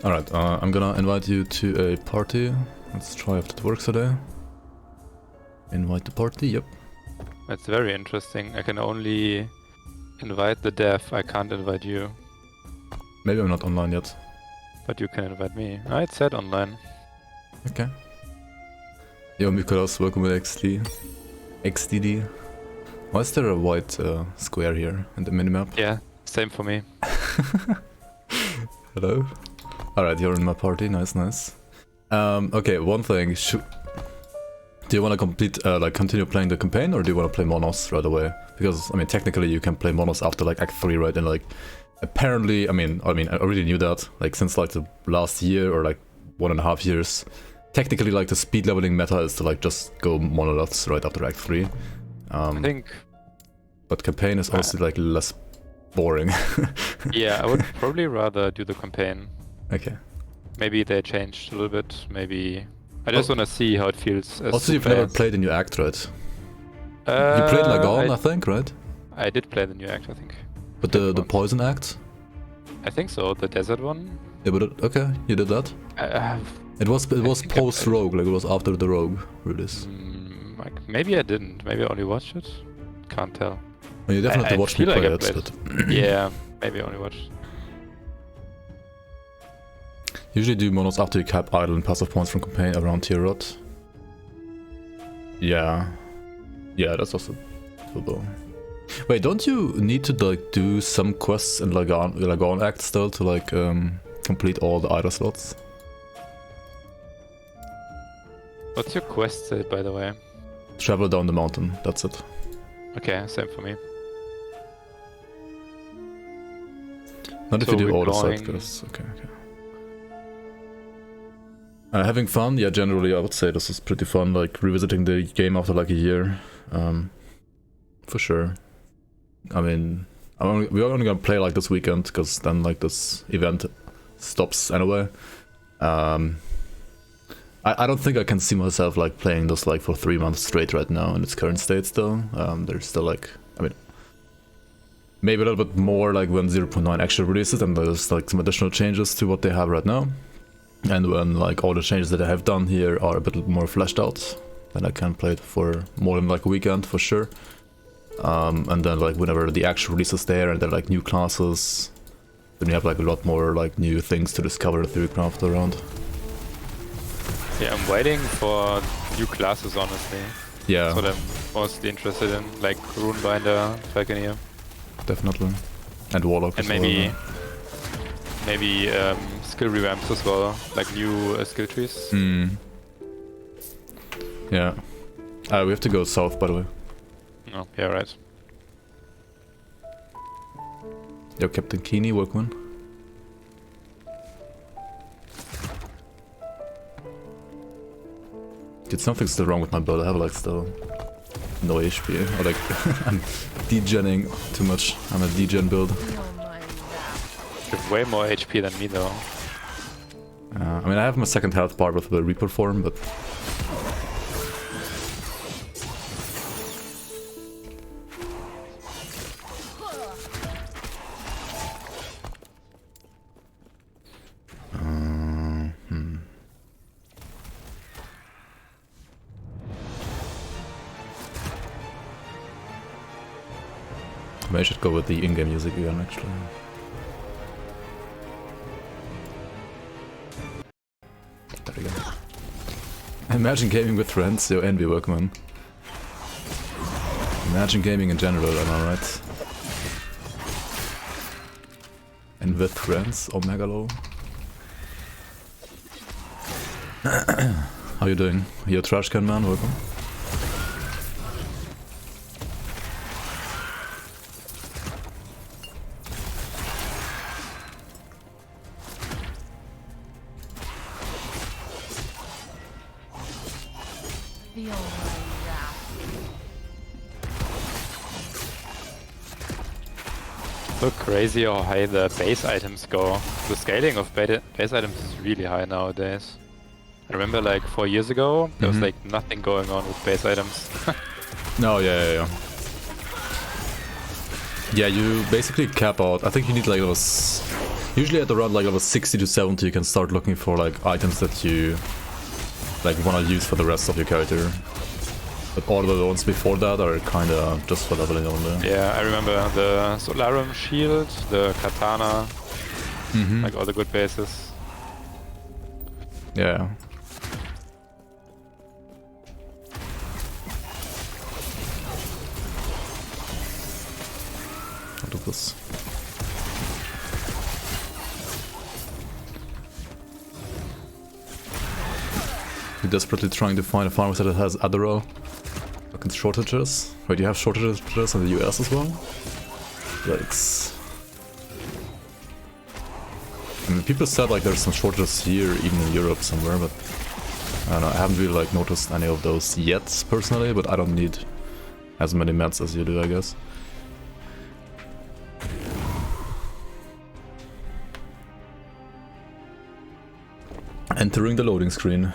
Alright, I'm gonna invite you to a party. Let's try if it works today. Invite the party, yep. That's very interesting. I can only invite the dev, I can't invite you. Maybe I'm not online yet. But you can invite me. Ah, it said online. Okay. Yo, Mikolas, welcome to XDD. Why is there a white square here in the minimap? Yeah, same for me. Hello? Alright, you're in my party, nice. Okay, one thing, do you want to complete, continue playing the campaign, or do you want to play Monos right away? Because, I mean, technically you can play Monos after, like, Act 3, right? And, like, apparently, I mean, I already knew that, like, since, like, the last year, or, like, 1.5 years, technically, like, the speed leveling meta is to, like, just go monoliths right after Act 3. I think... But campaign is also, like, less boring. Yeah, I would probably rather do the campaign. Okay. Maybe they changed a little bit, maybe... I just want to see how it feels. Also, you've never played the new Act, right? You played Lagon, I think, right? I did play the new Act, I think. But the Poison Act? I think so, the desert one. Yeah, but okay, you did that. It was post Rogue, like it was after the Rogue release. Like, maybe I didn't. Maybe I only watched it. Can't tell. Well, you definitely watched me play like it. But yeah, maybe I only watched. Usually do monos after you cap idle and passive points from campaign around tier rot. Yeah, that's also doable. Wait, don't you need to like do some quests in Lagon Act still to like complete all the idle slots? What's your quest say, by the way? Travel down the mountain, that's it. Okay, same for me. Not if you do all the side quests, okay. Having fun, yeah, generally I would say this is pretty fun, like revisiting the game after like a year. For sure. I mean, we're only gonna play like this weekend, because then like this event stops anyway. I don't think I can see myself like playing this like for 3 months straight right now in its current state still. There's still like, I mean, maybe a little bit more like when 0.9 actually releases and there's like some additional changes to what they have right now. And when like all the changes that I have done here are a bit more fleshed out, then I can play it for more than like a weekend for sure. And then like whenever the actual release is there and there are like new classes, then you have like a lot more like new things to discover Theorycraft around. Yeah, I'm waiting for new classes, honestly. Yeah. That's what I'm mostly interested in, like Runebinder, Falconeer. Definitely. And Warlock and as maybe, well. Maybe skill revamps as well, like new skill trees. Yeah. We have to go south, by the way. Oh, yeah, right. Yo, Captain Keeney, welcome in. Dude, something's still wrong with my build. I have like still no HP. Or like I'm degenning too much. I'm a degen build. You have way more HP than me though. I mean, I have my second health bar with the Reaper form, but I should go with the in-game music again, actually. There we go. Imagine gaming with friends, yo, Envy, welcome on. Imagine gaming in general, am I right? And with friends, or Megalo. How you doing? Yo, Trash Can Man, welcome. So crazy how high the base items go. The scaling of base items is really high nowadays. I remember like 4 years ago, there was like nothing going on with base items. No, yeah. Yeah, you basically cap out. I think you need like those Usually at around like level 60 to 70 you can start looking for like items that you like wanna use for the rest of your character. But all the ones before that are kinda just for leveling only. Yeah, I remember the Solarum shield, the katana, like all the good bases. Yeah. What is this? You're desperately trying to find a pharmacy that has Adderall. Fucking shortages. Wait, do you have shortages in the US as well? Yikes. I mean, people said like there's some shortages here, even in Europe somewhere, but I don't know, I haven't really like noticed any of those yet, personally, but I don't need as many meds as you do, I guess. Entering the loading screen.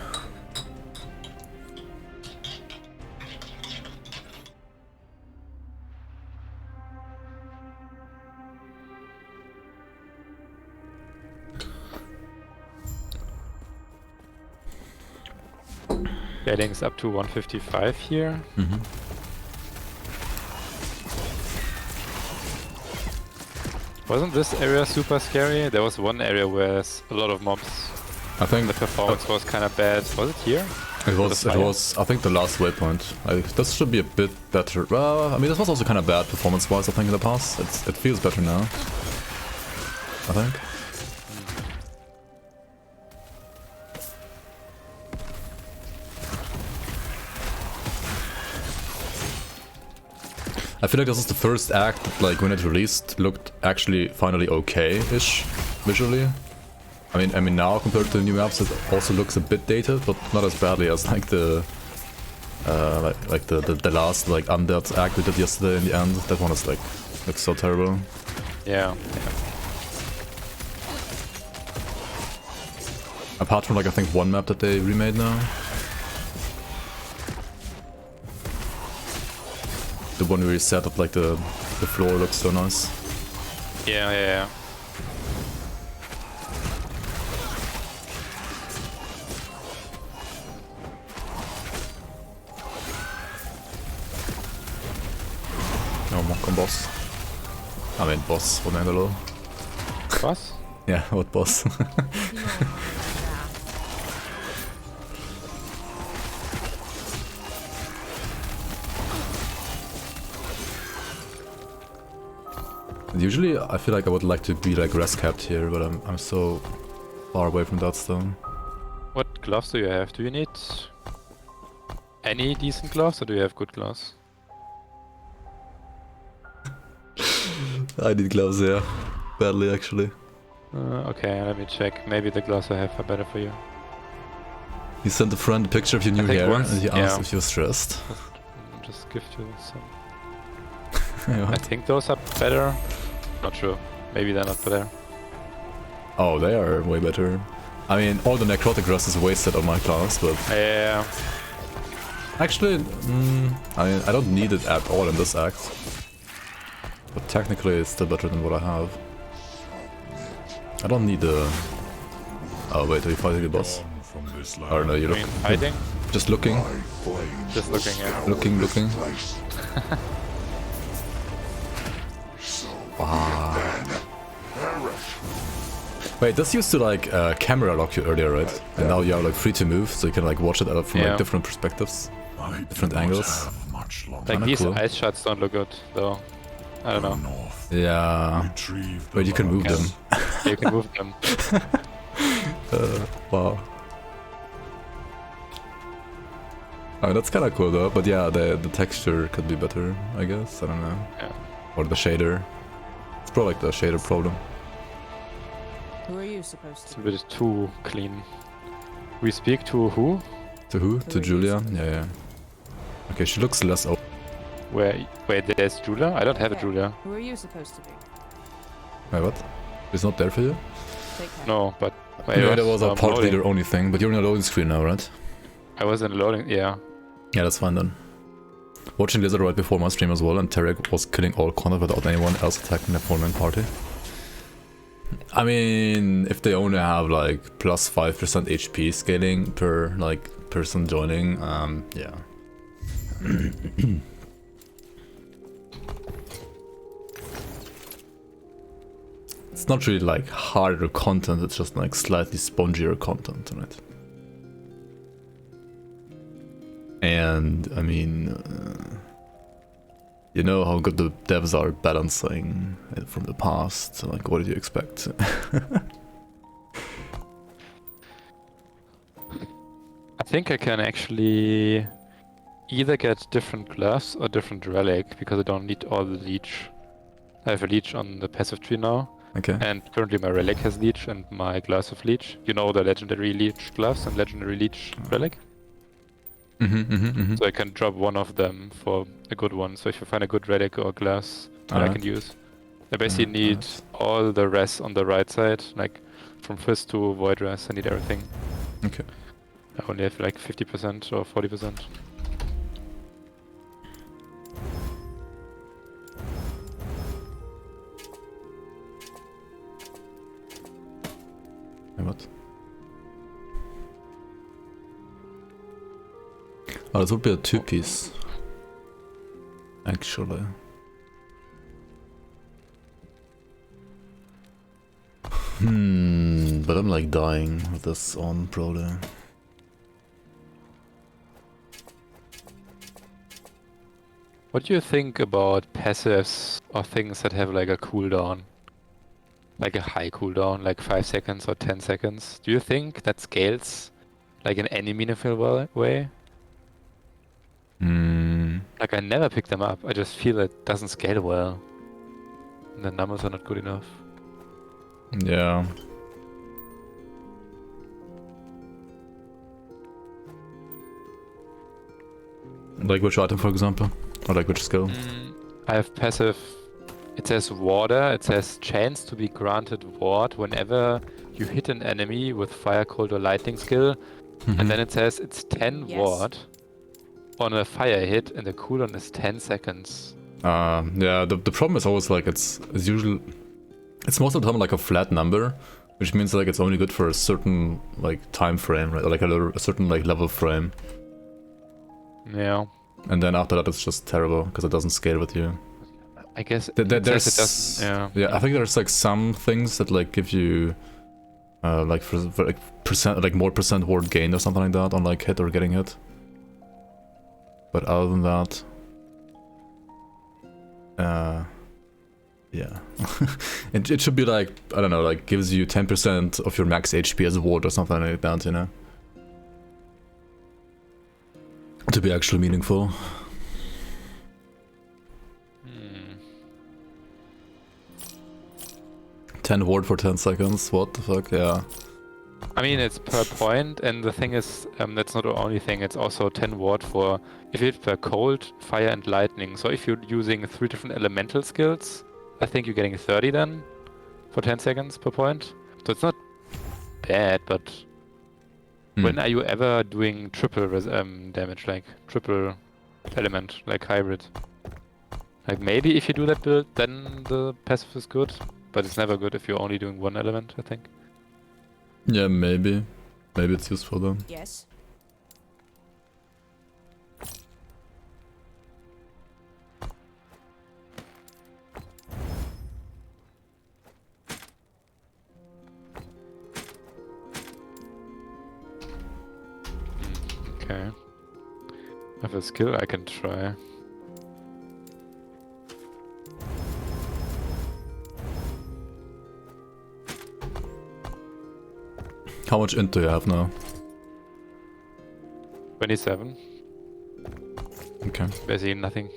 Scaling up to 155 here. Wasn't this area super scary? There was one area where a lot of mobs. I think the performance was kind of bad. Was it here? It was, I think, the last waypoint. This should be a bit better. Well, I mean, this was also kind of bad performance-wise, I think, in the past. It feels better now, I think. I feel like this is the first act that, like, when it released, looked actually finally okay-ish visually. I mean, now compared to the new maps, it also looks a bit dated, but not as badly as like the the last like undead act we did yesterday in the end. That one is like looks so terrible. Yeah. Apart from like I think one map that they remade now. The one where you set up like the floor looks so nice. Yeah. Oh, Monk boss. I mean boss, what Mandalore. Boss? Yeah, what boss? Usually I feel like I would like to be like res capped here, but I'm so far away from that still. What gloves do you have? Do you need any decent gloves or do you have good gloves? I need gloves, yeah. Badly actually. Okay, let me check. Maybe the gloves I have are better for you. You sent a friend a picture of your new hair and he asked if you're stressed. Just gift you some. Yeah. I think those are better. Not sure. Maybe they're not better. Oh, they are way better. I mean, all the necrotic rust is wasted on my class, but... Yeah. Actually, I mean, I don't need it at all in this act. But technically it's still better than what I have. I don't need the... Oh wait, are you fighting the boss? Or no, you're looking. Fighting? Just looking. Just looking, yeah. Looking. Wow. Wait, this used to like camera lock you earlier, right? And now you are like free to move, so you can like watch it from like different perspectives, different angles. Like these cool. ice shots don't look good, though. I don't know. Yeah. Wait, you can move them. You can move them. Wow. I mean, that's kind of cool though, but yeah, the texture could be better, I guess. I don't know. Yeah. Or the shader. It's probably like the shader problem. Who are you supposed It's to a bit too clean. We speak to who? To who? To Julia? Yeah. Okay, she looks less old. Wait, there's Julia? I don't have a Julia. Who are you supposed to be? Wait, what? It's not there for you? Take care. No, but... Yeah, that was a part leader only thing, but you're in a loading screen now, right? I was in loading, yeah. Yeah, that's fine then. Watching Lizard right before my stream as well, and Tarek was killing all corners without anyone else attacking the 4-man party. I mean, if they only have like plus 5% HP scaling per like person joining, yeah. It's not really like harder content, it's just like slightly spongier content, right? And I mean, you know how good the devs are balancing it from the past, like what did you expect? I think I can actually either get different gloves or different relic because I don't need all the leech. I have a leech on the passive tree now. Okay. And currently my relic has leech and my gloves have leech. You know the legendary leech gloves and legendary leech relic? So I can drop one of them for a good one. So if you find a good relic or glass that I can use. I basically need all the res on the right side, like from fist to void res, I need everything. Okay. I only have like 50% or 40%. What? Oh, this would be a 2-piece. Actually. But I'm like dying with this on probably. What do you think about passives or things that have like a cooldown? Like a high cooldown, like 5 seconds or 10 seconds. Do you think that scales like in any meaningful way? Like I never pick them up. I just feel it doesn't scale well. And the numbers are not good enough. Yeah. Like which item, for example? Or like which skill? I have passive. It says water. It says chance to be granted ward whenever you hit an enemy with fire, cold, or lightning skill. And then it says it's 10 ward on a fire hit, and the cooldown is 10 seconds. Yeah, the problem is always like it's usually it's most of the time like a flat number, which means like it's only good for a certain like time frame, right? Or like a certain like level frame. Yeah. And then after that it's just terrible because it doesn't scale with you. I guess there's it doesn't. Yeah. I think there's like some things that like give you like for like percent, like more percent ward gain or something like that on like hit or getting hit. But other than that, yeah, it should be like, I don't know, like gives you 10% of your max HP as a ward or something like that, you know, to be actually meaningful. 10 ward for 10 seconds, what the fuck, yeah. I mean, it's per point, and the thing is, that's not the only thing, it's also 10 ward for, if you hit per cold, fire, and lightning. So if you're using 3 different elemental skills, I think you're getting 30 then, for 10 seconds per point. So it's not bad, but when are you ever doing triple damage, like triple element, like hybrid? Like maybe if you do that build, then the passive is good, but it's never good if you're only doing one element, I think. Yeah, maybe. Maybe it's useful then. Yes. Okay. I have a skill I can try. How much int do you have now? 27. Okay. Basically nothing.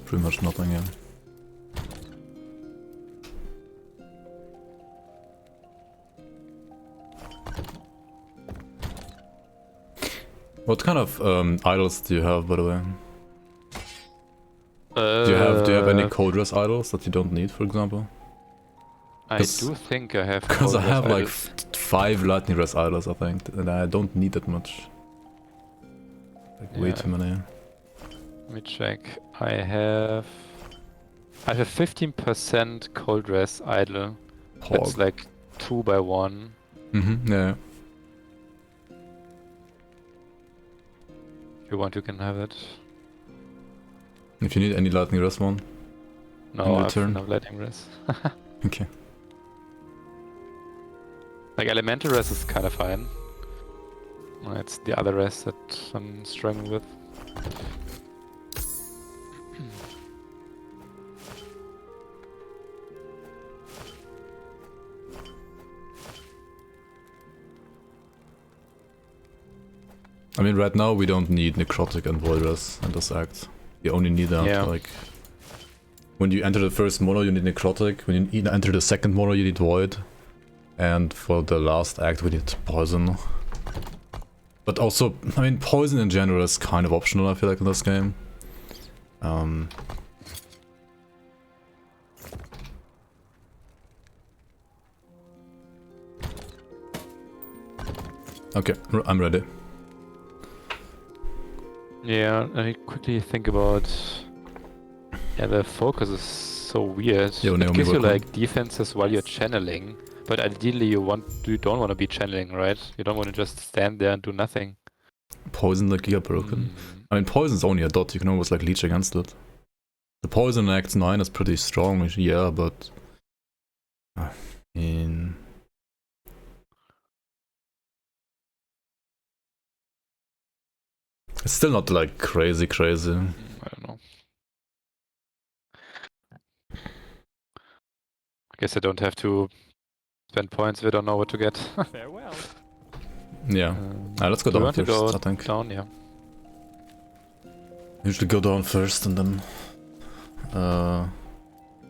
Pretty much nothing, yeah. What kind of idols do you have, by the way? Do you have any cold res idols that you don't need, for example? I do think I have. Because I have like 5 lightning res idols, I think, and I don't need that much. Like way too many. Let me check. I have a 15% cold res idle. That's Hog. like 2 by 1. Yeah. If you want, you can have it. If you need any lightning res one. No, I've return? no lightning res. Okay. Like elemental res is kind of fine. It's the other res that I'm struggling with. I mean, right now we don't need necrotic and void res in this act. You only need that, like... When you enter the first mono, you need necrotic. When you enter the second mono, you need void. And for the last act, we need poison. But also, I mean, poison in general is kind of optional, I feel like, in this game. Okay, I'm ready. Yeah, let me quickly think about... Yeah, the focus is so weird. Yo, It Naomi, gives you welcome. like defenses while you're channeling, but ideally you don't want to be channeling, right? You don't want to just stand there and do nothing. Poison like Giga broken. I mean, poison's only a dot, you can always like leech against it. The poison in Act 9 is pretty strong, yeah, but... I mean... It's still not like crazy. I don't know. I guess I don't have to spend points if I don't know what to get. Farewell. Yeah. Let's go do you down want to first, go I think. down, yeah. Usually go down first and then...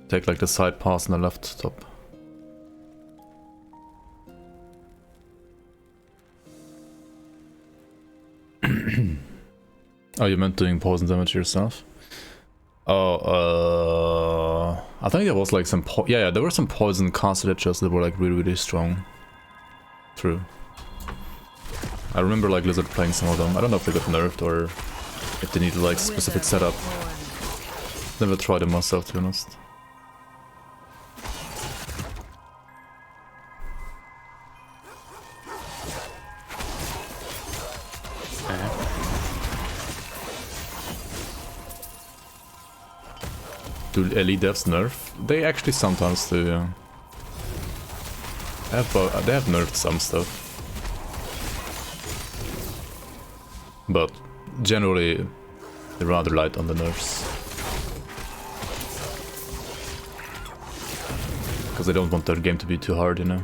take like the side pass on the left top. Oh, you meant doing poison damage yourself? Oh, I think there was like some yeah, there were some poison cartilages that were like really strong. True. I remember like Lizard playing some of them. I don't know if they got nerfed or if they needed like specific setup. Never tried them myself, to be honest. Do elite devs nerf? They actually sometimes do, yeah. They have nerfed some stuff. But generally, they're rather light on the nerfs. Because they don't want their game to be too hard, you know?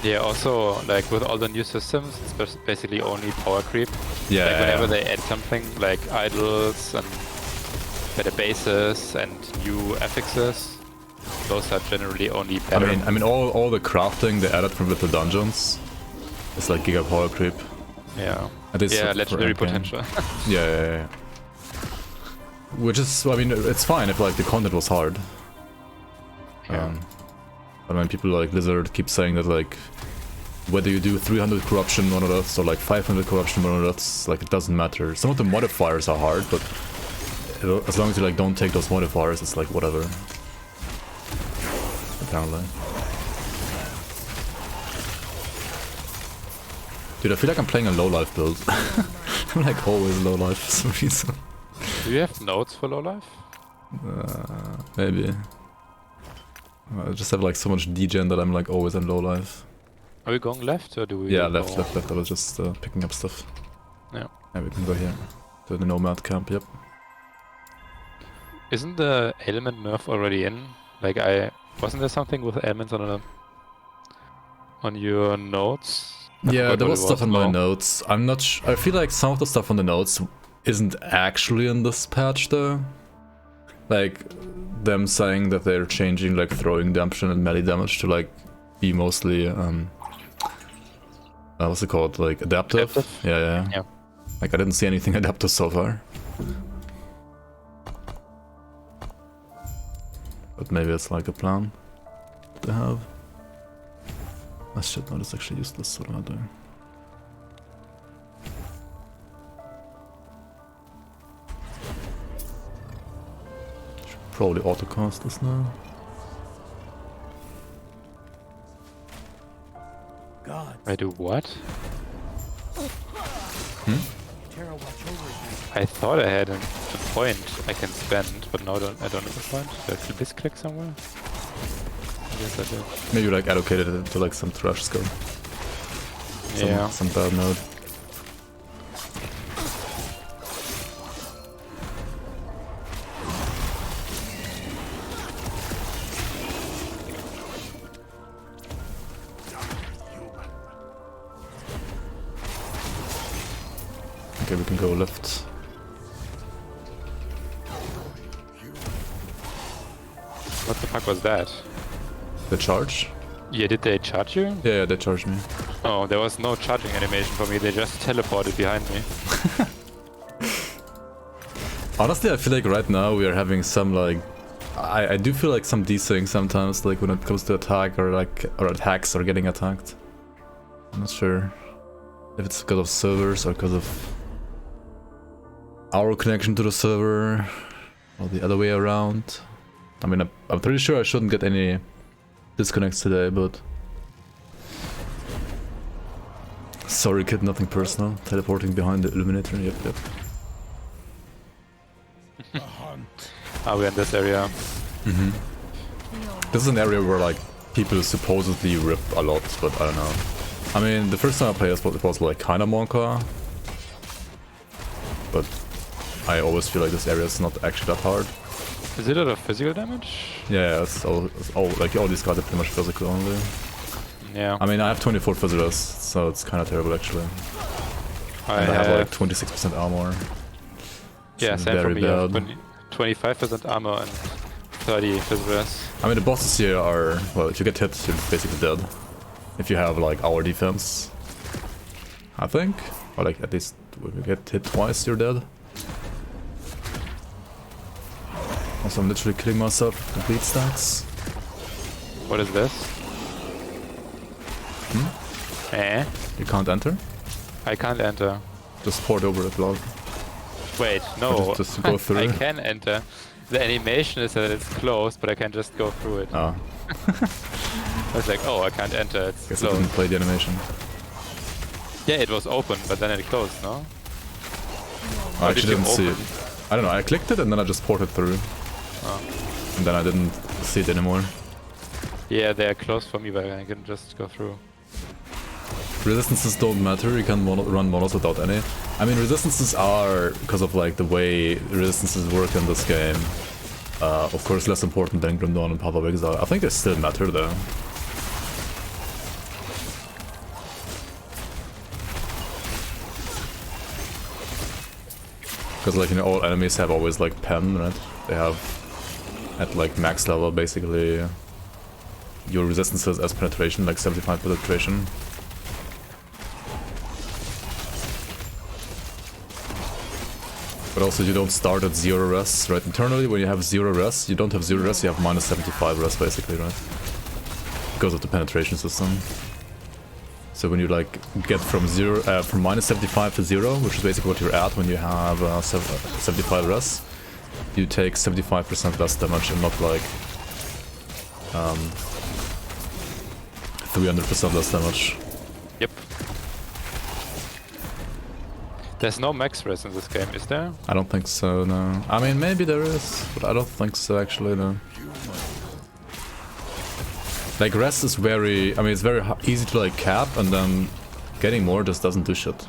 Yeah, also, like, with all the new systems, it's basically only power creep. Yeah. Like, whenever they add something, like idols and better bases and new affixes, those are generally only better. I mean, all the crafting they added from Little Dungeons is like giga power creep. Yeah. Yeah, legendary potential. Yeah. Which is, I mean, it's fine if like the content was hard. Yeah. But when people like Lizard keep saying that like whether you do 300 corruption monoliths or like 500 corruption monoliths, like it doesn't matter. Some of the modifiers are hard, but as long as you like don't take those modifiers, it's like whatever. Apparently. Dude, I feel like I'm playing a low life build. I'm like always low life for some reason. Do you have nodes for low life? Maybe. I just have like so much degen that I'm like always in low life. Are we going left or do we? Yeah, left. I was just picking up stuff. Yeah. Yeah, we can go here. To the nomad camp, yep. Isn't the element nerf already in? Like wasn't there something with elements on your notes? Yeah, there was stuff on my notes. I'm not I feel like some of the stuff on the notes isn't actually in this patch though. Like them saying that they're changing like throwing damage and melee damage to like be mostly what's it called? Like adaptive? Yeah. Like I didn't see anything adaptive so far. But maybe it's like a plan to have. Oh shit, no, that's actually useless. What am I doing? probably autocast this now. God. I do what? Terra, watch over you. I thought I had a point I can spend, but now I don't have a point. Did I misclick somewhere? I guess I did. Maybe you like allocated it to like some trash skill. Yeah. Some bad node. Okay, we can go left. What the fuck was that? The charge? Yeah, did they charge you? Yeah, they charged me. Oh, there was no charging animation for me. They just teleported behind me. Honestly, I feel like right now we are having some like... I do feel like some desync sometimes, like when it comes to attack or attacks or getting attacked. I'm not sure if it's because of servers or because of our connection to the server or the other way around. I mean, I'm pretty sure I shouldn't get any disconnects today, but... Sorry kid, nothing personal. Teleporting behind the illuminator, yep. Are we in this area? This is an area where like people supposedly rip a lot, but I don't know. I mean, the first time I played it was like kinda Monka, but I always feel like this area is not actually that hard. Is it a lot of physical damage? Yeah, it's all like all these guys are pretty much physical only. Yeah. I mean, I have 24 physicals, so it's kind of terrible actually. I And I have like 26% armor. Yeah, So same for very me. I have bad. 25% armor and 30 physicals. I mean, the bosses here are, well, if you get hit, you're basically dead. If you have like our defense, I think, or like at least when you get hit twice, you're dead. Also, I'm literally killing myself with complete stacks. What is this? You can't enter. I can't enter. Just port over the block. Wait, no. Just go through. I can enter. The animation is that it's closed, but I can just go through it. Oh, I was like, oh, I can't enter. It's guess I closed. didn't play the animation. Yeah, it was open, but then it closed, no? I did actually you didn't see it. open? I don't know, I clicked it and then I just ported through. Oh. And then I didn't see it anymore. Yeah, they are closed for me, but I can just go through. Resistances don't matter, you can run monos without any. I mean, resistances are, because of like the way resistances work in this game, of course less important than Grim Dawn and Path of Exile. I think they still matter though. Because like, you know, all enemies have always like pen, right? They have, at like max level basically, your resistances as penetration, like 75 penetration. But also you don't start at 0 res, right? Internally when you have 0 res, you don't have 0 res, you have minus 75 res basically, right? Because of the penetration system. So when you like get from minus 75 to 0, which is basically what you're at when you have 75 res, you take 75% less damage and not like 300% less damage. Yep. There's no max res in this game, is there? I don't think so, no. I mean, maybe there is, but I don't think so actually, no. Like, res is very... I mean, it's very easy to like cap, and then getting more just doesn't do shit.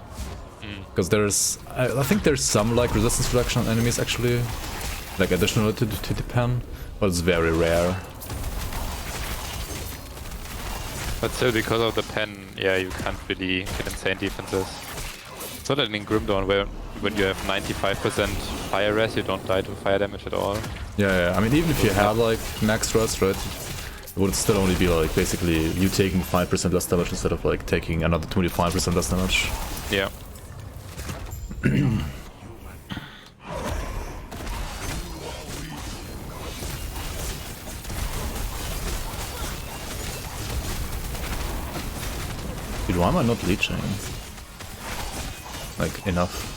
Because there's... I think there's some like resistance reduction on enemies actually, like additional to the pen, but it's very rare. But still, because of the pen, yeah, you can't really get insane defenses. It's not like in Grim Dawn, where when you have 95% fire res, you don't die to fire damage at all. Yeah, I mean, even if you had like max res, right, it would still only be like basically you taking 5% less damage instead of like taking another 25% less damage. Yeah. Dude, why am I not leeching? Like, enough.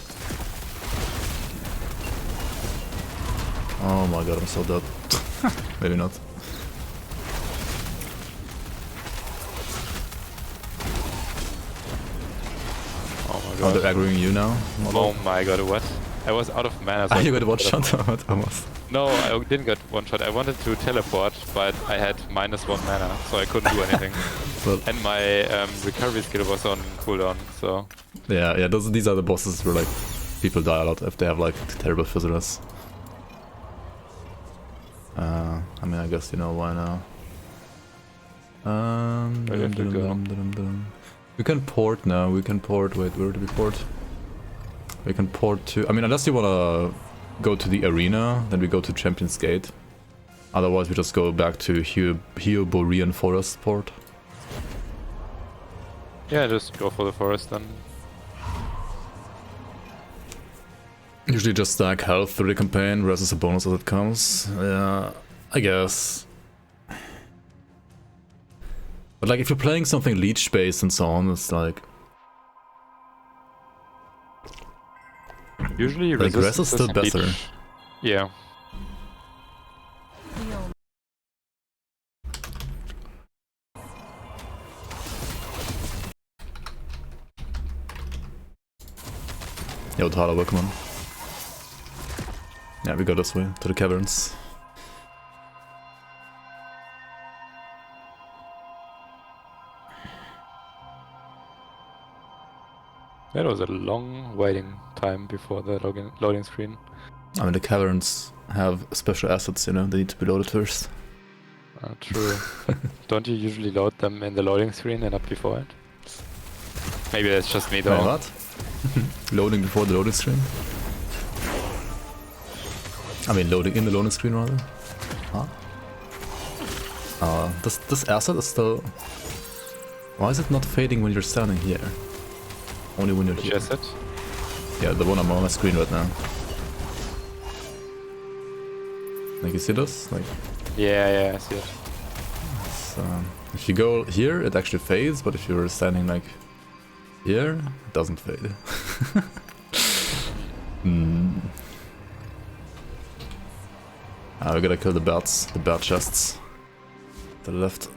Oh my god, I'm so dead. Maybe not. Oh my Oh, god. they're aggroing you now? Oh my god, what? I was out of mana. So Ah, I you got couldn't one shot teleport. almost. No, I didn't get one shot. I wanted to teleport, but I had -1 mana, so I couldn't do anything. Well, And my recovery skill was on cooldown, so... yeah, these are the bosses where like people die a lot if they have like terrible visitors. I mean, I guess you know why now. Where do you have to go? We can port now. We can port. Wait, where do we port? We can port to. I mean, unless you wanna go to the arena, then we go to Champion's Gate. Otherwise, we just go back to Hyoborian Forest port. Yeah, just go for the forest then. Usually just stack health through the campaign versus a bonus as it comes. Yeah, I guess. But like, if you're playing something leech based and so on, it's like... Usually like, Res is still and better. leech- Yeah. The only Yo, Tala, welcome on. Yeah, we go this way, to the caverns. That was a long waiting time before the loading screen. I mean, the caverns have special assets, you know, they need to be loaded first. True. Don't you usually load them in the loading screen and not before it? Maybe that's just me though. Wait, what? Loading before the loading screen? I mean, loading in the loading screen, rather. Huh? This asset is still... Why is it not fading when you're standing here? Only when you're Which here. asset? Yeah, the one I'm on my screen right now. Like, you see this? Like, Yeah, I see it. so, if you go here, it actually fades, but if you're standing like here, it doesn't fade. We gotta kill the bats, the bat chests. To the left.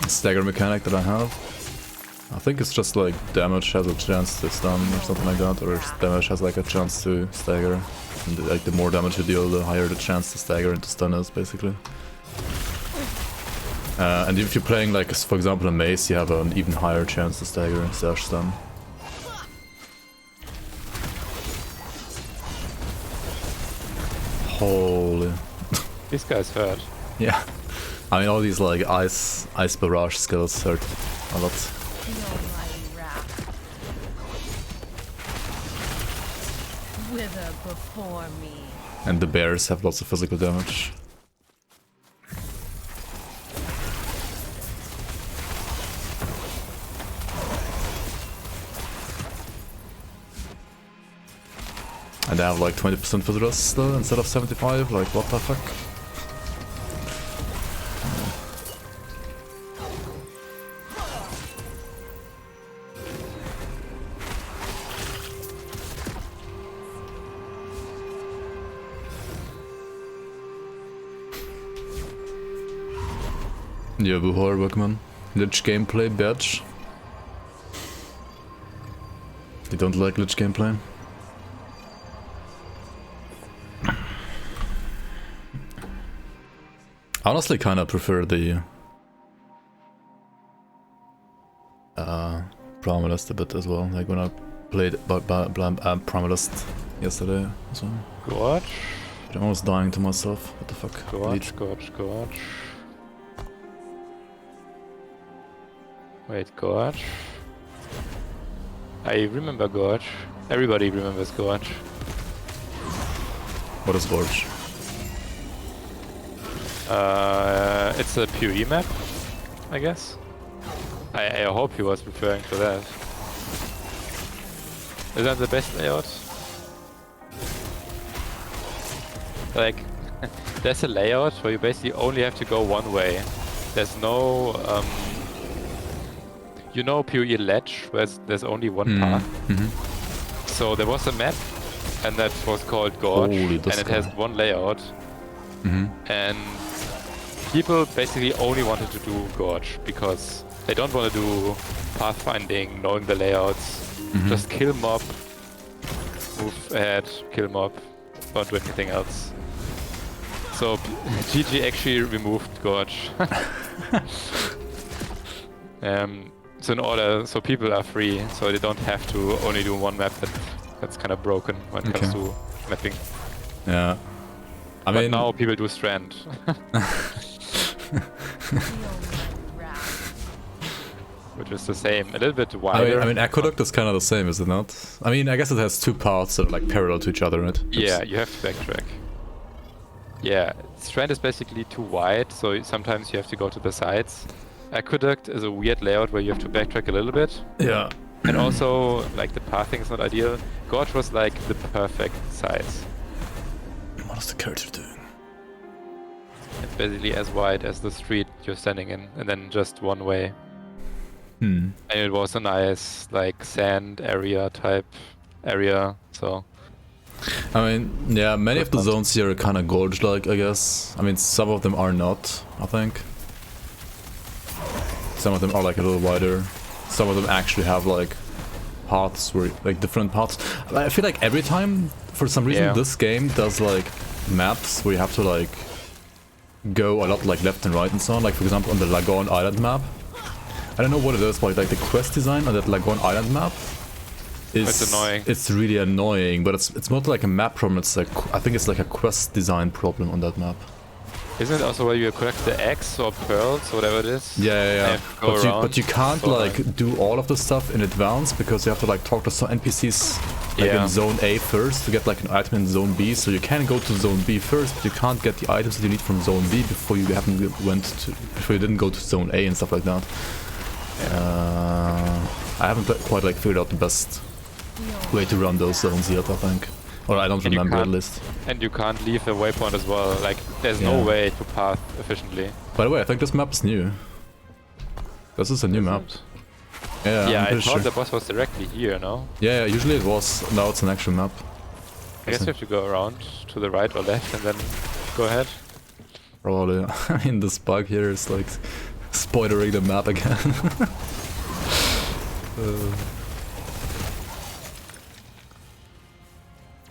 Stagger mechanic that I have. I think it's just like damage has a chance to stun or something like that, or damage has like a chance to stagger. And like the more damage you deal, the higher the chance to stagger and to stun is, basically. And if you're playing like, for example, a mace, you have an even higher chance to stagger / stun. Holy. This guy's hurt. Yeah. I mean, all these like ice barrage skills hurt a lot. the almighty wrath. Wither before me. And the bears have lots of physical damage. And they have like 20% visitors still instead of 75, like what the fuck? Yeah, Buhor, welcome. Lich gameplay, badge. You don't like Lich gameplay? I honestly kinda prefer the Primalist a bit as well, like when I played Primalist yesterday as well. Gorge? I'm almost dying to myself, what the fuck? Gorge, Gorge, Gorge. Wait, Gorge? I remember Gorge. Everybody remembers Gorge. What is Gorge? It's a PoE map, I guess. I hope he was referring to that. Is that the best layout? Like, there's a layout where you basically only have to go one way. There's no, you know, PoE ledge, where there's only one path. So there was a map, and that was called Gorge, Holy, and this it guy. has one layout. And people basically only wanted to do Gorge because they don't want to do pathfinding, knowing the layouts. Just kill mob, move ahead, kill mob, don't do anything else. So GG actually removed Gorge. So in order, so people are free, so they don't have to only do one map that's kind of broken when it comes to mapping. Yeah. I But mean, now people do Strand. Feel my wrath. Which is the same, a little bit wider. I mean, Aqueduct is kind of the same, is it not? I mean, I guess it has two parts that are like parallel to each other, right? Yeah, you have to backtrack. Yeah, Strand is basically too wide, so sometimes you have to go to the sides. Aqueduct is a weird layout where you have to backtrack a little bit. Yeah. And also, like, the pathing is not ideal. Gorge was like the perfect size. What is the character doing? It's basically as wide as the street you're standing in, and then just one way. And it was a nice, like, sand area type area, so... I mean, yeah, many of the zones here are kind of gorge-like, I guess. I mean, some of them are not, I think. Some of them are like a little wider. Some of them actually have like paths where, like, different paths. I feel like every time, for some reason, this game does like maps where you have to like go a lot like left and right and so on. Like, for example, on the Lagoon Island map. I don't know what it is, but like the quest design on that Lagoon Island map is... It's annoying. It's really annoying, but it's not like a map problem, it's like, I think it's like a quest design problem on that map. Isn't it also where you collect the eggs or pearls, whatever it is? Yeah. And But you can't like do all of the stuff in advance because you have to like talk to some NPCs like in zone A first to get like an item in zone B. So you can go to zone B first, but you can't get the items that you need from zone B before you didn't go to zone A and stuff like that. I haven't quite like figured out the best way to run those zones yet, I think. Or I don't remember at least. And you can't leave the waypoint as well. Like, there's no way to path efficiently. By the way, I think this map is new. This is a new map. Yeah, I thought the boss was directly here, no? Yeah, usually it was. Now it's an actual map. I guess you have to go around to the right or left and then go ahead. Probably. I mean, this bug here is like spoilering the map again.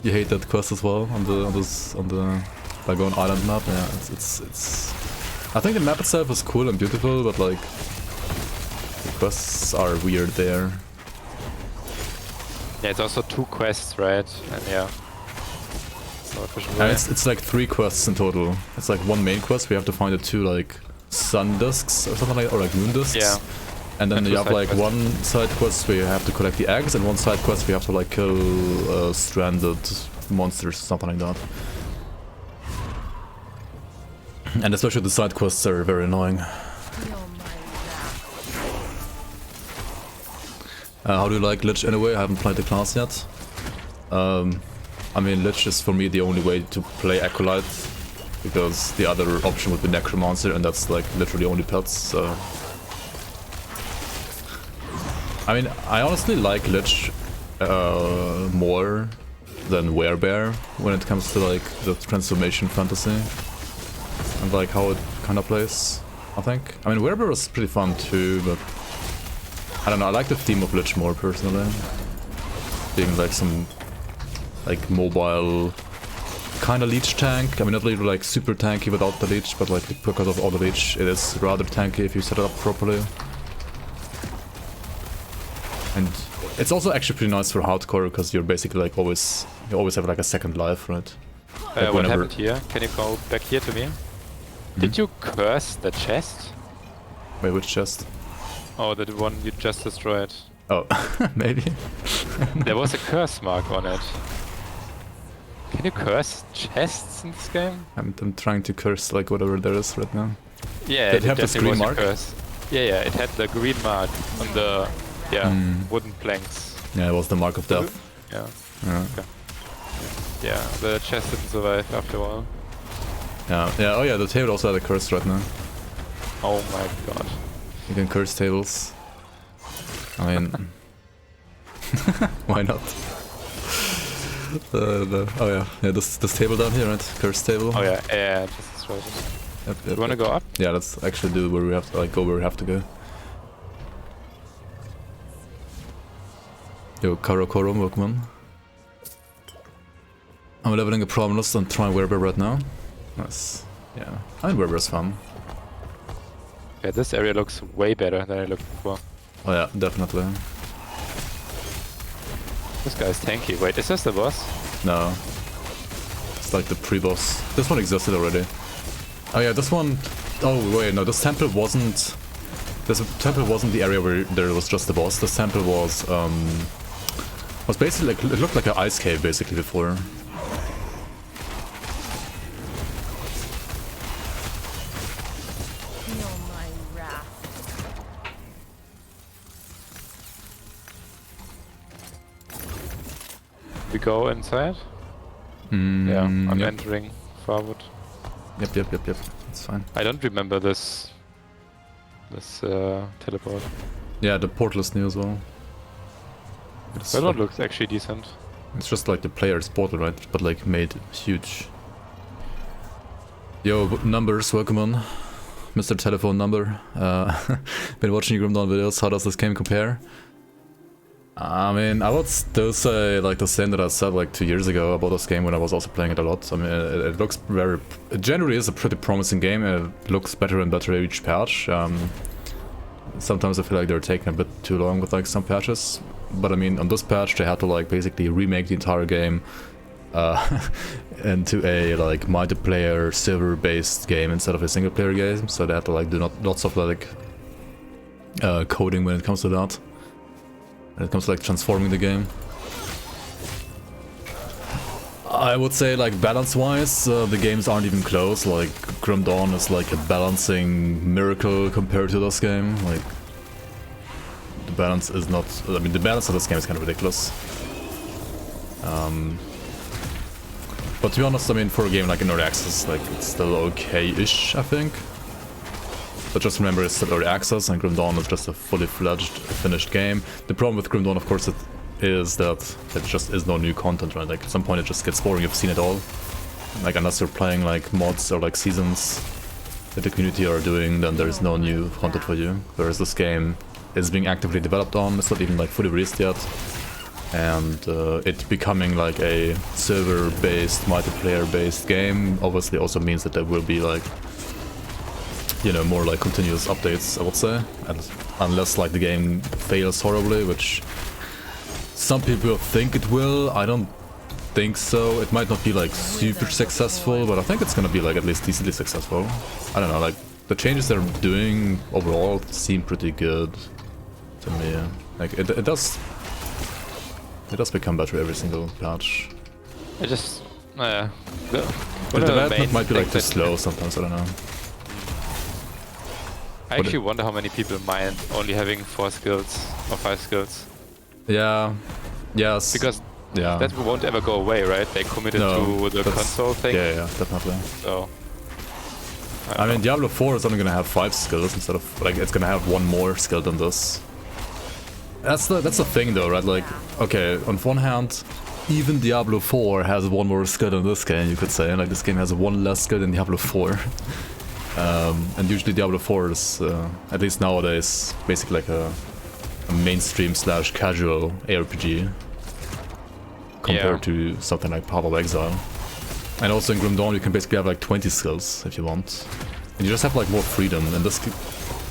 You hate that quest as well on the Lagoon Island map. Yeah, it's. I think the map itself is cool and beautiful, but like the quests are weird there. Yeah, it's also 2 quests, right? And yeah. So efficient. And it's like 3 quests in total. It's like one main quest. We have to find the 2 like sun discs or something like, or like moon discs. Yeah. And then And you have like quests. one side quest where you have to collect the eggs, and one side quest where you have to like kill stranded monsters, something like that. And especially the side quests are very annoying. Feel my wrath. How do you like Lich anyway? I haven't played the class yet. I mean, Lich is for me the only way to play Acolyte, because the other option would be Necromancer, and that's like literally only pets, so... I mean, I honestly like Lich more than Werebear when it comes to like the transformation fantasy and like how it kind of plays, I think. I mean, Werebear was pretty fun too, but I don't know, I like the theme of Lich more personally. Being like some like mobile kind of leech tank. I mean, not really like super tanky without the leech, but like because of all the leech, it is rather tanky if you set it up properly. And it's also actually pretty nice for hardcore because you're basically like you always have like a second life, right? Like What happened here? Can you go back here to me? Did you curse the chest? Wait, which chest? Oh, the one you just destroyed. Oh, maybe. There was a curse mark on it. Can you curse chests in this game? I'm trying to curse like whatever there is right now. Yeah, Did it have the definitely green was a mark? curse. Yeah, it had the green mark on the wooden planks. Yeah, it was the mark of death. Yeah. Yeah. Okay. Yeah, the chest didn't survive after a while. Yeah. Oh yeah, the table also had a curse right now. Oh my god. You can curse tables. I mean, why not? Oh yeah, this table down here, right? Curse table. Oh yeah, just destroyed it. Yep, You wanna go up? Yeah, let's actually do where we have to, like, go where we have to go. Yo, Karo, welcome on. I'm leveling a Prominus and trying Werebear right now. Nice. Yeah, I mean Werebear's fun. Yeah, this area looks way better than I looked before. Oh yeah, definitely. This guy's tanky. Wait, is this the boss? No. It's like the pre-boss. This one existed already. Oh yeah, this one... Oh wait, no, this temple wasn't... This temple wasn't the area where there was just the boss. This temple was basically like... It looked like an ice cave basically before. Feel my wrath. We go inside? Yeah, I'm entering forward. Yep. It's fine. I don't remember this teleport. Yeah, the portal is new as well. It's, That one looks actually decent. it's just like the player's portal, right? But like made huge. Yo, numbers, welcome on. Mr. Telephone Number. Been watching your Grimdawn videos. How does this game compare? I mean, I would still say like the same that I said like 2 years ago about this game when I was also playing it a lot. I mean, it looks very... It generally is a pretty promising game. It looks better and better each patch. Sometimes I feel like they're taking a bit too long with like some patches. But I mean, on this patch they had to like basically remake the entire game into a like multiplayer server-based game instead of a single-player game. So they had to like do lots of like coding when it comes to that. When it comes to like transforming the game. I would say like balance-wise, the games aren't even close. Like Grim Dawn is like a balancing miracle compared to this game. Like the balance is not... I mean, the balance of this game is kind of ridiculous. But to be honest, I mean, for a game like in Early Access, like it's still okay-ish, I think. But just remember, it's still Early Access, and Grim Dawn is just a fully fledged, finished game. The problem with Grim Dawn, of course, is that there just is no new content, right? Like at some point it just gets boring, you've seen it all. Like unless you're playing like mods or like seasons that the community are doing, then there is no new content for you. Whereas this game is being actively developed on, it's not even like fully released yet. And it becoming like a server-based, multiplayer-based game obviously also means that there will be like, you know, more like continuous updates, I would say. And unless like the game fails horribly, which some people think it will, I don't think so. It might not be like super successful, but I think it's gonna be like at least decently successful. I don't know, like the changes they're doing overall seem pretty good to me. Like it does become better every single patch. I just... The development might be like too slow sometimes, I don't know. I actually wonder how many people mind only having 4 skills or 5 skills. Yeah. Yes. Because that won't ever go away, right? They committed to the console thing. Yeah, definitely. So... I mean, Diablo 4 is only gonna have 5 skills instead of, like, it's gonna have 1 more skill than this. That's the thing though, right? Like, okay, on one hand, even Diablo 4 has 1 more skill than this game, you could say. Like, this game has 1 less skill than Diablo 4. And usually Diablo 4 is, at least nowadays, basically like a mainstream / casual ARPG. Compared to something like Path of Exile. And also in Grim Dawn you can basically have like 20 skills if you want. And you just have like more freedom. In this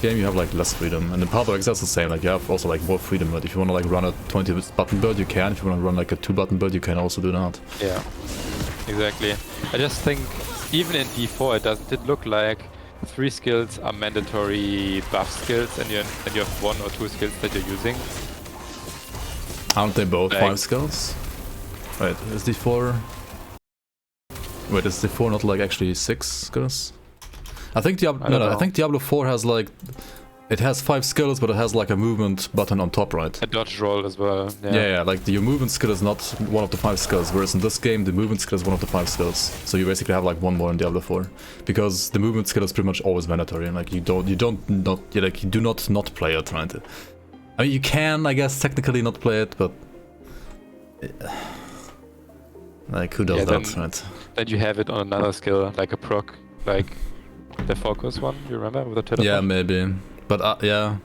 game you have like less freedom. And in Path of Exile it's the same, like you have also like more freedom. But if you want to like run a 20 button build you can. If you want to run like a 2 button build you can also do that. Yeah, exactly. I just think even in D4 it did look like 3 skills are mandatory buff skills and you have 1 or 2 skills that you're using. Aren't they both like, 5 skills? Wait, is D4... Wait, is the 4 not like actually 6 skills? I think Diablo. I don't No, I know. think Diablo 4 has like. It has 5 skills, but it has like a movement button on top, right? A dodge roll as well. Yeah, like your movement skill is not one of the 5 skills, whereas in this game the movement skill is one of the 5 skills. So you basically have like one more in Diablo 4, because the movement skill is pretty much always mandatory, and like you do not play it, right? I mean, you can, I guess, technically not play it, but like who does Yeah, that, then- right? Then you have it on another skill, like a proc, like the focus one. You remember with the teleport? Yeah, maybe, but yeah.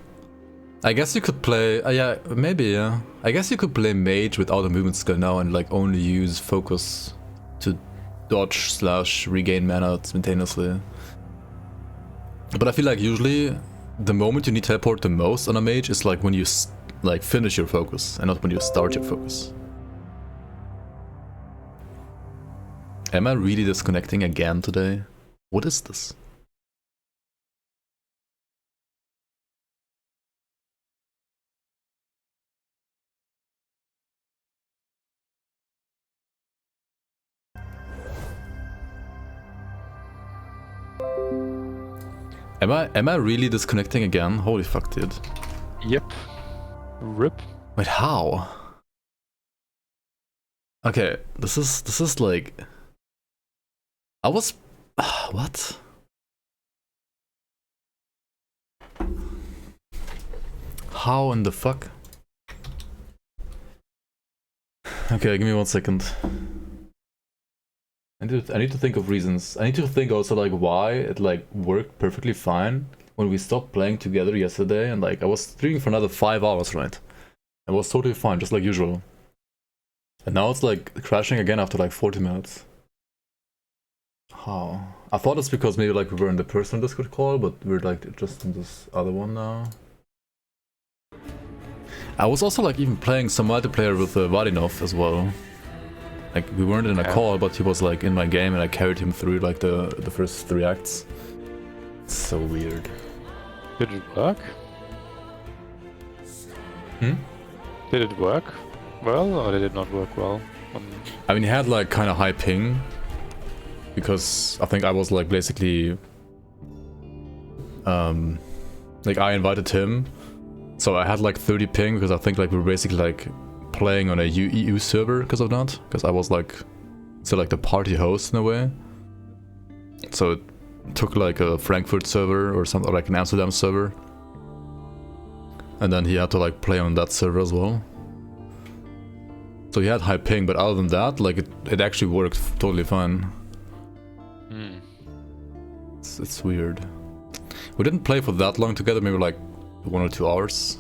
I guess you could play, yeah, maybe, yeah. I guess you could play mage without a movement skill now and like only use focus to dodge / regain mana simultaneously. But I feel like usually the moment you need teleport the most on a mage is like when you like finish your focus and not when you start your focus. Am I really disconnecting again today? What is this? Am I really disconnecting again? Holy fuck, dude. Yep. Rip. Wait, how? Okay, this is like I was what? How in the fuck? Okay, give me 1 second. I need to think of reasons. I need to think also like why it like worked perfectly fine when we stopped playing together yesterday, and like I was streaming for another 5 hours, right? It was totally fine, just like usual. And now it's like crashing again after like 40 minutes. How? I thought it's because maybe like we were in the personal Discord call, but we're like just in this other one now. I was also like even playing some multiplayer with Varinov as well. Like we weren't in a call, but he was like in my game and I carried him through like the first 3 acts. It's so weird. Did it work? Hmm? Did it work well or did it not work well? I mean, he had like kind of high ping because I think I was like basically like I invited him, so I had like 30 ping because I think like we were basically like playing on a EU server because of that, because I was like still like the party host in a way. So it took like a Frankfurt server or something, like an Amsterdam server, and then he had to like play on that server as well. So he had high ping, but other than that, like it actually worked totally fine. It's weird. We didn't play for that long together, maybe like 1 or 2 hours.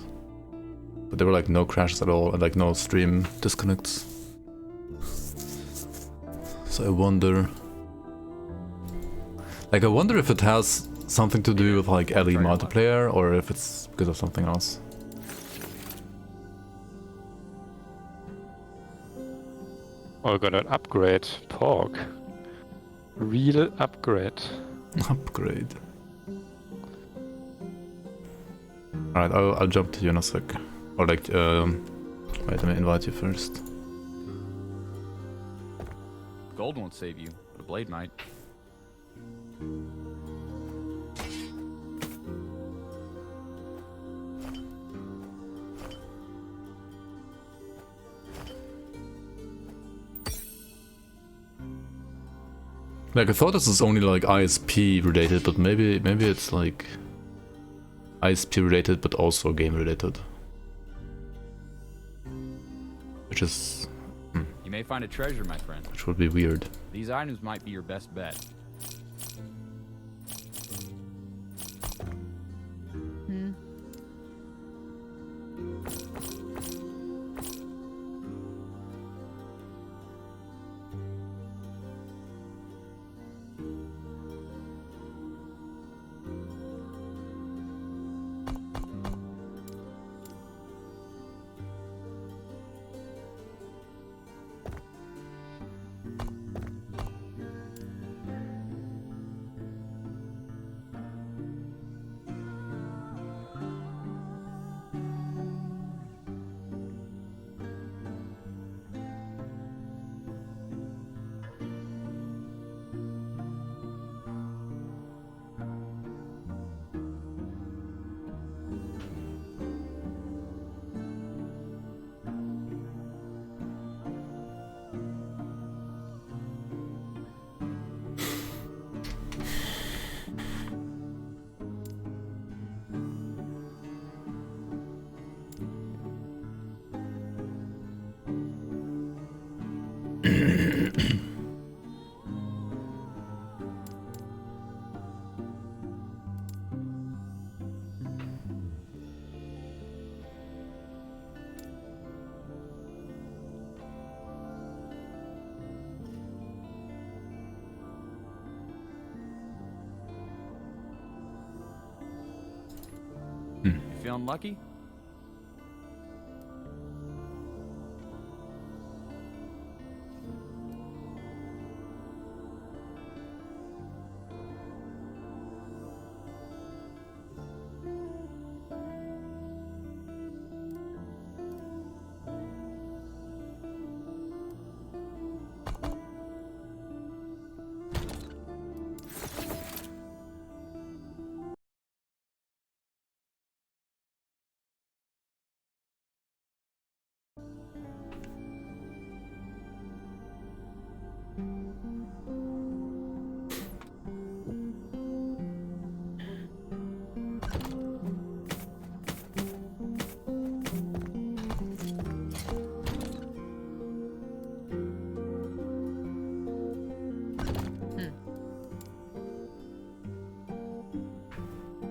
But there were like no crashes at all and like no stream disconnects. So I wonder... Like I wonder if it has something to do with like LE multiplayer or if it's because of something else. Oh, got an upgrade. Pork. Real upgrade. Upgrade. Alright, I'll jump to you in a sec. Or like, wait, let me invite you first. Gold won't save you, but a blade might. Like I thought this is only like ISP related, but maybe it's like ISP related but also game related. Which is You may find a treasure, my friend. which would be weird. These items might be your best bet. feeling lucky?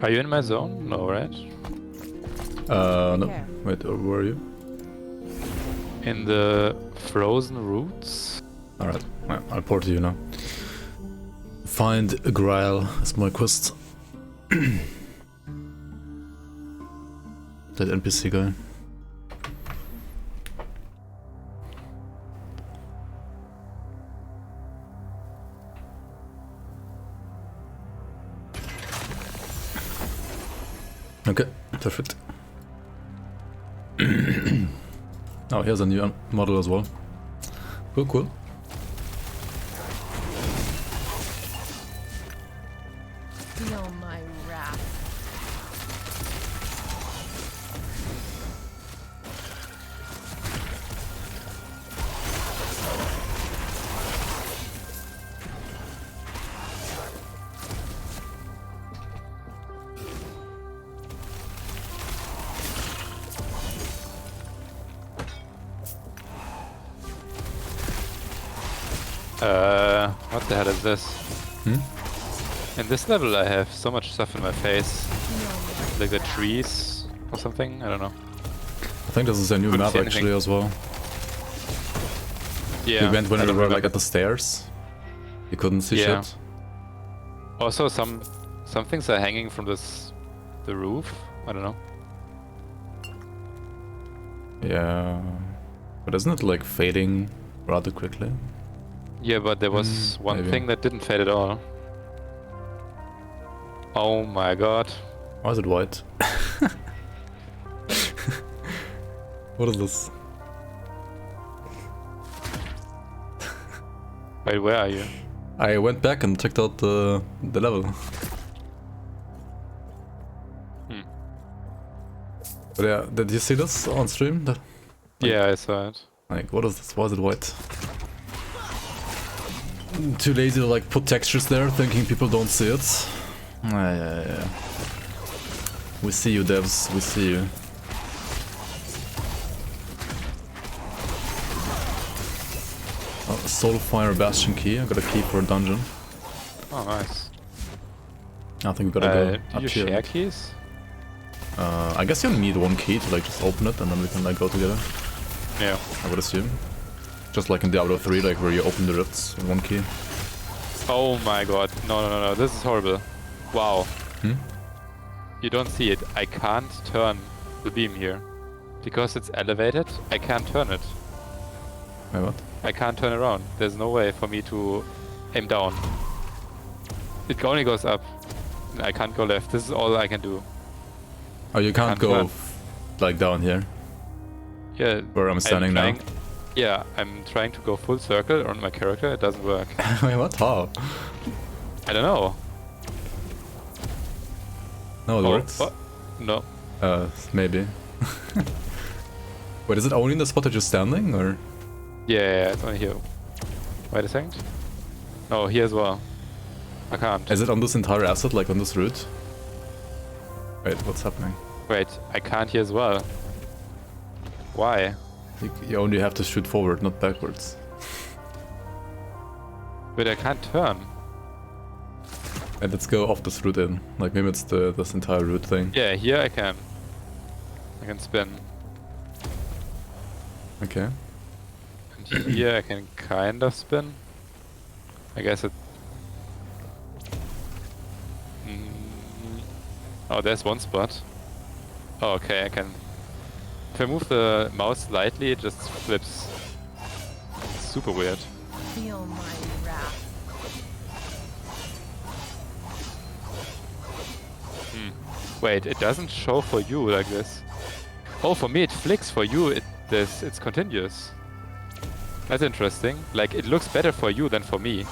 Are you in my zone? No, right? No. care. Wait, where are you? In the frozen roots? Alright, I'll port to you now. Find a Grail as my quest. That NPC guy. Okay, perfect. Oh, here's a new model as well. Cool, cool. Feel my wrath. What the hell is this? In this level I have so much stuff in my face. Feel my Like the wrath. trees or something? I don't know. I think this is a new Couldn't map see actually anything. as well. Yeah. We went when I we don't were like remember. at the stairs. You couldn't see Yeah. shit. Also some things are hanging from the roof. I don't know. Yeah. But isn't it like fading rather quickly? Yeah, but there was one maybe. thing that didn't fade at all. Oh my god. Why is it white? What is this? Wait, where are you? I went back and checked out the level. Hmm. But yeah, did you see this on stream? Yeah, I saw it. Like, what is this? Why is it white? Too lazy to like put textures there, thinking people don't see it. Yeah. We see you, devs. We see you. Oh, Soulfire Bastion key. I got a key for a dungeon. Oh, nice. I think we gotta go Do up you here. share keys? I guess you need one key to like just open it, and then we can like go together. Yeah. I would assume. Just like in Diablo 3, like where you open the rifts with one key. Oh my god. No. This is horrible. Wow. Hmm? You don't see it. I can't turn the beam here. Because it's elevated, I can't turn it. Wait, what? I can't turn around. There's no way for me to aim down. It only goes up. I can't go left. This is all I can do. Oh, you can't Can't go run. like down here Yeah. where I'm standing now. Yeah, I'm trying to go full circle on my character. It doesn't work. Wait, what? How? I don't know. No, it works. What? No. Maybe. Wait, is it only in the spot that you're standing, or? Yeah, it's only here. Wait a second. No, here as well. I can't. Is it on this entire asset, like on this route? Wait, what's happening? Wait, I can't here as well. Why? You only have to shoot forward, not backwards. But I can't turn. And let's go off this route in. Like maybe it's this entire route thing. Yeah, here I can. I can spin. Okay. And here I can kind of spin. I guess it... Oh, there's one spot. Oh, okay, I can. If I move the mouse slightly, it just flips. It's super weird. Feel my wrath. Wait, it doesn't show for you like this. Oh, for me it flicks. For you, it's continuous. That's interesting. Like, it looks better for you than for me.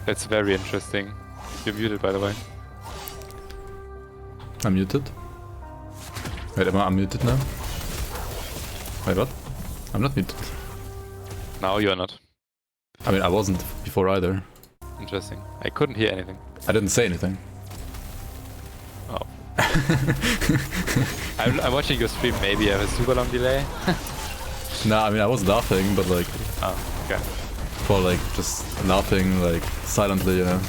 That's very interesting. You're muted, by the way. I'm muted. Wait, am I unmuted now? Wait, what? I'm not muted. Now you're not. I mean, I wasn't before either. Interesting. I couldn't hear anything. I didn't say anything. Oh. I'm watching your stream. Maybe I have a super long delay. Nah, I mean, I was laughing, but like, Oh, okay. for like, just laughing, like, silently, you know?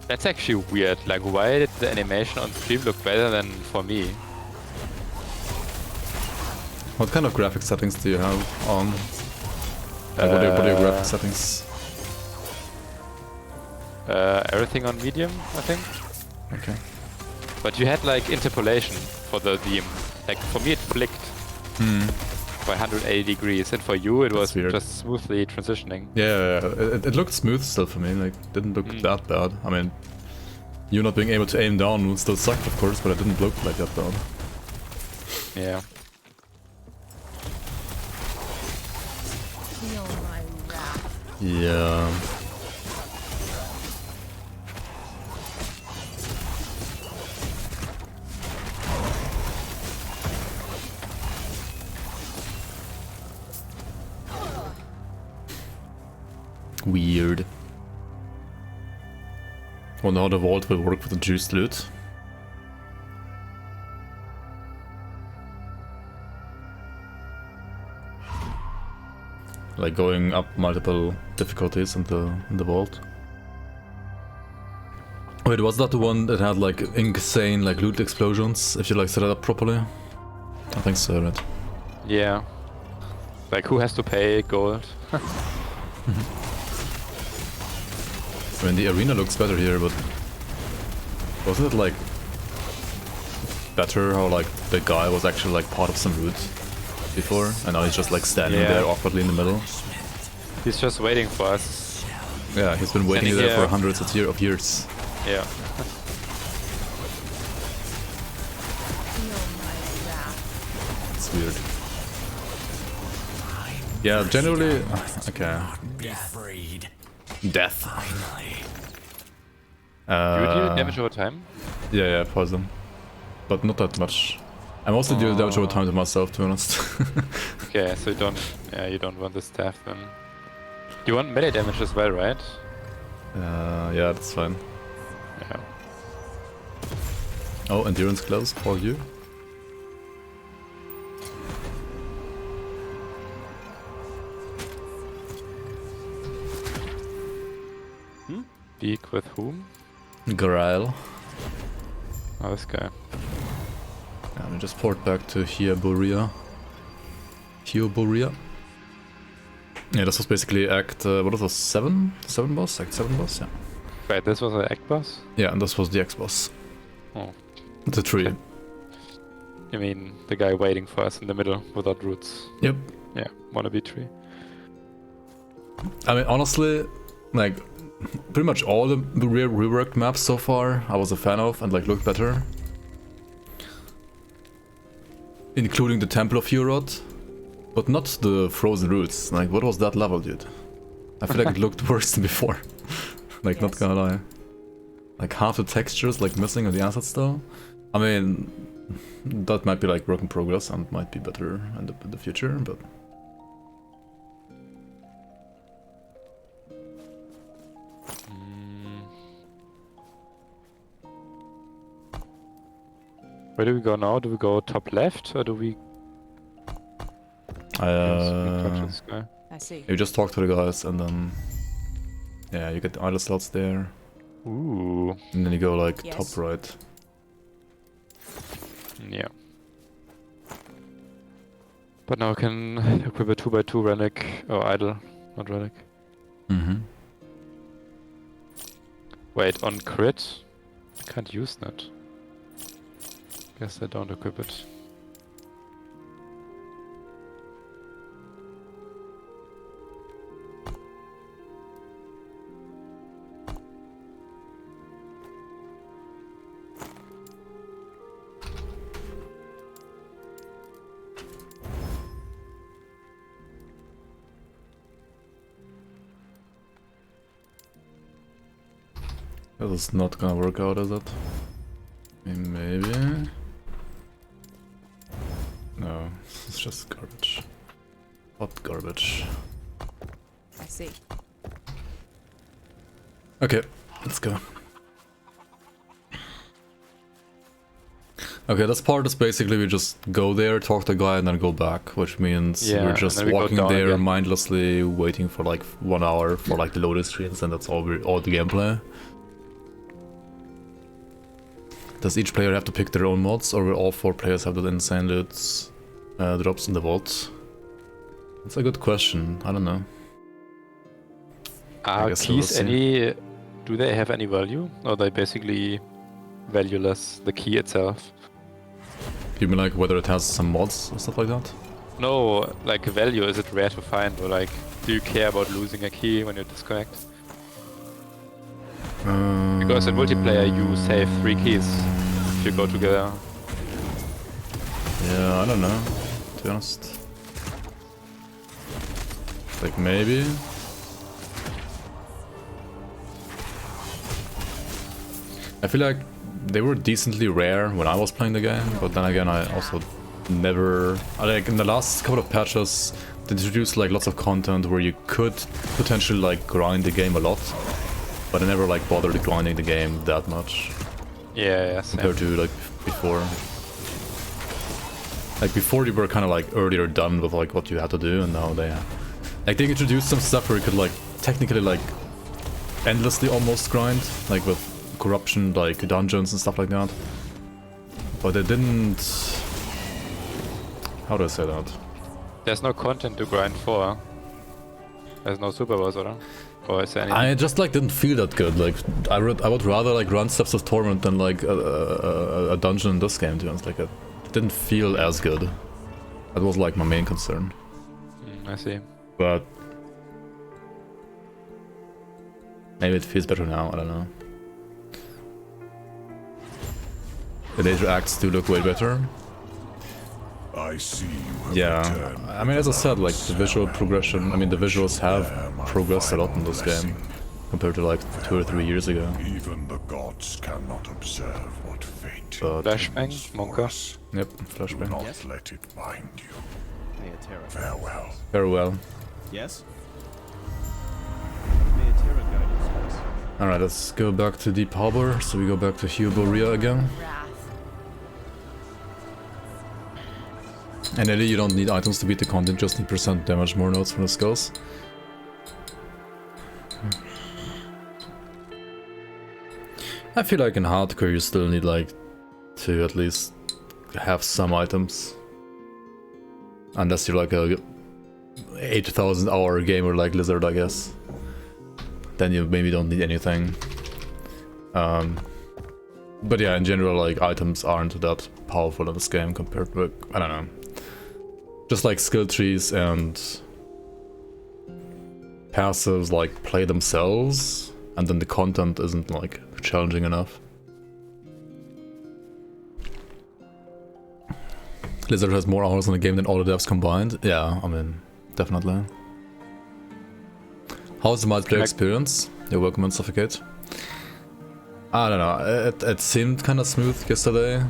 That's actually weird. Like, why did the animation on stream look better than for me? What kind of graphic settings do you have on? Like, what are your graphic settings? Everything on medium, I think. Okay. But you had like interpolation for the theme. Like, for me it flicked by 180 degrees, and for you it was weird. just smoothly transitioning. Yeah, it looked smooth still for me, like, didn't look that bad. I mean, you not being able to aim down would still suck, of course, but it didn't look like that bad. Yeah. Feel my wrath. Yeah. Weird. Wonder how the vault will work with the juiced loot. Like going up multiple difficulties in the vault. Wait, was that the one that had like insane like loot explosions if you like set it up properly? I think so, right? Yeah. Like, who has to pay gold? I mean, the arena looks better here, but wasn't it like better how like the guy was actually like part of some loot before, and now he's just like standing Yeah. there awkwardly in the middle? He's just waiting for us. Yeah, he's been waiting Standing there for here. hundreds of years. Yeah. Feel my wrath. It's weird. Yeah, generally, okay. Be freed. Death. You would deal damage over time? Yeah, poison. But not that much. I mostly deal damage over time to myself, to be honest. Okay, so you don't want the staff then. You want melee damage as well, right? Yeah, that's fine. Yeah. Oh, endurance gloves for you. Speak with whom? Grail. Oh, this guy. Yeah, we just port back to Hioboria. Yeah, this was basically Act, what was this, 7? 7 boss? Act 7 boss, yeah. Wait, this was an egg boss? Yeah, and this was the X-boss. Oh. The tree. Okay. You mean the guy waiting for us in the middle without roots? Yep. Yeah, wannabe tree. I mean, honestly, like, pretty much all the reworked maps so far I was a fan of and like looked better. Including the Temple of Urod, but not the Frozen Roots. Like, what was that level, dude? I feel like it looked worse than before. Like, not gonna lie. Like, half the textures like missing on the assets though. I mean, that might be like work in progress and might be better in the future, but... Where do we go now? Do we go top left or do we... talk to this guy? I see. You just talk to the guys and then... Yeah, you get the idle slots there. Ooh. And then you go like Yes. top right. Yeah. But now we can equip a 2x2 relic, or idle, not relic. Mm-hmm. Wait, on crit? I can't use that. Guess I don't equip it. This is not gonna work out, is it? Maybe. No, it's just garbage. Hot garbage. I see. Okay, let's go. Okay, this part is basically we just go there, talk to the guy, and then go back, which means Yeah, we're just and then we go walking down there again. mindlessly, waiting for like 1 hour for like the loading screens, and that's all the gameplay. Does each player have to pick their own mods, or will all 4 players have the insane loot drops in the vault? That's a good question. I don't know. Are guess we will keys see. do they have any value? Or are they basically valueless, the key itself? You mean like whether it has some mods or stuff like that? No, like value, is it rare to find? Or like, do you care about losing a key when you disconnect? Because in multiplayer you save 3 keys if you go together. Yeah, I don't know, to be honest. Like maybe? I feel like they were decently rare when I was playing the game, but then again I also never... Like in the last couple of patches they introduced like lots of content where you could potentially like grind the game a lot, but I never like bothered grinding the game that much Yeah, same. compared to like before. Like before you were kind of like earlier done with like what you had to do, and now they introduced some stuff where you could like technically like endlessly almost grind, like with corruption, like dungeons and stuff like that. But they didn't... How do I say that? There's no content to grind for. There's no super boss, or is there any? I just like didn't feel that good. Like I would rather like run Steps of Torment than like a dungeon in this game, to be honest. Like it didn't feel as good. That was like my main concern. I see. But maybe it feels better now, I don't know. The later acts do look way better. I see you have Yeah, returned I mean, as I said, like the visual progression, I mean the visuals have progressed a lot in this game compared to like 2 or 3 years ago. Even the gods cannot observe what fate But Flashbang, intends for Monka. us. yep, Do flashbang. not let it bind you. Neotera. Farewell. Very well. Yes? Neotera guidance, yes. Alright, let's go back to Deep Harbor, so we go back to Huboria again. Wrath. And really, you don't need items to beat the content, just need percent damage more notes from the skulls. I feel like in hardcore you still need like to at least have some items. Unless you're like a 8,000 hour gamer like Lizard, I guess. Then you maybe don't need anything. But yeah, in general, like items aren't that powerful in this game compared to, I don't know. Just like skill trees and passives like play themselves, and then the content isn't like challenging enough. Lizard has more hours in the game than all the devs combined. Yeah, I mean, definitely. How's the multiplayer experience? You're welcome and Suffocate. I don't know, it seemed kind of smooth yesterday,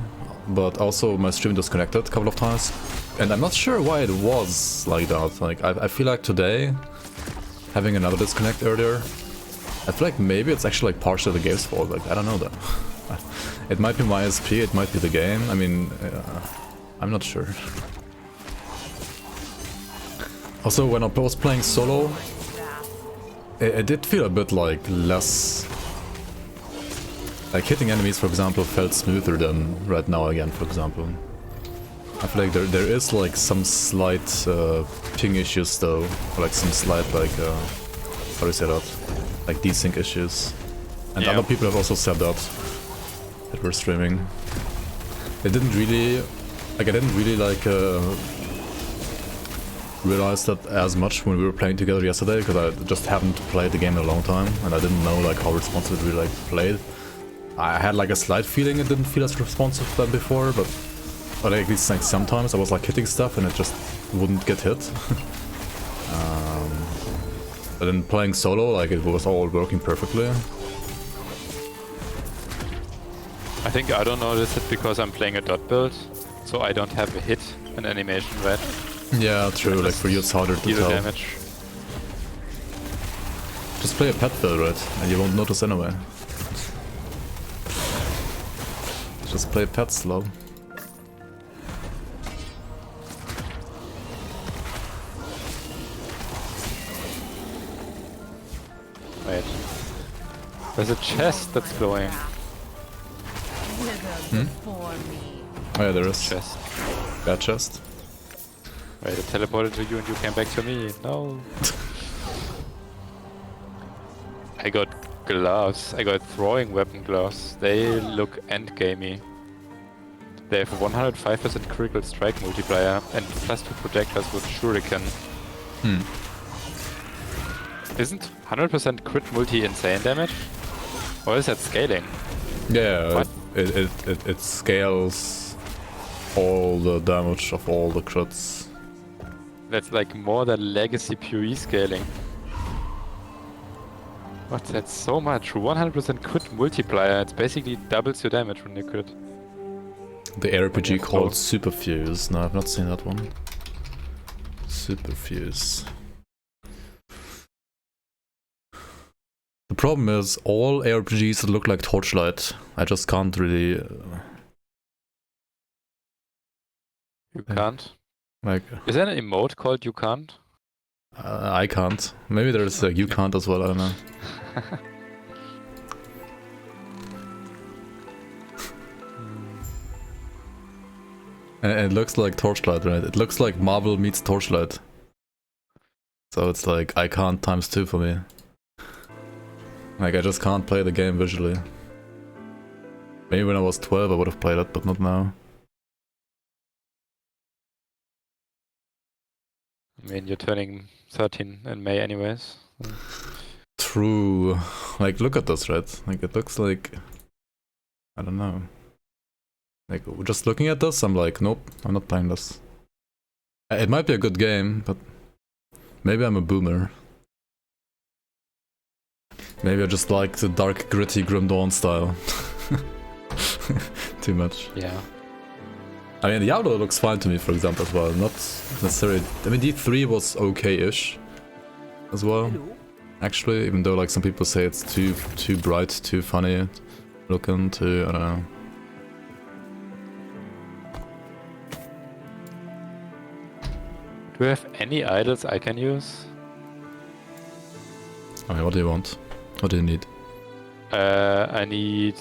but also my stream disconnected a couple of times. And I'm not sure why it was like that. Like, I feel like today, having another disconnect earlier, I feel like maybe it's actually like partially the game's fault. Like, I don't know though. It might be my SP, it might be the game. I mean, I'm not sure. Also, when I was playing solo, it did feel a bit like less... Like hitting enemies, for example, felt smoother than right now again, for example. I feel like there is like some slight ping issues though, or like some slight like how do you say that? Like desync issues. And Yeah. other people have also said that we're streaming. It didn't really, like I didn't really like realize that as much when we were playing together yesterday, because I just haven't played the game in a long time and I didn't know like how responsive it really like played. I had like a slight feeling it didn't feel as responsive than before, but at least like sometimes I was like hitting stuff and it just wouldn't get hit. But then playing solo, like it was all working perfectly. I think I don't notice it because I'm playing a dot build, so I don't have a hit an animation, right? Yeah, true. Like for you, it's harder to Deal tell. damage. Just play a pet build, right? And you won't notice anyway. Just play pet slow. Wait. There's a chest that's glowing. Before me. Oh yeah, there is. Chest. Bad chest. Wait, it teleported to you and you came back to me. No. I got gloves. I got throwing weapon gloves. They look endgamey. They have 105% critical strike multiplier and +2 projectiles with shuriken. Isn't 100% crit multi insane damage? Or is that scaling? Yeah, What? it scales all the damage of all the crits. That's like more than legacy PoE scaling. What? That's so much. 100% crit multiplier. It's basically doubles your damage when you crit. The RPG That's called cool. Superfuse. No, I've not seen that one. Superfuse. The problem is all ARPGs look like Torchlight. I just can't really You Yeah. can't. like. Is there an emote called you can't? I can't. Maybe there's you can't as well. I don't know. And it looks like Torchlight, right? It looks like Marvel meets Torchlight. So it's like I can't ×2 for me. Like I just can't play the game visually. Maybe when I was 12 I would have played it, but not now. I mean, you're turning 13 in May anyways. True. Like look at this, right? Like it looks like... I don't know. Like just looking at this, I'm like, nope, I'm not playing this. It might be a good game, but maybe I'm a boomer. Maybe I just like the dark, gritty Grim Dawn style. Too much. Yeah. I mean, Diablo looks fine to me, for example, as well. Not necessarily... I mean, D3 was okay-ish as well. Actually, even though like some people say it's too bright, too funny looking, too... I don't know. Do you have any idols I can use? I mean, what do you want? What do you need? I need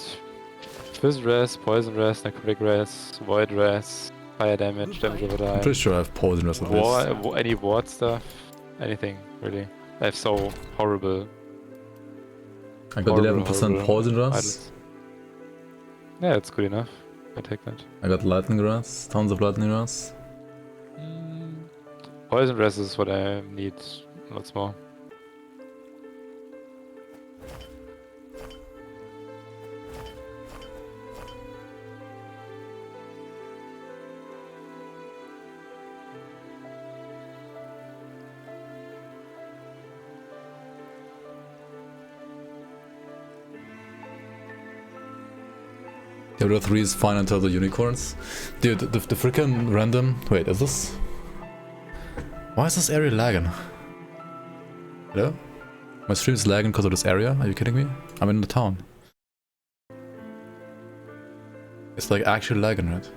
Fizz Res, Poison Res, Necrotic Res, Void Res, Fire Damage, Damage over I'm time, pretty sure I have Poison Rest at least. any ward stuff, anything really. I have so horrible. I got horrible, 11% horrible Poison Rest. idols. Yeah, it's good enough. I take that. I got Lightning Grass, tons of Lightning Grass. Poison Res is what I need lots more. Diablo 3 is fine until the unicorns. Dude, the freaking random... Wait, is this... Why is this area lagging? Hello? My stream's lagging because of this area? Are you kidding me? I'm in the town. It's like actually lagging, right?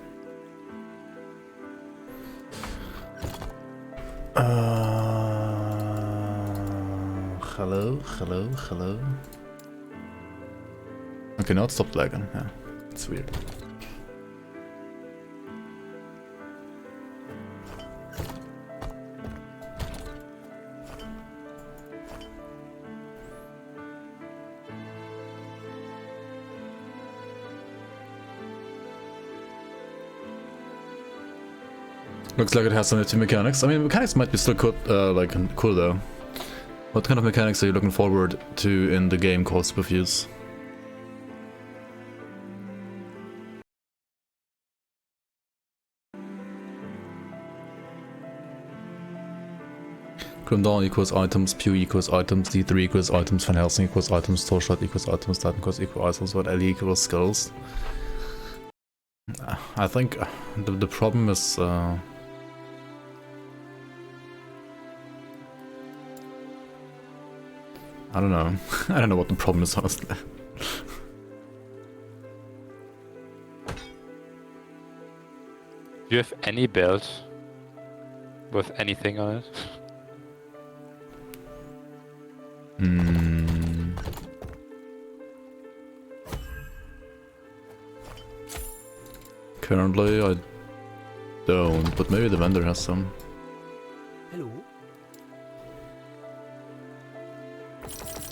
Hello? Okay, now it stopped lagging, yeah. It's weird. Looks like it has some nifty mechanics. I mean, mechanics might be still cool, cool though. What kind of mechanics are you looking forward to in the game called Superfuse? Grimdawn equals items, Pew equals items, D3 equals items, Van Helsing equals items, Torchlight equals items, Titan equals items, what LE equals skills. I think the problem is I don't know. I don't know what the problem is, honestly. Do you have any build with anything on it? Currently, I don't, but maybe the vendor has some. Hello.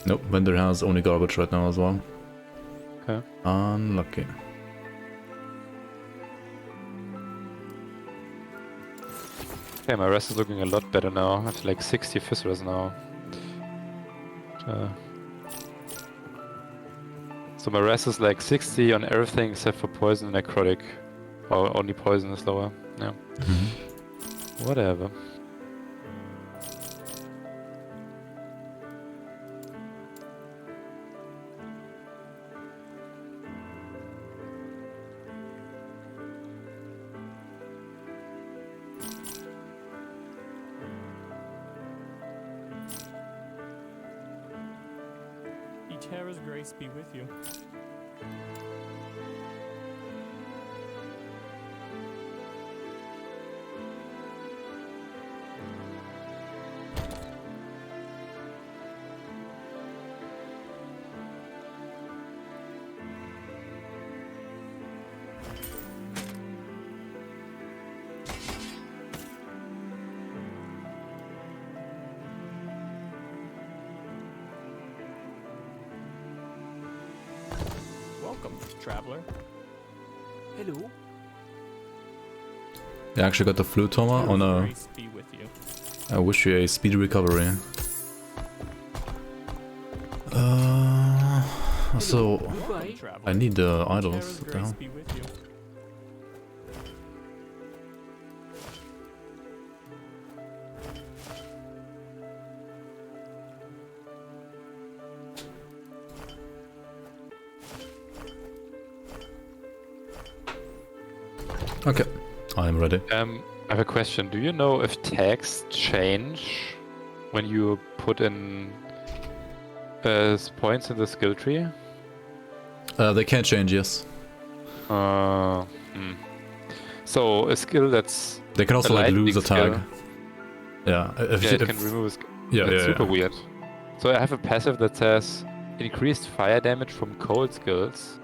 Nope, vendor has only garbage right now as well. Okay. Unlucky. Okay, my rest is looking a lot better now. I have like 60 Fissures now. So my rest is like 60 on everything except for poison and necrotic. Or only poison is lower. Yeah. Whatever. Terra's grace be with you. Welcome, traveler. Hello. You actually got the flu, Toma? Oh no. Grace be with you. I wish you a speedy recovery. So Goodbye. Traveler. I need the Terra's idols. What the grace hell? be with you. Okay, I am ready. I have a question. Do you know if tags change when you put in points in the skill tree? They can change, yes. So a skill that's They can also a like lose a lightning tag. skill, Yeah, if yeah, you, it can remove a skill. yeah, That's yeah, super yeah. weird. So I have a passive that says increased fire damage from cold skills.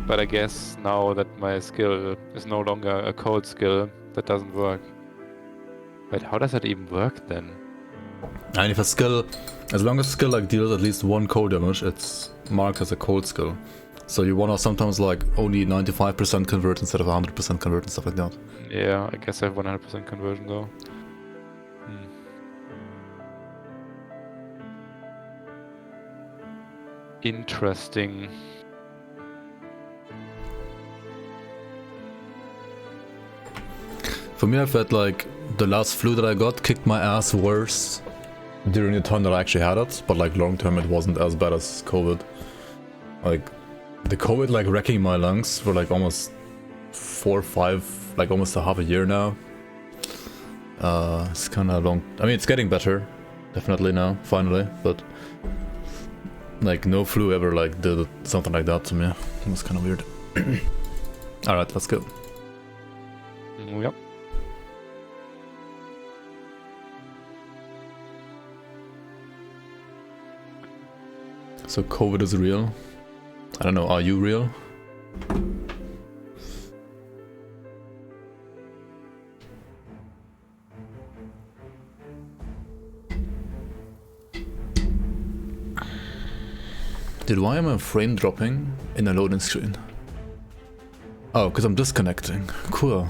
But I guess now that my skill is no longer a cold skill, that doesn't work. Wait, how does that even work then? And if a skill, as long as a skill like deals at least one cold damage, it's marked as a cold skill. So you wanna sometimes like only 95% convert instead of 100% convert and stuff like that. Yeah, I guess I have 100% conversion though. Interesting. For me, I felt like the last flu that I got kicked my ass worse during the time that I actually had it, but like long term it wasn't as bad as COVID. Like the COVID like wrecking my lungs for like almost 4 or 5, like almost a half a year now. It's kind of long. I mean, it's getting better, definitely now, finally, but like no flu ever like did something like that to me. It was kind of weird. All right, let's go. Yep. So COVID is real. I don't know, are you real? Dude, why am I frame dropping in a loading screen? Oh, because I'm disconnecting. Cool.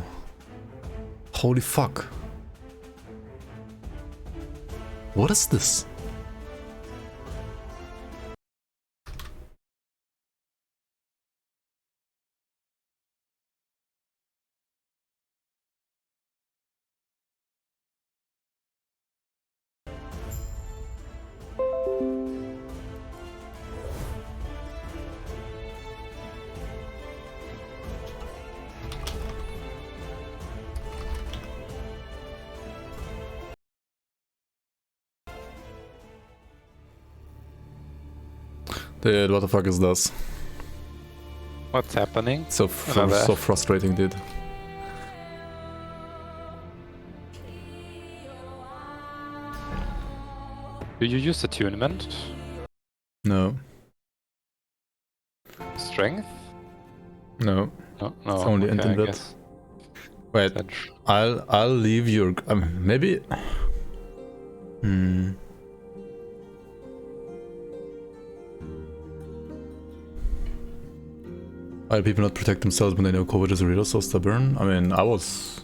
Holy fuck. What is this? Dude, what the fuck is this? What's happening? So so frustrating, dude. Do you use attunement? No. Strength? No. No, It's only okay, I intimate. guess. Wait, That's- I'll leave your maybe. Why do people not protect themselves when they know COVID is real? So stubborn. I mean, I was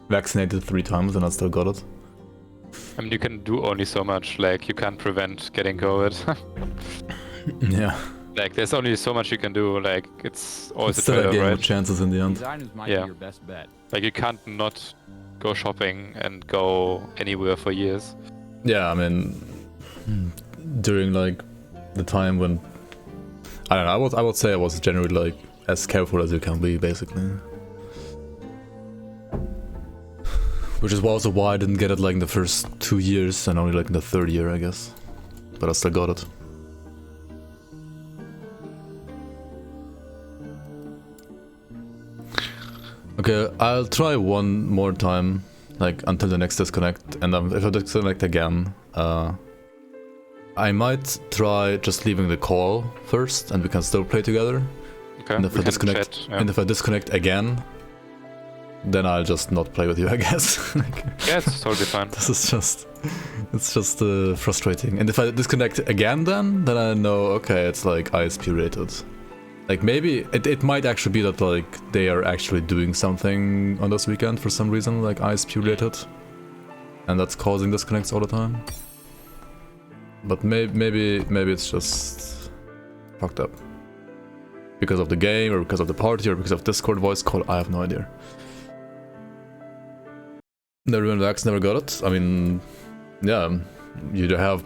vaccinated 3 times and I still got it. I mean, you can do only so much. Like, you can't prevent getting COVID. Yeah. Like, there's only so much you can do. Like, it's always It's a still a trade-off, game right? with chances in the end. These items might Yeah. be your best bet. Like, you can't not go shopping and go anywhere for years. Yeah, I mean, during like the time when I don't know, I would say I was generally like as careful as you can be, basically. Which is also why I didn't get it like in the first 2 years and only like in the 3rd year, I guess. But I still got it. Okay, I'll try one more time, like until the next disconnect, and if I disconnect again, I might try just leaving the call first, and we can still play together. Okay, And if we I can disconnect, chat, yeah. and if I disconnect again, then I'll just not play with you, I guess. Like, Yeah, it's totally fine. this is just, it's just frustrating. And if I disconnect again, then I know, okay, it's like ISP rated. Like maybe it might actually be that like they are actually doing something on this weekend for some reason, like ISP rated, and that's causing disconnects all the time. But maybe it's just fucked up because of the game or because of the party or because of Discord voice call. I have no idea. Never been vax, never got it. I mean, yeah, you have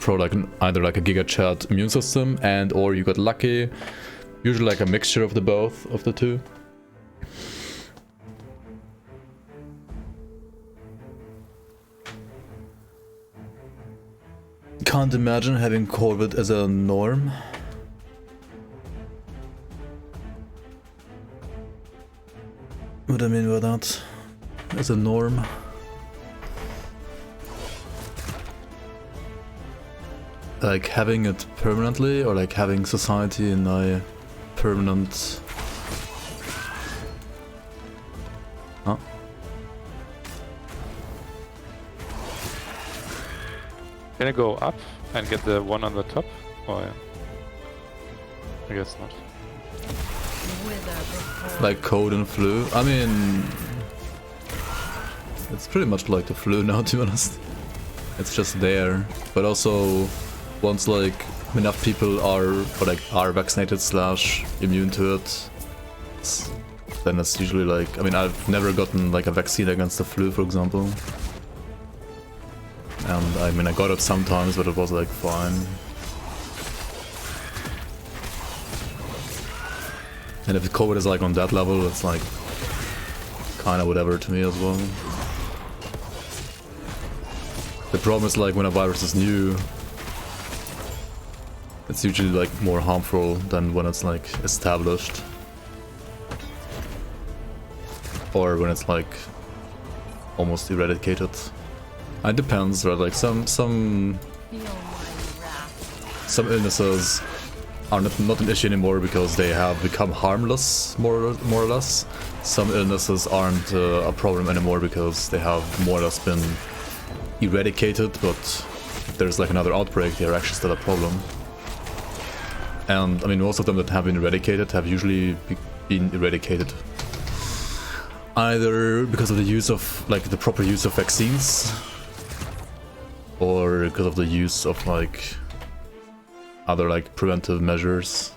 either like a giga chat immune system and or you got lucky. Usually like a mixture of the both of the two. Can't imagine having COVID as a norm. What do I mean by that? As a norm. Like having it permanently, or like having society in a permanent... Huh? Can I go up and get the one on the top? Or I guess not. Like cold and flu. I mean, it's pretty much like the flu now, to be honest. It's just there, but also once like enough people are vaccinated / immune to it, then it's usually like, I mean, I've never gotten like a vaccine against the flu, for example. And I mean, I got it sometimes, but it was like fine. And if COVID is like on that level, it's like kind of whatever to me as well. The problem is like when a virus is new, it's usually like more harmful than when it's like established. Or when it's like almost eradicated. It depends, right? Like some illnesses are not an issue anymore because they have become harmless, more or less. Some illnesses aren't a problem anymore because they have more or less been eradicated, but if there's like another outbreak, they're actually still a problem. And I mean, most of them that have been eradicated have usually been eradicated either because of the use of, like, the proper use of vaccines, or because of the use of, like, other, like, preventive measures.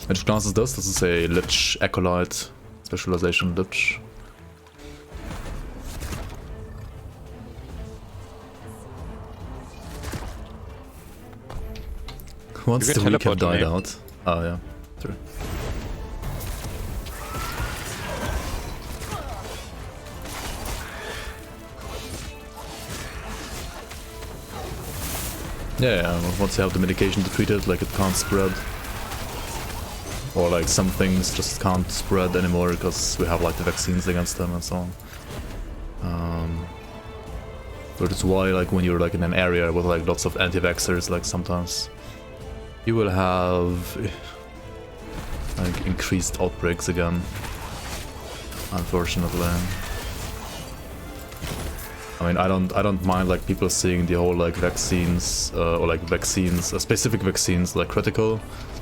Which class is this? This is a Lich Acolyte specialization Lich. Once You the can recap teleport to died me. out. Oh yeah, true. Yeah, once you have the medication to treat it, like it can't spread. Or like some things just can't spread anymore because we have like the vaccines against them and so on. Which is why like when you're like in an area with like lots of anti-vaxxers, like sometimes you will have like increased outbreaks again, unfortunately. I mean, I don't mind like people seeing the whole like vaccines or like vaccines, specific vaccines like critical,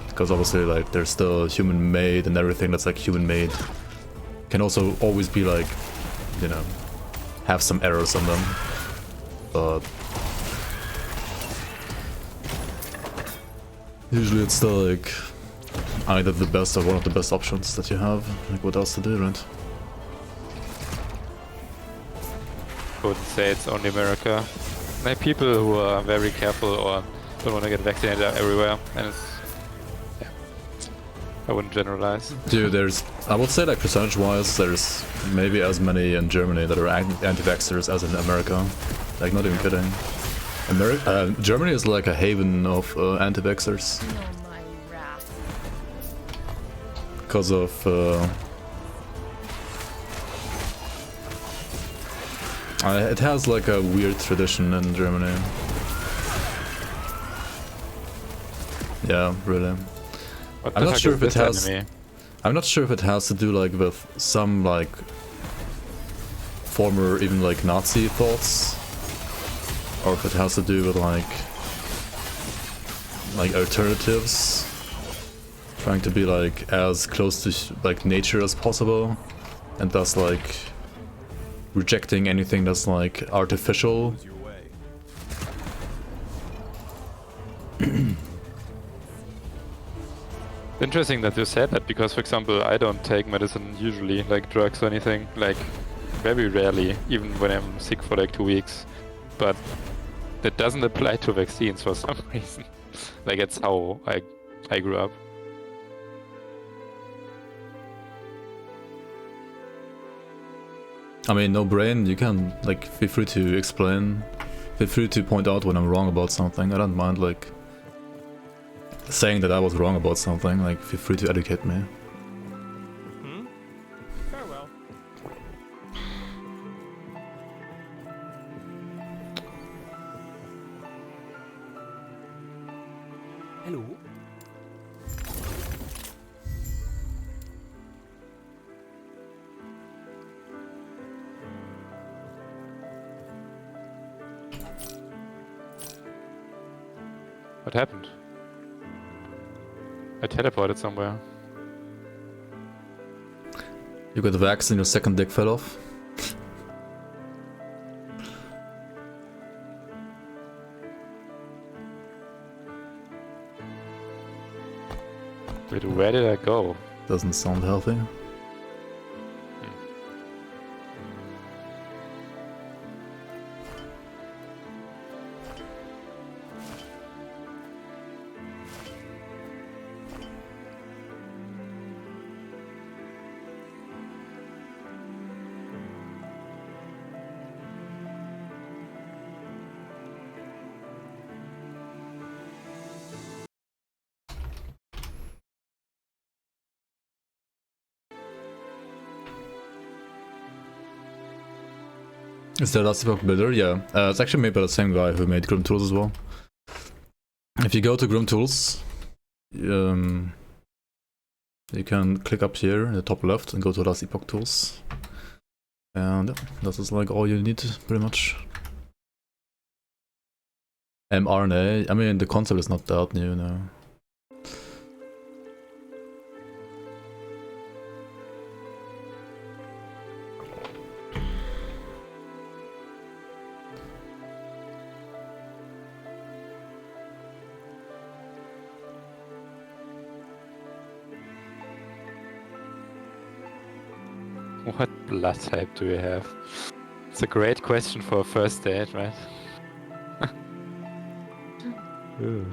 because obviously like they're still human made and everything that's like human made can also always be like, you know, have some errors on them, but usually it's still like either the best or one of the best options that you have. Like what else to do, right? I wouldn't say it's only America. There are people who are very careful or don't want to get vaccinated everywhere, and it's... yeah. I wouldn't generalize. Dude, I would say like percentage-wise, there's maybe as many in Germany that are anti-vaxxers as in America. Like, not even kidding. Germany is like a haven of anti-vaxxers. Know my wrath. Because of... it has like a weird tradition in Germany. Yeah, really. What I'm the not fuck sure is if it this has. enemy? I'm not sure if it has to do like with some like former even like Nazi thoughts, or if it has to do with like alternatives, trying to be like as close to like nature as possible, and thus like rejecting anything that's like artificial. Your way. Interesting that you said that, because for example I don't take medicine usually, like drugs or anything, like very rarely, even when I'm sick for like 2 weeks. But that doesn't apply to vaccines for some reason. Like it's how I grew up. I mean, no brain, you can like feel free to explain, feel free to point out when I'm wrong about something. I don't mind like saying that I was wrong about something, like feel free to educate me. Hmm? Farewell. Hello? What happened? I teleported somewhere. You got vaxxed and your second dick fell off? Wait, where did I go? Doesn't sound healthy. Is that last Epoch builder? Yeah. It's actually made by the same guy who made Grim Tools as well. If you go to Grim Tools, you can click up here in the top left and go to last Epoch Tools. And yeah, that is like all you need, pretty much. mRNA, I mean, the concept is not that new now. blood type do you have? It's a great question for a first date, right? Ooh.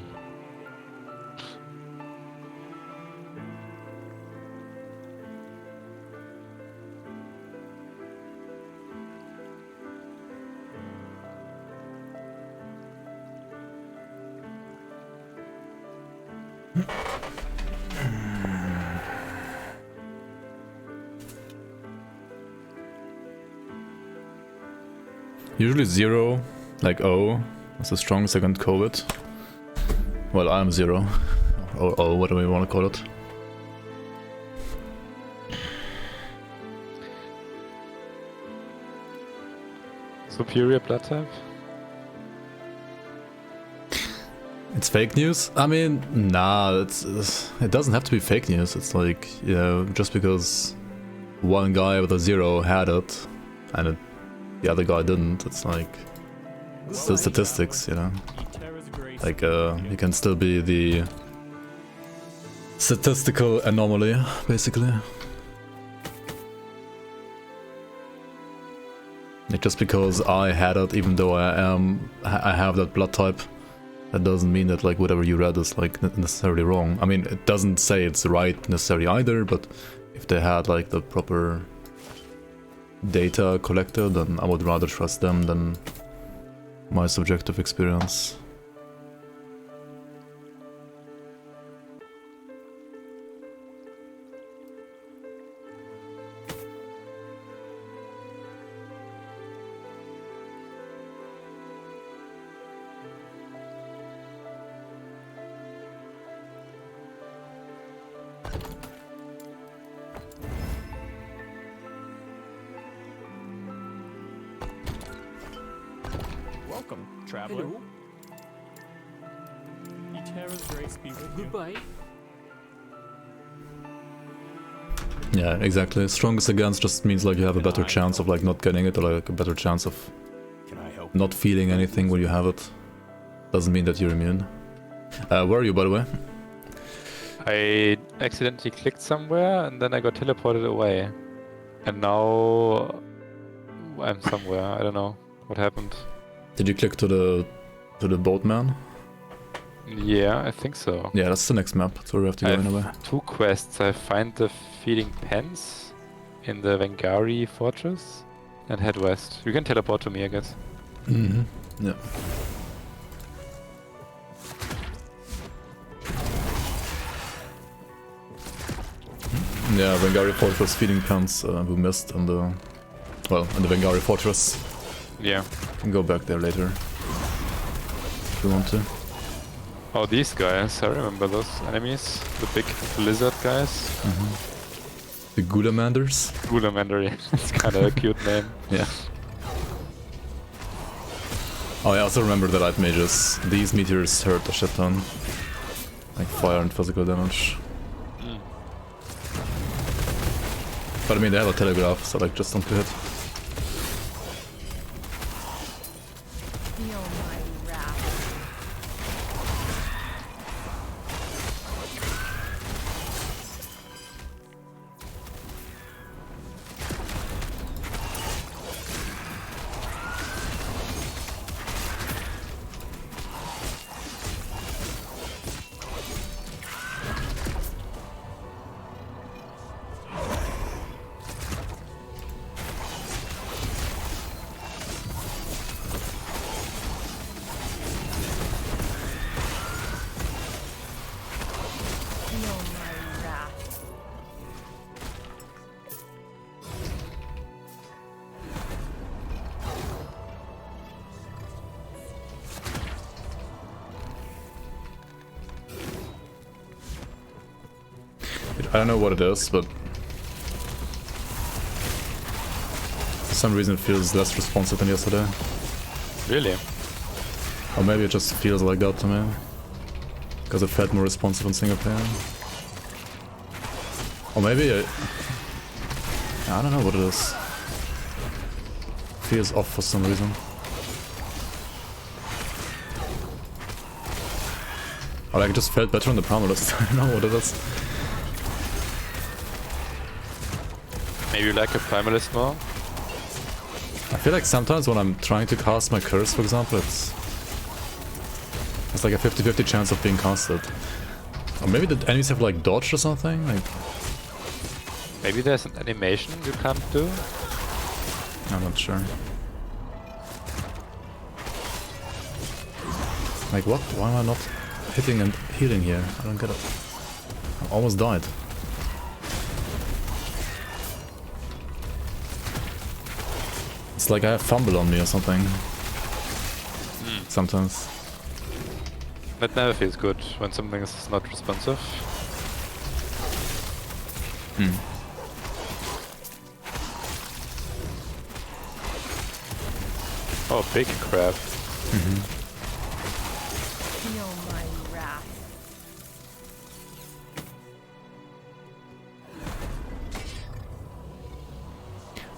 Usually 0, like O, is the strongest against COVID. Well, I'm 0, or O, whatever you want to call it. Superior blood type? It's fake news? I mean, nah, it doesn't have to be fake news. It's like, you know, just because one guy with a 0 had it, and the other guy didn't, it's like, it's still statistics, you know? Like, you can still be the statistical anomaly, basically. Like, just because I had it, even though I have that blood type, that doesn't mean that like whatever you read is like necessarily wrong. I mean, it doesn't say it's right necessarily either, but if they had like the proper data collected, then I would rather trust them than my subjective experience. Welcome, traveler. Hello. Eterra's grace be with you. Goodbye. Yeah, exactly. Strongest against just means like you have a better chance of like not getting it, or like a better chance of Can I help? not feeling anything when you have it. Doesn't mean that you're immune. Where are you, by the way? I accidentally clicked somewhere and then I got teleported away. And now I'm somewhere. I don't know what happened. Did you click to the boatman? Yeah, I think so. Yeah, that's the next map. That's where we have to go I have anyway. 2 quests. I find the feeding pens in the Vengari fortress and head west. You can teleport to me, I guess. Mm-hmm. Yeah. Yeah, Vengari Fortress feeding pens who missed in the Vengari Fortress. Yeah. Can go back there later if you want to. Oh, these guys. I remember those enemies. The big lizard guys. The Gulamanders. Gulamander, yeah. It's kind of a cute name. Yeah. Oh, I also remember the light mages. These meteors hurt a shit ton. Like fire and physical damage. Mm. But I mean, they have a telegraph, so like just don't get hit. Feel my wrath. Feel my wrath. I don't know what it is, but for some reason it feels less responsive than yesterday. Really? Or maybe it just feels like that to me. Because it felt more responsive in single player. Or maybe I don't know what it is. Feels off for some reason. Or like it just felt better on the Primalist. I don't know what it is. Maybe you like a Primalist more? I feel like sometimes when I'm trying to cast my curse, for example, it's like a 50-50 chance of being casted. Or maybe the enemies have like dodge or something? Like, Maybe there's an animation you can't do? I'm not sure. Like what? Why am I not hitting and healing here? I don't get it. I almost died. It's like I have fumble on me or something. Sometimes. That never feels good when something is not responsive. Oh, big crab. Feel my wrath.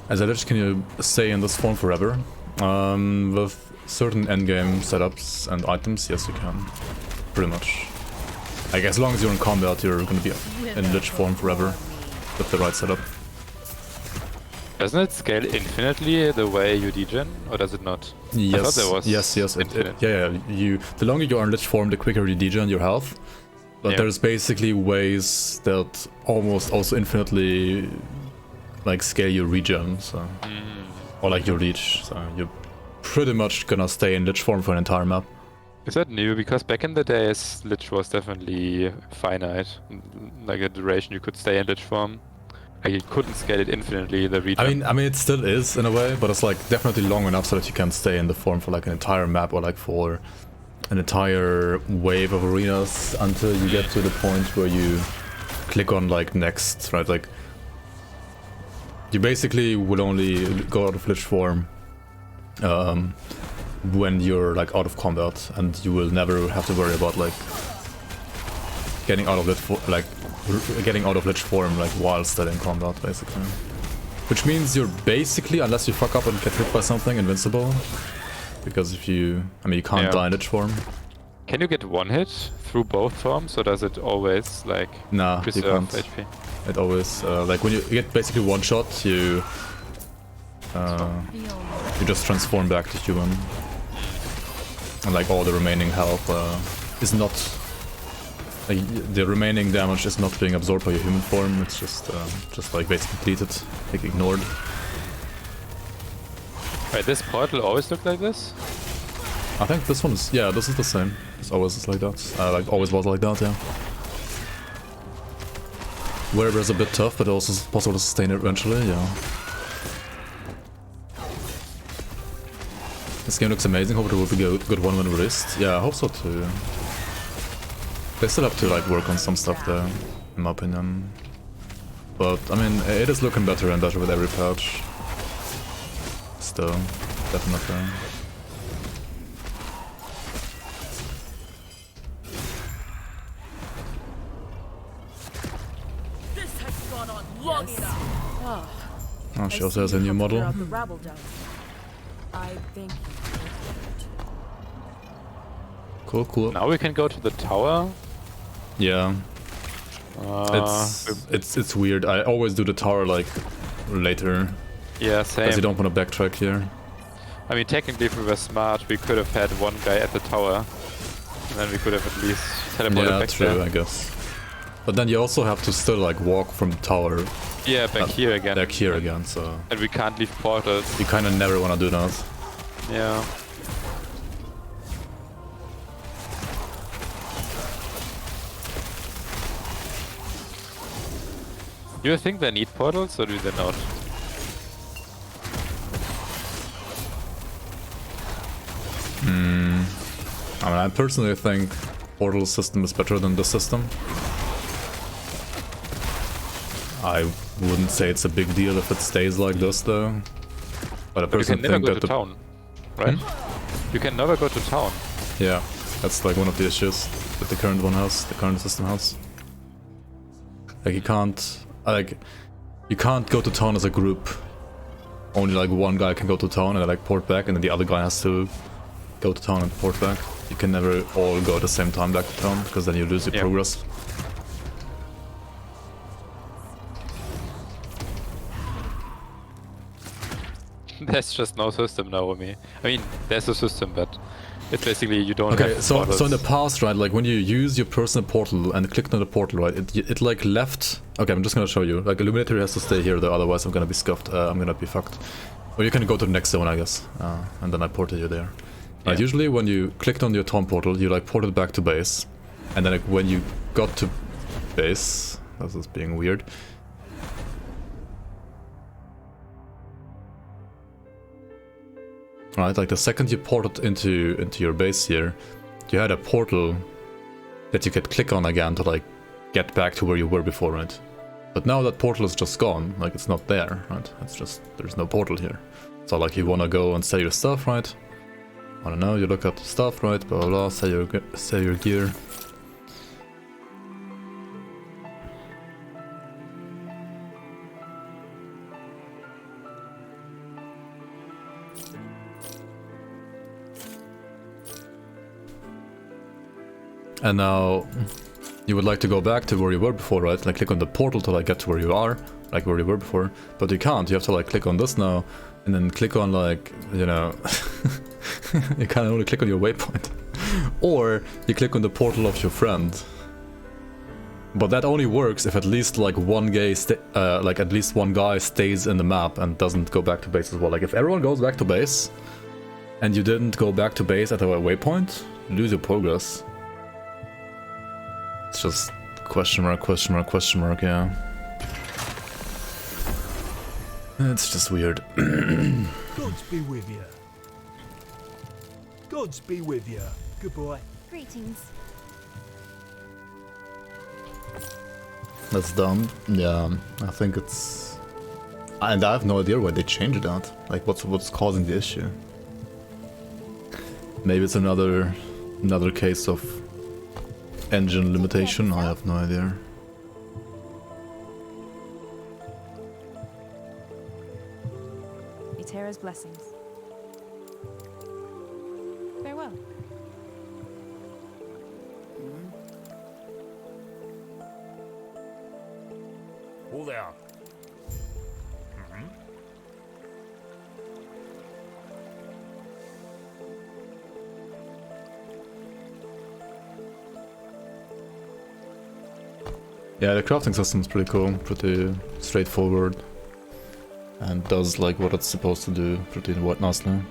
As a lich, can you stay in this form forever? With certain endgame setups and items, yes you can. Pretty much. Like as long as you're in combat, you're gonna be in lich form forever with the right setup. Doesn't it scale infinitely the way you degen, or does it not? I thought Yes, there was yes. infinite. Yeah. The longer you are in lich form, the quicker you degen your health. But Yeah. there's basically ways that almost also infinitely like scale your regen, so or like your reach. So you're pretty much gonna stay in lich form for an entire map. Is that new? Because back in the days, Lich was definitely finite. Like a duration you could stay in Lich form. Like you couldn't scale it infinitely, the region. I mean, it still is in a way, but it's like definitely long enough so that you can stay in the form for like an entire map or like for an entire wave of arenas until you get to the point where you click on like next, right? Like you basically will only go out of lich form when you're like out of combat, and you will never have to worry about like getting out of lich form like while still in combat, basically. Which means you're basically, unless you fuck up and get hit by something, invincible. Because if you, I mean, you can't die in lich form. Can you get one hit through both forms, or does it always like Nah, you preserve can't. HP? It always, like when you get basically one shot, you just transform back to human. And like all the remaining health is not, like the remaining damage is not being absorbed by your human form. It's just like basically deleted, like ignored. Right, this portal always looked like this? I think this one is, yeah, this is the same. It's always like that. Like always was like that, yeah. Wherever is a bit tough, but also possible to sustain it eventually, yeah. This game looks amazing. Hope it will be a good one when released. Yeah, I hope so too. They still have to like work on some stuff there, in my opinion. But I mean, it is looking better and better with every patch. Still, definitely. This has gone on long enough. Oh, she also has a new model. I think Cool, cool. Now we can go to the tower. Yeah. It's weird. I always do the tower like later. Yeah, same. Because you don't want to backtrack here. I mean, technically, if we were smart, we could have had one guy at the tower, and then we could have at least teleported Yeah, back true, there. I guess. But then you also have to still like walk from the tower Yeah, back here again. back here again, so And we can't leave portals. you kind of never want to do that. Yeah. Do you think they need portals, or do they not? I mean, I personally think portal system is better than this system. I wouldn't say it's a big deal if it stays like this though. But I But you personally can never think go that to town, right? You can never go to town. yeah, that's like one of the issues that the current one has, the current system has. Like you can't go to town as a group. Only like one guy can go to town and like port back, and then the other guy has to go to town and port back. You can never all go at the same time back to town, because then you lose your Yeah. progress. There's just no system now with me. I mean, there's a system, but it's basically you don't Okay, have so portals. in the past, right, like when you use your personal portal and clicked on the portal, right, it like left. Okay, I'm just gonna show you. Like Illuminator has to stay here, though, otherwise I'm gonna be scuffed. I'm gonna be fucked. Or you can go to the next zone, I guess, and then I ported you there. Right, Yeah. usually when you clicked on your Tom portal, you like ported back to base, and then like when you got to base, this is being weird. Right, like the second you ported into your base here, you had a portal that you could click on again to like get back to where you were before, right? But now that portal is just gone, like it's not there, right? It's just, there's no portal here. So like you wanna go and sell your stuff, right? I don't know, you look at the stuff, right? Blah blah blah, sell your gear. And now you would like to go back to where you were before, right? Like click on the portal to like get to where you are, like where you were before. But you can't, you have to like click on this now and then click on like, you know, you can only click on your waypoint. Or you click on the portal of your friend. But that only works if at least like one guy stays in the map and doesn't go back to base as well. Like if everyone goes back to base and you didn't go back to base at a waypoint, you lose your progress. It's just question mark, yeah. It's just weird. Gods be with you. Gods be with you. Goodbye. Greetings. That's dumb. Yeah, I think it's... And I have no idea why they changed that. Like, what's causing the issue? Maybe it's another case of engine limitation. I have no idea. Eterra's blessings. Farewell. All there. Yeah, the crafting system is pretty cool, pretty straightforward, and does like what it's supposed to do pretty nicely.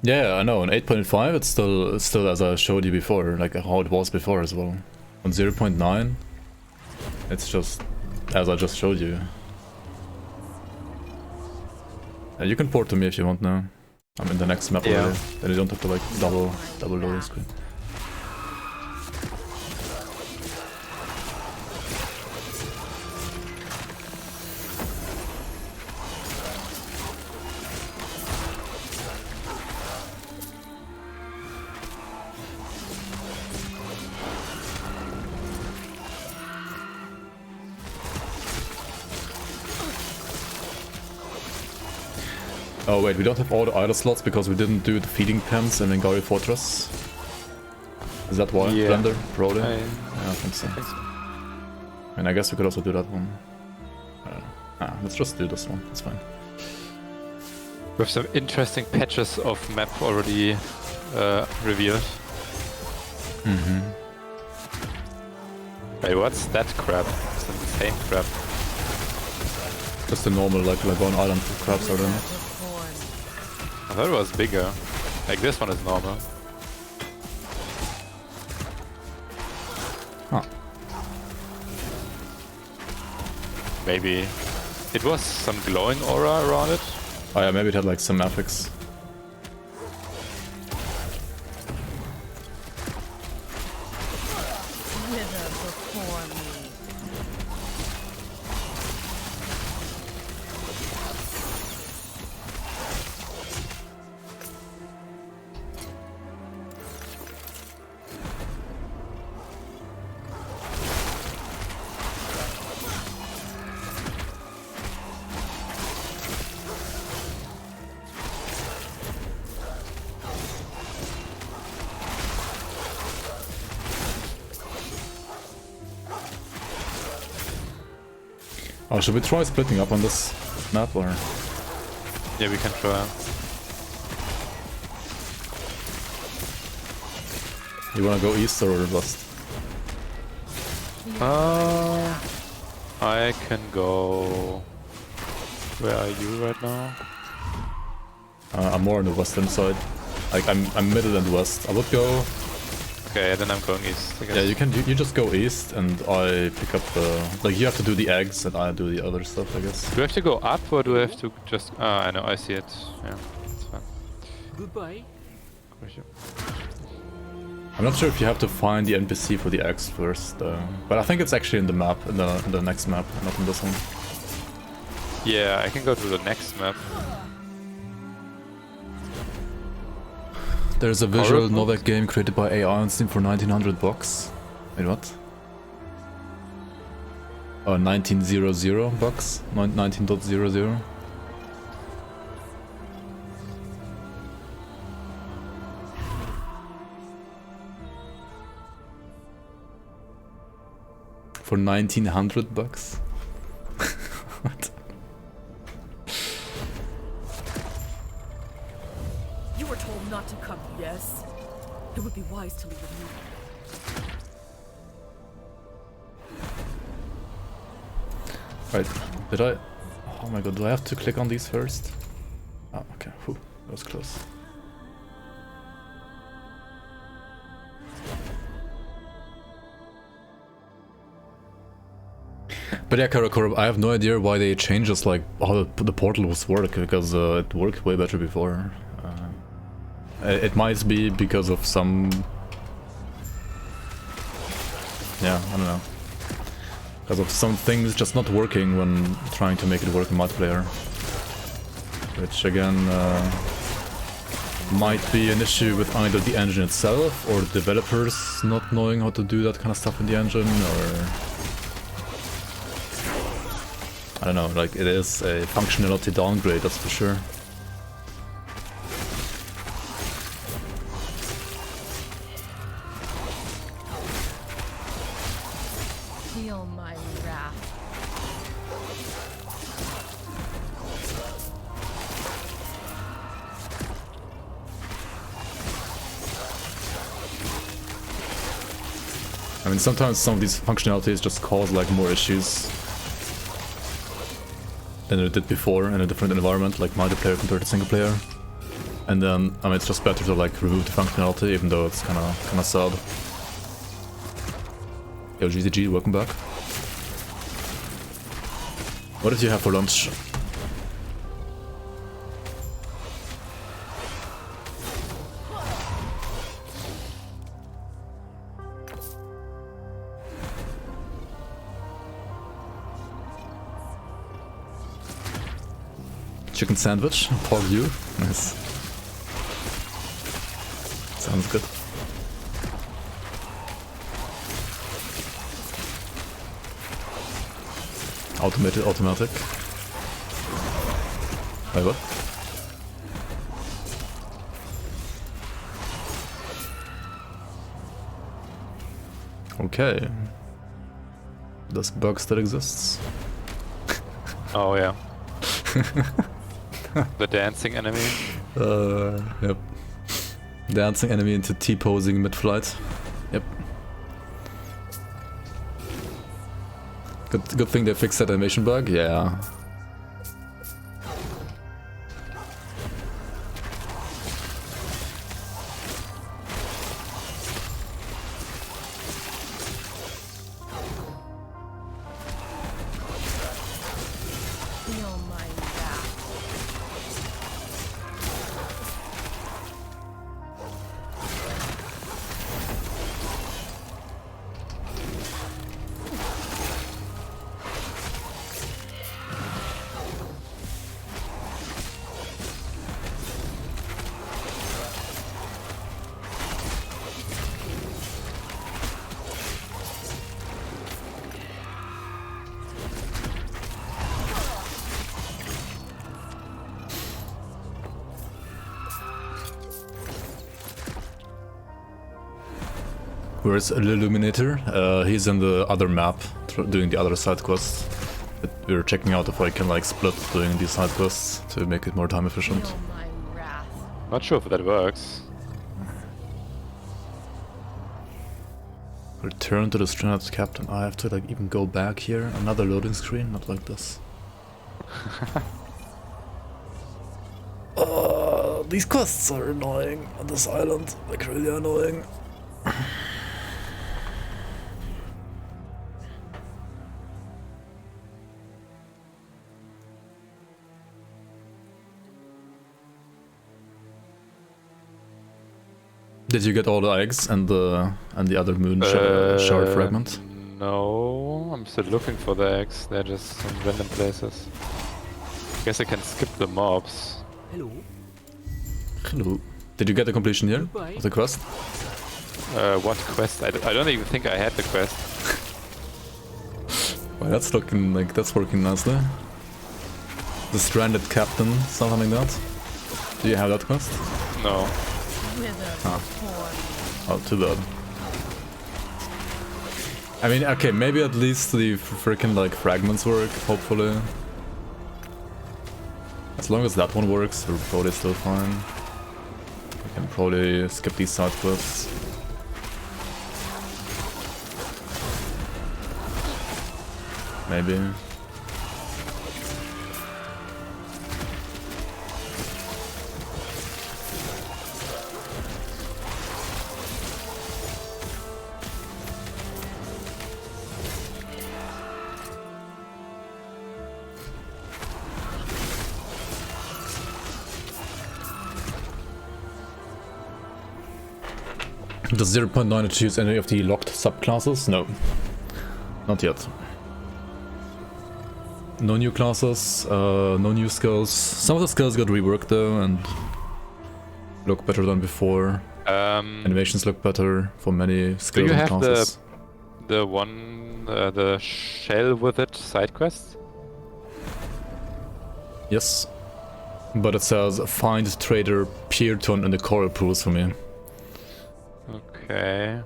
Yeah, I know. On 8.5, it's still as I showed you before, like how it was before as well. On 0.9, it's just as I just showed you. You can port to me if you want now. I'm in the next map already. Then you don't have to like double loading screen. Oh wait, we don't have all the idle slots because we didn't do the feeding pens in Ingari Fortress. Is that why? Yeah. Blender? Probably? I Yeah, I think so. think so. And I guess we could also do that one. Let's just do this one, it's fine. With some interesting patches of map already revealed. Mm-hmm. Wait, what's that crab? It's an insane crab. Just the normal, like on island crabs are done. I thought it was bigger. Like this one is normal. Huh. Maybe it was some glowing aura around it. Oh yeah, maybe it had like some affix. Wither before me. Oh, should we try splitting up on this map or? Yeah, we can try. You wanna go east or west? I can go. Where are you right now? I'm more on the western side. Like I'm middle and west. I would go. Okay, then I'm going east, I guess. Yeah, you just go east and I pick up the like you have to do the eggs and I do the other stuff, I guess. Do I have to go up or do I have to just... Ah, I know, I see it. Yeah, it's fine. Goodbye. I'm not sure if you have to find the NPC for the eggs first, but I think it's actually in the map, in the next map, not in this one. Yeah, I can go to the next map. There's a visual Horrible. novel game created by AI on Steam for 1900 bucks. Wait, what? Oh, 1900 bucks? 19.00? For 1900 bucks? What? You were told not to come, yes? It would be wise to leave with me. Right, did I... Oh my god, do I have to click on these first? Oh, okay, whew, that was close. But yeah, Karakura, I have no idea why they changed just like how the portal was work, because it worked way better before. It might be because of some... Yeah, I don't know. Because of some things just not working when trying to make it work in multiplayer. Which again might be an issue with either the engine itself or the developers not knowing how to do that kind of stuff in the engine, or... I don't know, like it is a functionality downgrade, that's for sure. Feel my wrath. I mean, sometimes some of these functionalities just cause like more issues than it did before in a different environment, like multiplayer compared to single player. And then, I mean, it's just better to like remove the functionality, even though it's kind of sad. Yo, GTG, welcome back. What did you have for lunch? Chicken sandwich, pork you. Nice. Sounds good. Automated, automatic. Wait, what? Okay. Does bug still exists? Oh, yeah. The dancing enemy. Yep. Dancing enemy into T-posing mid-flight. Yep. Good thing they fixed that animation bug, yeah. Feel my wrath. Where's Illuminator? He's in the other map, doing the other side quest. We're checking out if I can like split doing these side quests to make it more time efficient. Feel my wrath. Not sure if that works. Return to the stranded captain. I have to like even go back here. Another loading screen, not like this. These quests are annoying on this island. Like really annoying. Did you get all the eggs and the other moon shard fragment? No, I'm still looking for the eggs. They're just in random places. Guess I can skip the mobs. Hello. Hello. Did you get the completion here Goodbye. of the quest? What quest? I don't even think I had the quest. Well, that's looking like that's working nicely. The stranded captain, something like that. Do you have that quest? No. Oh, too bad. I mean, okay, maybe at least the freaking like fragments work, hopefully. As long as that one works, we're probably still fine. We can probably skip these side quests. Maybe. Does 0.9 choose any of the locked subclasses? No. Not yet. No new classes, no new skills. Some of the skills got reworked though and look better than before. Animations look better for many skills Do you and have classes. the one, the shell with it side quest? Yes. But it says find trader Pierton in the coral pools for me. Okay.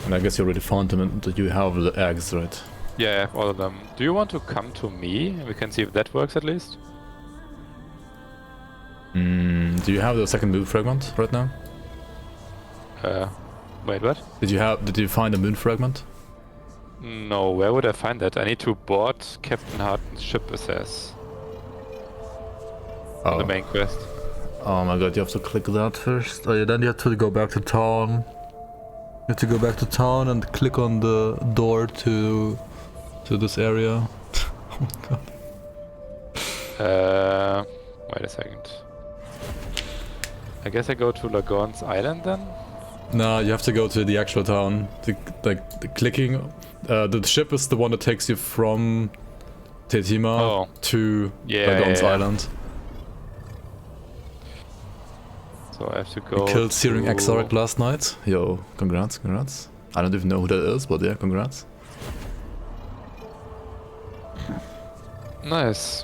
And I guess you already found them and you have the eggs, right? Yeah, I have all of them. Do you want to come to me? We can see if that works at least. Do you have the second moon fragment right now? Wait, what? Did you find a moon fragment? No, where would I find that? I need to board Captain Harton's ship, it says. Oh. The main quest. Oh my god, you have to click that first. Oh, yeah, then you have to go back to town. You have to go back to town and click on the door to this area. Oh my god. Wait a second. I guess I go to Lagon's Island then? Nah, you have to go to the actual town. The clicking... the ship is the one that takes you from Tetima to Lagon's Island. So I have to go. You killed Searing Exarch last night. Yo, congrats, congrats. I don't even know who that is, but yeah, congrats. Nice.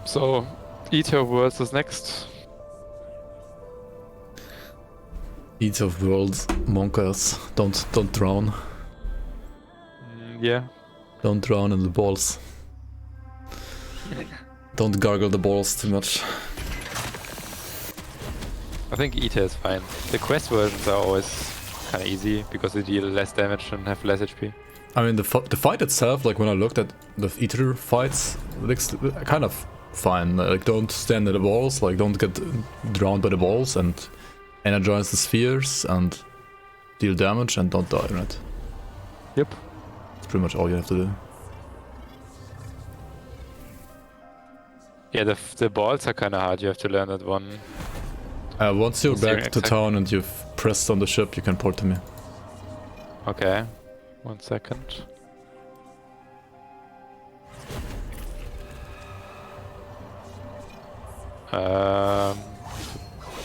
So, Eater Worlds is next. Eat of worlds, monkers. Don't drown. Yeah. Don't drown in the balls. Don't gargle the balls too much. I think Eater is fine. The quest versions are always kind of easy because they deal less damage and have less HP. I mean, the fight itself, like when I looked at the Eater fights, it looks kind of fine. Like, don't stand at the walls, like don't get drowned by the walls, and energize the spheres and deal damage and don't die, right? Yep. That's pretty much all you have to do. Yeah, the balls are kind of hard. You have to learn that one. Once you're back to town and you've pressed on the ship, you can port to me. Okay. 1 second.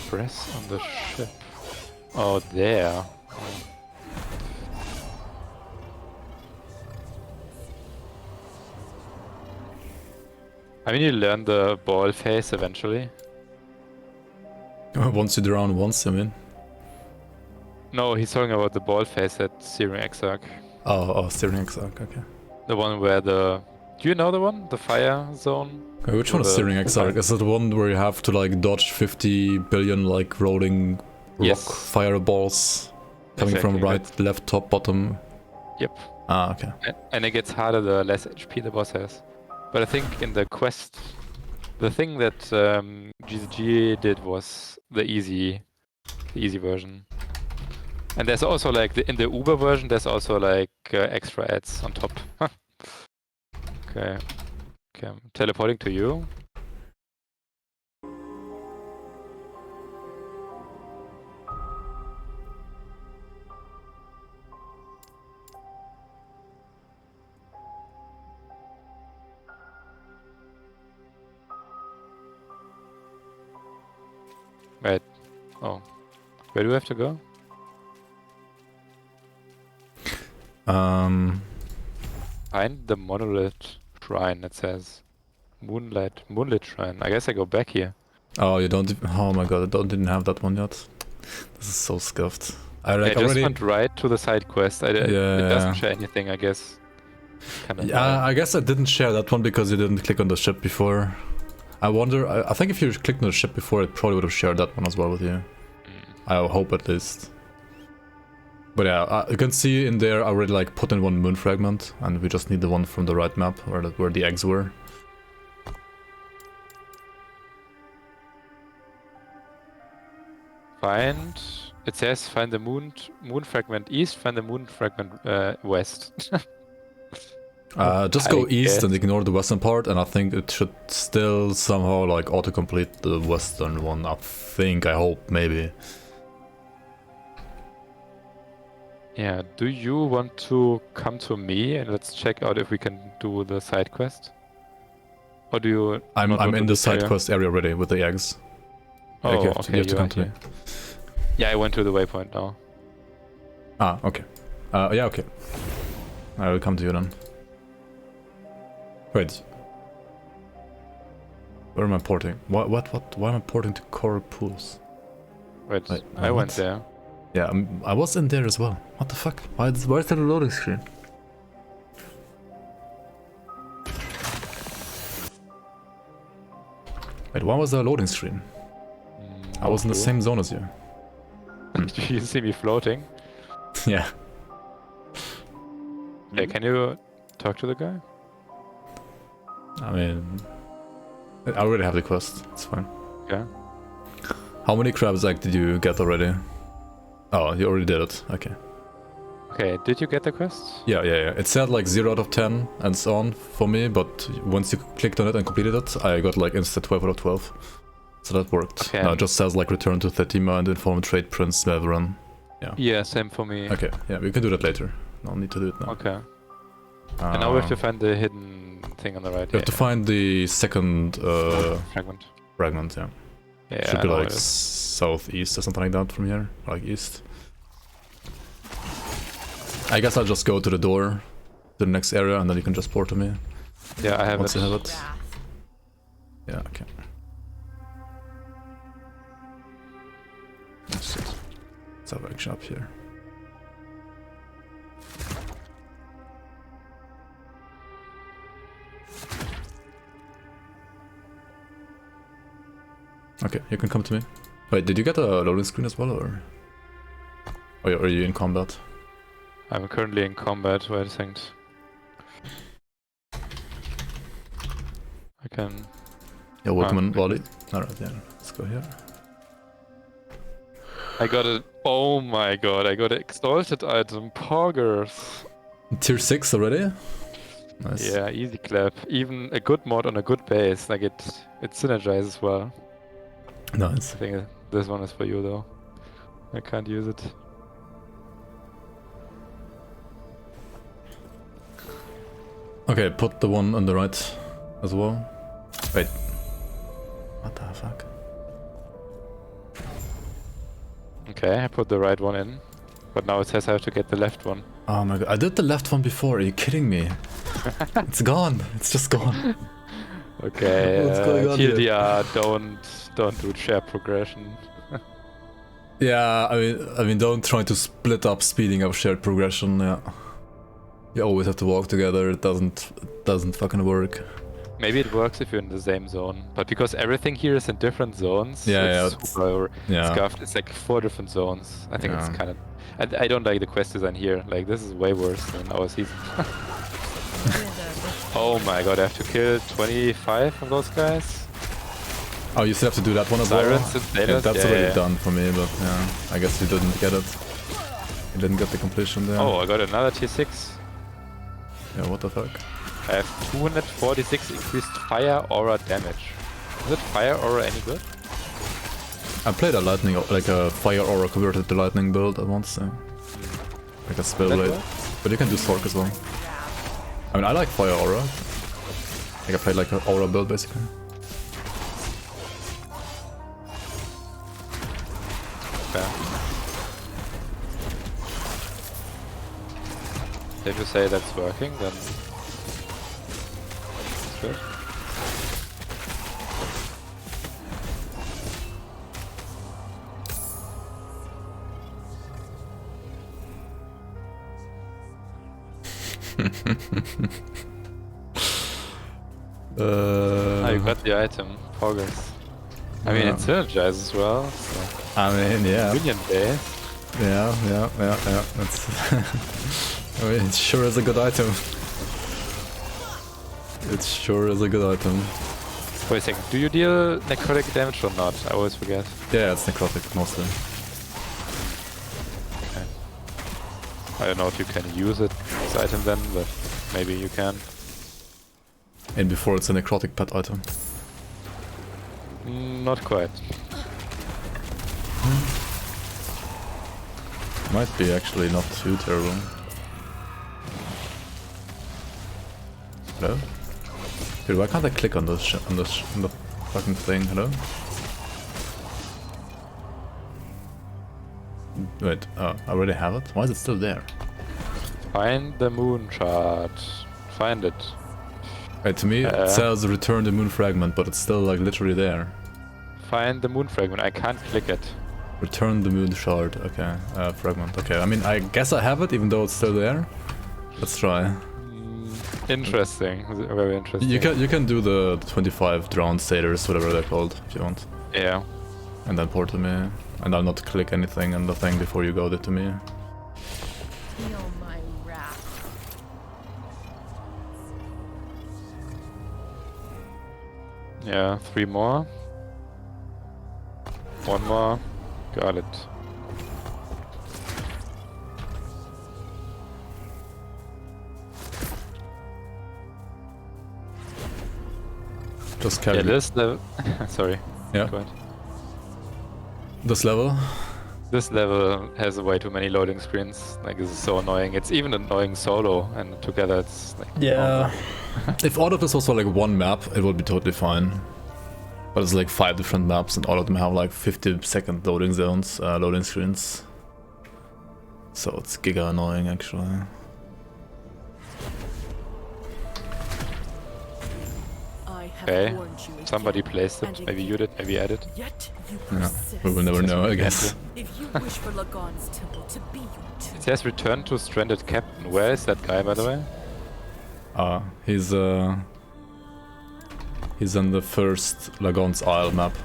Press on the ship. Oh, there. I mean, you learn the ball phase eventually. Once you drown once, I mean. No, he's talking about the ball phase at Searing Exarch. Oh, Steering Exarch, okay. The one where the Do you know the one? The fire zone? Which one is The- Searing Exarch? Is it the one where you have to like dodge 50 billion like rolling Yes. rock fireballs coming from Exactly, right, left, top, bottom? Yep. Ah, okay. And it gets harder the less HP the boss has. But I think in the quest, the thing that GZG did was the easy version. And there's also like in the Uber version, there's also like extra ads on top. Okay. Okay, I'm teleporting to you. Wait. Oh. Where do I have to go? Find the monolith shrine, it says. Moonlit shrine. I guess I go back here. Oh, you don't. Oh my god, didn't have that one yet. This is so scuffed. I I like just already. went right to the side quest. It Yeah. doesn't share anything, I guess. Kinda Yeah, I guess I didn't share that one because you didn't click on the ship before. I wonder. I think if you clicked on the ship before, it probably would have shared that one as well with you. I hope at least. But yeah, you can see in there I already like put in one moon fragment, and we just need the one from the right map where the eggs were. Find. It says find the moon fragment east, find the moon fragment west. Just go I east guess. and ignore the western part, and I think it should still somehow like autocomplete the western one. I think, I hope, maybe. Yeah, do you want to come to me and let's check out if we can do the side quest? Or do you I'm not want in to the this side area? quest area already with the eggs. Oh, Like, you okay, have to you come are to me. here. Yeah, I went to the waypoint now. Ah, okay. Yeah, okay. I will come to you then. Wait. Where am I porting? Why am I porting to Coral Pools? Wait, Wait, I went what? there. Yeah, I was in there as well. What the fuck? Why is there a loading screen? Wait, why was there a loading screen? I was in the same zone as you. Do you see me floating? Yeah. Yeah, can you talk to the guy? I mean, I already have the quest. It's fine. Yeah. How many crabs egg did you get already? Oh, you already did it. Okay. Okay, did you get the quest? Yeah. It said like 0 out of 10 and so on for me, but once you clicked on it and completed it, I got like instant 12 out of 12. So that worked. Okay. Now it just says like return to Thetima and inform trade Prince Meveran. Yeah, same for me. Okay, yeah, we can do that later. No need to do it now. Okay. And now we have to find the hidden thing on the right. We have to find the second fragment. fragment, yeah. Yeah, Should I be know like it is. southeast or something like that from here, like east. I guess I'll just go to the door, to the next area, and then you can just port to me. Yeah, I have Once it. you have it. Yeah, okay. Let's have action up here. Okay, you can come to me. Wait, did you get a loading screen as well, or are you in combat? I'm currently in combat. Wait a second. I can. Yeah, welcome in, Wally. Alright, yeah, let's go here. I got it. Oh my god! I got an exalted item. Poggers. Tier 6 already? Nice. Yeah, easy clap. Even a good mod on a good base, like it synergizes well. Nice. I think this one is for you though. I can't use it. Okay, put the one on the right as well. Wait. What the fuck? Okay, I put the right one in. But now it says I have to get the left one. Oh my god, I did the left one before, are you kidding me? It's gone, it's just gone. Okay, What's going on here? TLDR, don't do chair progression. Yeah, I mean, don't try to split up speeding up shared progression, yeah. You always have to walk together. It doesn't fucking work. Maybe it works if you're in the same zone, but because everything here is in different zones, Yeah, it's super yeah. scuffed. It's like 4 different zones. I think it's Yeah. kind of... I don't like the quest design here. Like, this is way worse than our season. Oh my god, I have to kill 25 of those guys? Oh, you still have to do that one as well? Sirens and Yeah, Sailors? that's Yeah, already yeah. done for me, but yeah, I guess you didn't get it. You didn't get the completion there. Oh, I got another tier 6. Yeah, what the fuck? I have 246 increased fire aura damage. Is it fire aura any good? I played a lightning, like a fire aura converted to lightning build at once, so like a spell That blade. works? But you can do Sork as well. I mean, I like fire aura. Like I played like an aura build basically. Fair. If you say that's working, then it's good. Ah, you got the item, Progress. I mean, it synergizes as well. So. I mean, yeah. Minion base. Yeah. That's I mean, it sure is a good item. It sure is a good item. Wait a second, do you deal necrotic damage or not? I always forget. Yeah, it's necrotic mostly. Okay. I don't know if you can use it, this item then, but maybe you can. And before it's a necrotic pet item. Not quite. Might be actually not too terrible. Hello? Dude, why can't I click on this on the fucking thing? Hello? Wait, I already have it? Why is it still there? Find the moon chart. Find it. Wait, to me it says return the moon fragment, but it's still like literally there. Find the moon fragment. I can't click it. Return the moon shard. Okay, fragment. Okay, I mean, I guess I have it, even though it's still there. Let's try. Interesting. Very interesting. You can do the 25 drowned sailors, whatever they're called, if you want. Yeah. And then port to me. And I'll not click anything on the thing before you go there to me. Feel my wrath. Yeah, 3 more. 1 more. Got it. Just Yeah, carry. this level... Sorry. Yeah. Go ahead. This level? This level has way too many loading screens. Like, this is so annoying. It's even annoying solo, and together it's like... Yeah. If all of this was like one map, it would be totally fine. But it's like 5 different maps, and all of them have like 50-second loading zones, loading screens. So it's giga annoying, actually. Okay, somebody placed it. Maybe you did, maybe I did. Yet you Yeah, persist. we will never know, I guess. If you wish for Lagon's temple to be your tomb, It says return to stranded captain. Where is that guy, by the way? He's on the first Lagon's Isle map.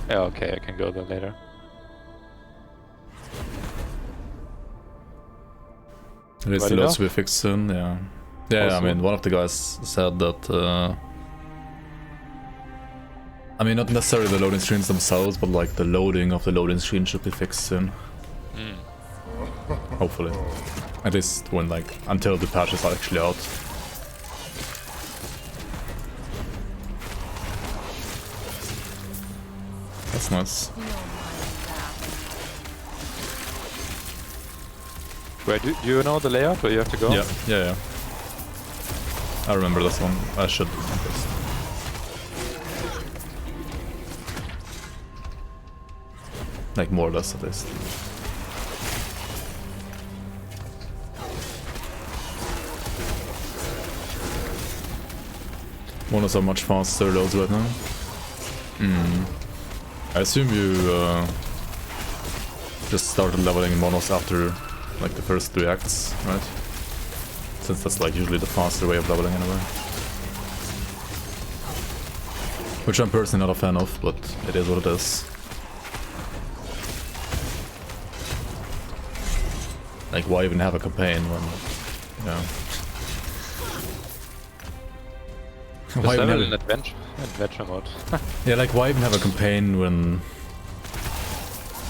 Yeah, okay, I can go there later. It Ready will now? also be fixed soon, yeah. Yeah, I Also? mean, one of the guys said that... I mean, not necessarily the loading screens themselves, but like the loading of the loading screen should be fixed soon. Hopefully. At least when like, until the patches are actually out. That's nice. Wait, do you know the layout or you have to go? Yeah. I remember this one. I should at least. Like more or less at least. Monos are much faster loads right now. I assume you just started leveling monos after like the first 3 acts, right? since that's like usually the faster way of leveling anyway. Which I'm personally not a fan of, but it is what it is. Like, why even have a campaign when, you know... Why even have an adventure mode? Yeah, like, why even have a campaign when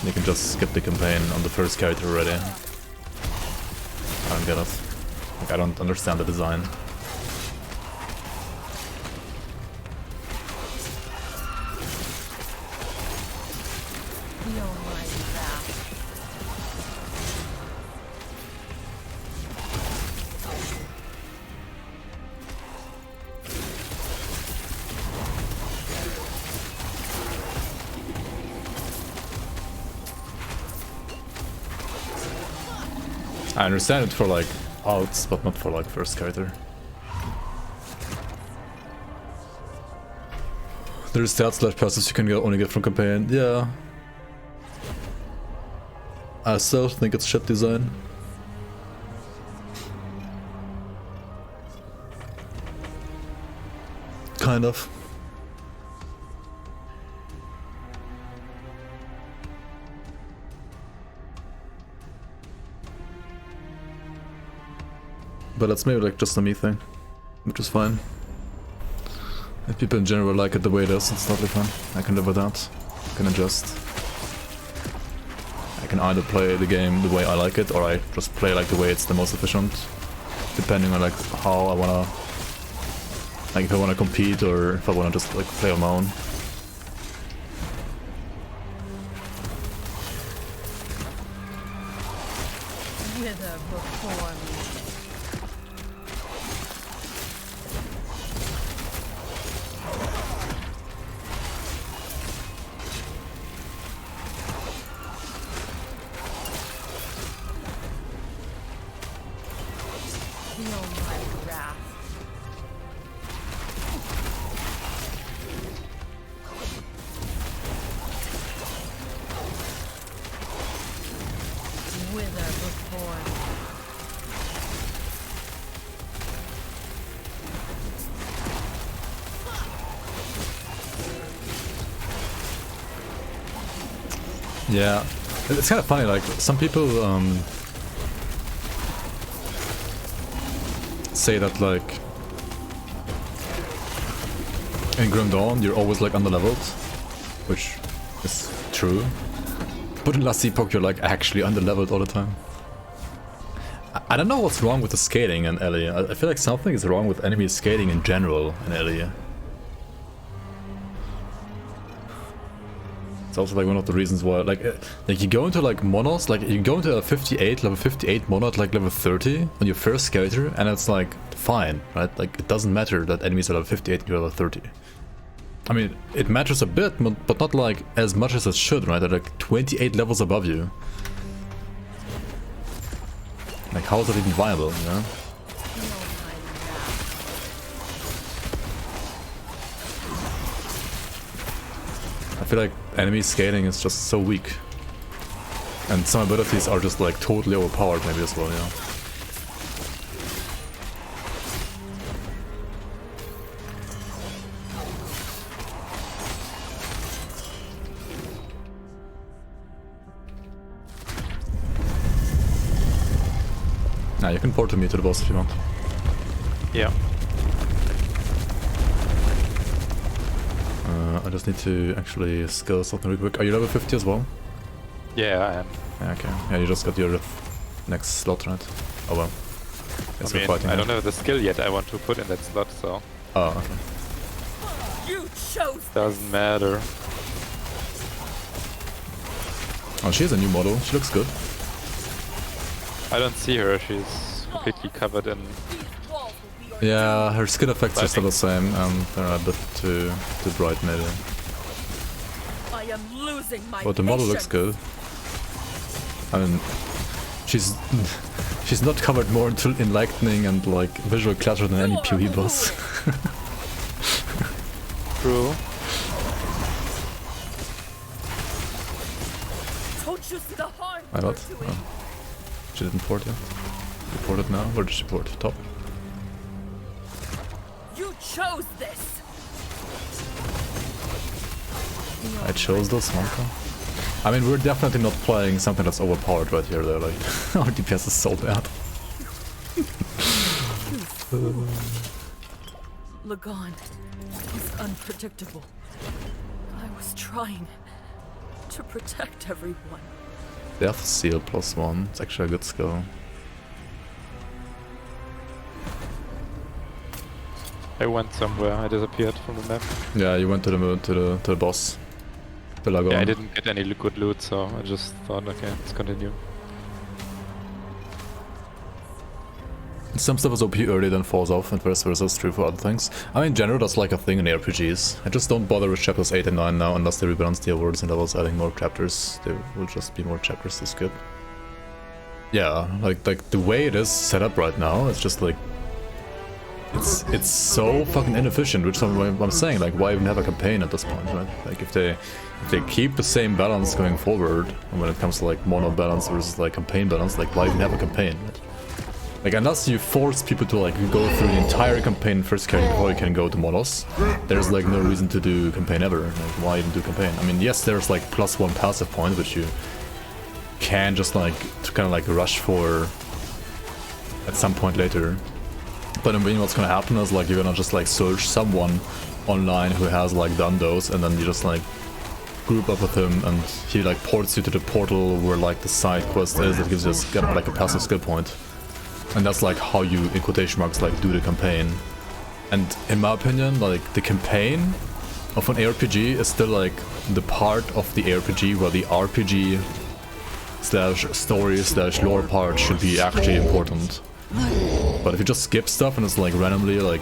you can just skip the campaign on the first character already? I don't get it. Like, I don't understand the design. I understand it for like outs, but not for like first character. There's stats slash passives you can only get from campaign. Yeah. I still think it's shit design. Kind of. But that's maybe like just a me thing, which is fine. If people in general like it the way it is, it's totally fine. I can live with that. I can adjust. I can either play the game the way I like it, or I just play like the way it's the most efficient, depending on like how I wanna, like if I wanna compete or if I wanna just like play on my own. Yeah, it's kind of funny, like, some people say that, like, in Grim Dawn you're always, like, underleveled, which is true, but in last Epoch you're, like, actually underleveled all the time. I don't know what's wrong with the scaling in Ellie. I feel like something is wrong with enemy scaling in general in Ellie. It's also like one of the reasons why, like you go into like monos, like you go into a level 58 mono at like level 30 on your first character, and it's like fine, right? Like it doesn't matter that enemies are level 58 and you're level 30. I mean, it matters a bit, but not like as much as it should, right? They're like 28 levels above you. Like, how is that even viable, you know? I feel like enemy scaling is just so weak. And some abilities are just like totally overpowered maybe as well, yeah. Nah, you can port to me to the boss if you want. Yeah. I just need to actually skill something real quick. Are you level 50 as well? Yeah, I am. Yeah, okay. Yeah, you just got your next slot, right? Oh well. I mean, I don't have the skill yet I want to put in that slot, so... Oh, okay. You chose. Doesn't matter. Oh, she has a new model. She looks good. I don't see her, she's completely covered in... Yeah, her skin effects are still the same, and they're a bit too bright maybe. I am losing my But the model looks good. I mean, she's not covered more in lightning and like visual clutter than any PoE boss. True. Don't you see the harm I you're thought. doing? Oh. She didn't port yet. Reported now? Where did she report? Top? You chose this. I chose this, Monka. I mean, we're definitely not playing something that's overpowered right here, though. Like, our DPS is so bad. Lagon is unpredictable. I was trying to protect everyone. Death Seal +1. It's actually a good skill. I went somewhere. I disappeared from the map. Yeah, you went to the moon, to the boss. The Lagon. Yeah, I didn't get any good loot, so I just thought, okay, let's continue. Some stuff is OP early, then falls off, and vice versa is true for other things. I mean, in general, that's like a thing in RPGs. I just don't bother with chapters 8 and 9 now, unless they rebalance the awards and levels, adding more chapters. There will just be more chapters to skip. Yeah, like the way it is set up right now, it's just like... It's so fucking inefficient, which is what I'm saying, like, why even have a campaign at this point, right? Like, if they keep the same balance going forward, and when it comes to like mono balance versus like campaign balance, like, why even have a campaign, right? Like, unless you force people to like go through the entire campaign first character before you can go to monos, there's like no reason to do campaign ever. Like, why even do campaign? I mean, yes, there's like +1 passive point, which you can just like to kind of like rush for at some point later. But I mean, what's gonna happen is like you're gonna just like search someone online who has like done those, and then you just like group up with him, and he like ports you to the portal where like the side quest is that gives you kind of like a passive skill point. And that's like how you, in quotation marks, like do the campaign. And in my opinion, like the campaign of an ARPG is still like the part of the ARPG where the RPG slash story slash lore part should be actually important. But if you just skip stuff and it's like randomly like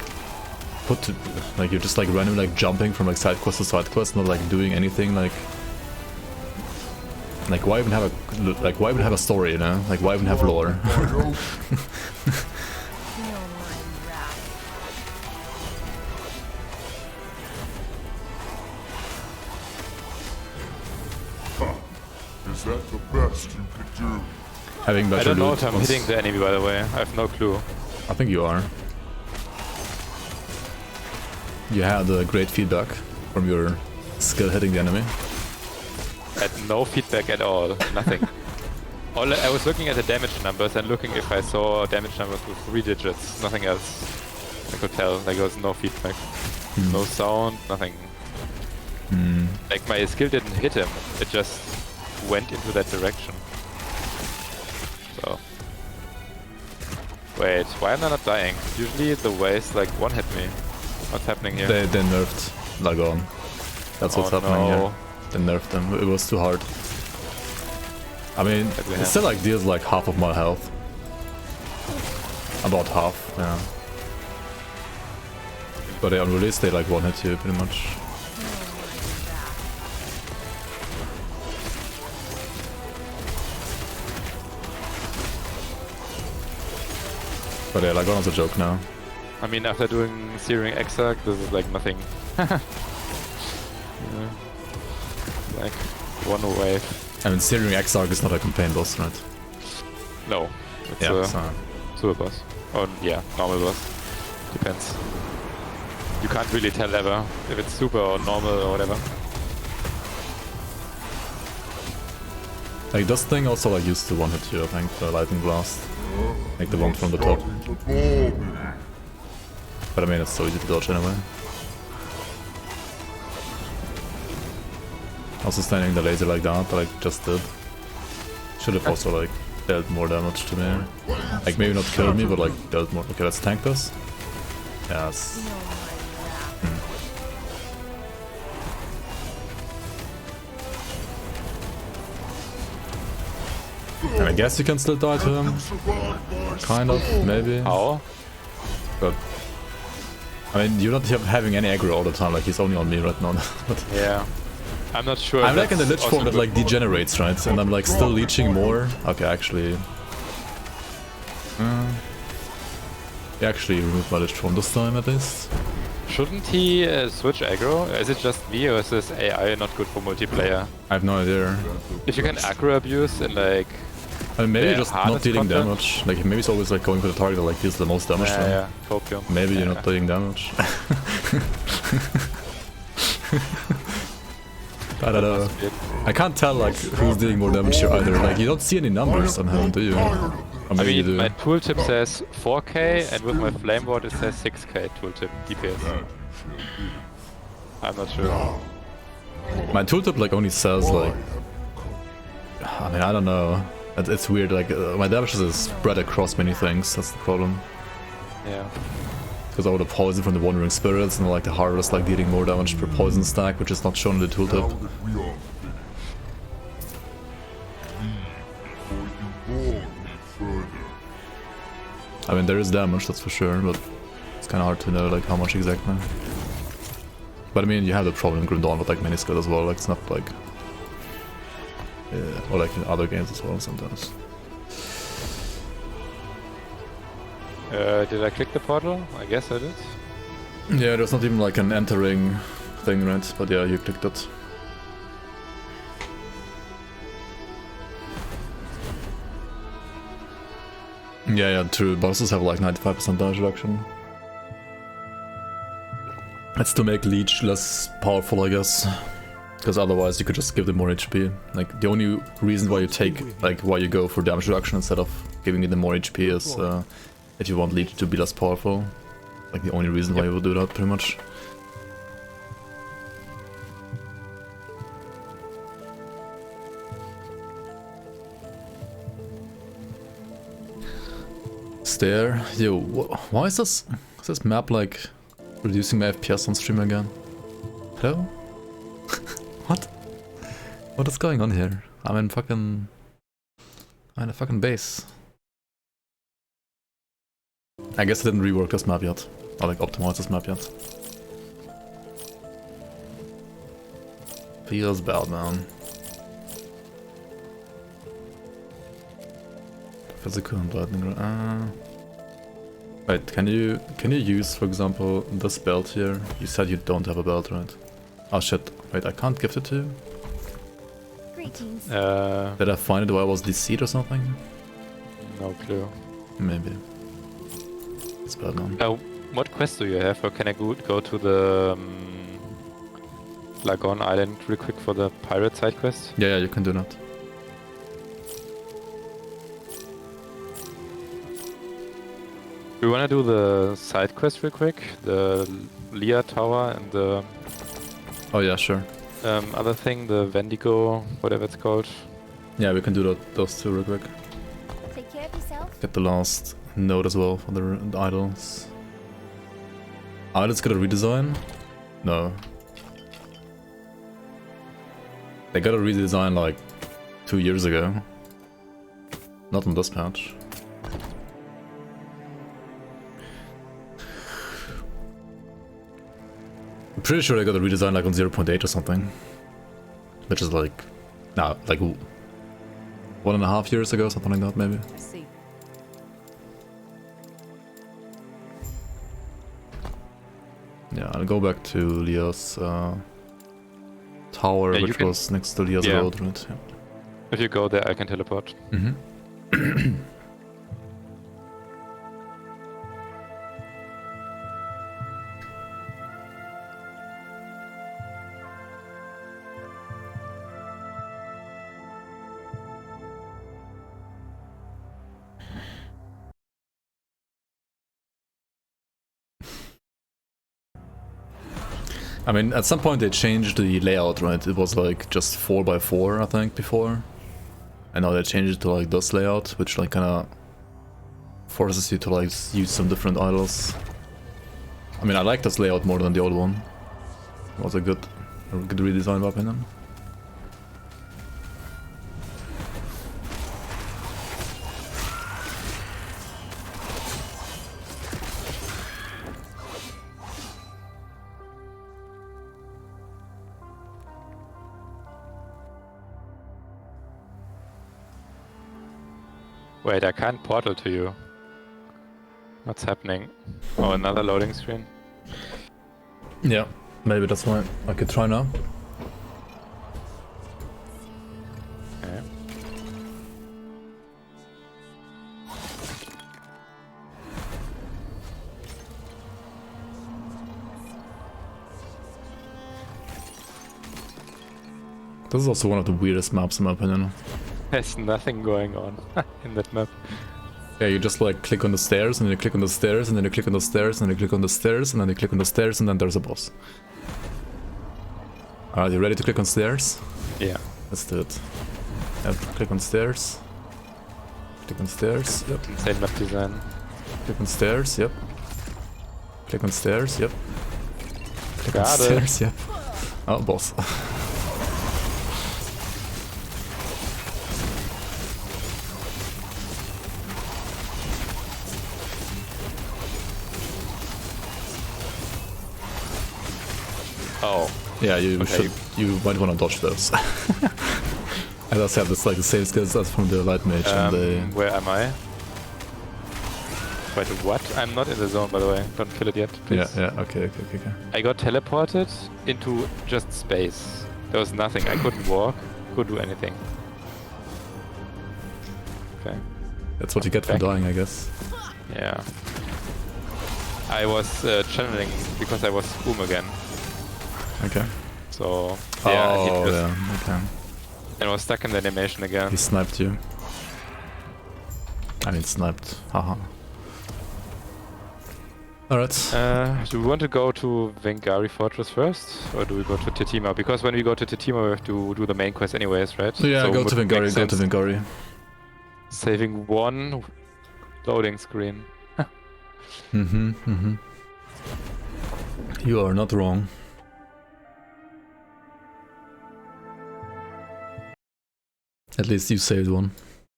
like you're just like randomly like jumping from like side quest to side quest, not like doing anything, like why even have a story, you know? Like, why even have lore? Is that the best you could do? Having better I don't know loot if I'm was- hitting the enemy, by the way. I have no clue. I think you are. You had great feedback from your skill hitting the enemy. I had no feedback at all. Nothing. I was looking at the damage numbers and looking if I saw damage numbers with 3 digits. Nothing else. I could tell. Like, there was no feedback. No sound, nothing. Like, my skill didn't hit him. It just went into that direction. So. Wait, why am I not dying? Usually the waves like one-hit me. What's happening here? They nerfed Lagon. That's what's happening here. They nerfed them. It was too hard. I mean, it still like deals like half of my health. About half, yeah. But on release they like one-hit you pretty much. But yeah, Lagon's a joke now. I mean, after doing Searing Exarch, this is like nothing. Yeah. Like one wave. I mean, Searing Exarch is not a campaign boss, right? No, it's Yeah, a so super boss. Or yeah, normal boss. Depends. You can't really tell ever if it's super or normal or whatever. like this thing also like used to one-hit you, I think, the Lightning Blast. Like the one from the top. But I mean, it's so easy to dodge anyway. Also standing the laser like that, I like just did. Should have also like dealt more damage to me. Like maybe not killed me, but like dealt more. Okay, let's tank this. Yes. And I guess you can still die to him. Kind of, maybe. How? But I mean, you're not having any aggro all the time. Like he's only on me right now. But Yeah. I'm not sure. I'm like in the that's lich form also that like degenerates, right? And I'm like still leeching more. Okay, actually. He actually removed my lich form this time at least. Shouldn't he switch aggro? Is it just me or is this AI not good for multiplayer? I have no idea. If you can aggro abuse in like I mean, maybe The you're just not hardest dealing content? damage. Like maybe it's always like going for the target that like deals the most damage. to them. Yeah, copium. Maybe Yeah. you're not dealing damage. I don't know. I can't tell like who's dealing more damage here either. Like you don't see any numbers on him, do you? Or I maybe you mean, do. my tooltip says 4k, and with my flame ward it says 6k tooltip DPS. I'm not sure. My tooltip like only says like, I mean I don't know. It's weird. Like my damage is spread across many things. That's the problem. Yeah. Because all the poison from the Wandering Spirits and like the Harvest like dealing more damage per poison stack, which is not shown in the tooltip. I mean there is damage, that's for sure, but it's kind of hard to know like how much exactly. But I mean you have the problem in Grim Dawn with like Miniskill as well. Like it's not like, or like in other games as well sometimes. Did I click the portal? I guess I did. Yeah, there's not even like an entering thing, right? But yeah, you clicked it. Yeah, true. Bosses have like 95% damage reduction. It's to make Leech less powerful, I guess. Because otherwise you could just give them more HP. Like, the only reason why you take, like, why you go for damage reduction instead of giving them more HP is if you want Leech to be less powerful. Like, the only reason why you would do that, pretty much. Stair. Yo, why is this map like reducing my FPS on stream again? Hello? What? What is going on here? I'm in a fucking base. I guess I didn't rework this map yet. Or like optimize this map yet. Feels bad, man. Physical and lightning. Wait, can you use, for example, this belt here? You said you don't have a belt, right? Oh shit! Wait, I can't gift it to you. Greetings. Did I find it while I was DC'd or something? No clue. Maybe. It's bad, man. What quest do you have, or can I go to the Lagon Island real quick for the pirate side quest? Yeah, you can do that. Do you wanna do the side quest real quick? The Leah Tower and the Oh yeah, sure. other thing, the Wendigo, whatever it's called. Yeah, we can do those two real quick. Take care of yourself. Get the last node as well for the idols. Idols got a redesign? No. They got a redesign like 2 years ago. Not on this patch. I'm pretty sure they got a redesign like on 0.8 or something. Which is like, nah, like 1.5 years ago, something like that maybe. I see. Yeah, I'll go back to Leah's tower, Yeah, you which can- was next to Leah's yeah. road, right? Yeah. If you go there, I can teleport. Mm-hmm. I mean, at some point they changed the layout, right? It was like just 4x4, I think, before. And now they changed it to like this layout, which like kinda forces you to like use some different idols. I mean, I like this layout more than the old one. It was a good redesign, in my opinion. Wait, I can't portal to you. What's happening? Oh, another loading screen. Yeah, maybe that's why I could try now. Okay. This is also one of the weirdest maps in my opinion. There's nothing going on in that map. Yeah, you just like click on the stairs, and then you click on the stairs, and then you click on the stairs, and then you click on the stairs, and then you click on the stairs, and then there's a boss. Alright, you ready to click on stairs? Yeah. Let's do it. Yep, click on stairs. Click on stairs, yep. Insane map design. Click on stairs, yep. Click on stairs, yep. Click on Got it. stairs, yep. Oh, boss. Oh. Yeah, you Okay. you might want to dodge those. As I said, it's like the same skills as from the light mage and the... Where am I? Wait, what? I'm not in the zone, by the way. Don't kill it yet, please. Yeah, okay. I got teleported into just space. There was nothing. I couldn't walk, couldn't do anything. Okay. That's what you get for Back. dying, I guess. Yeah. I was channeling because I was again. Okay. So yeah, he Oh, just, yeah, okay. and was stuck in the animation again. He sniped you. I mean, sniped. Haha. Alright. Do we want to go to Vengari Fortress first, or do we go to Tetima? Because when we go to Tetima, we have to do the main quest anyways, right? So yeah, go would to make Vengari, sense saving one loading screen. Mm-hmm. You are not wrong. At least you saved one.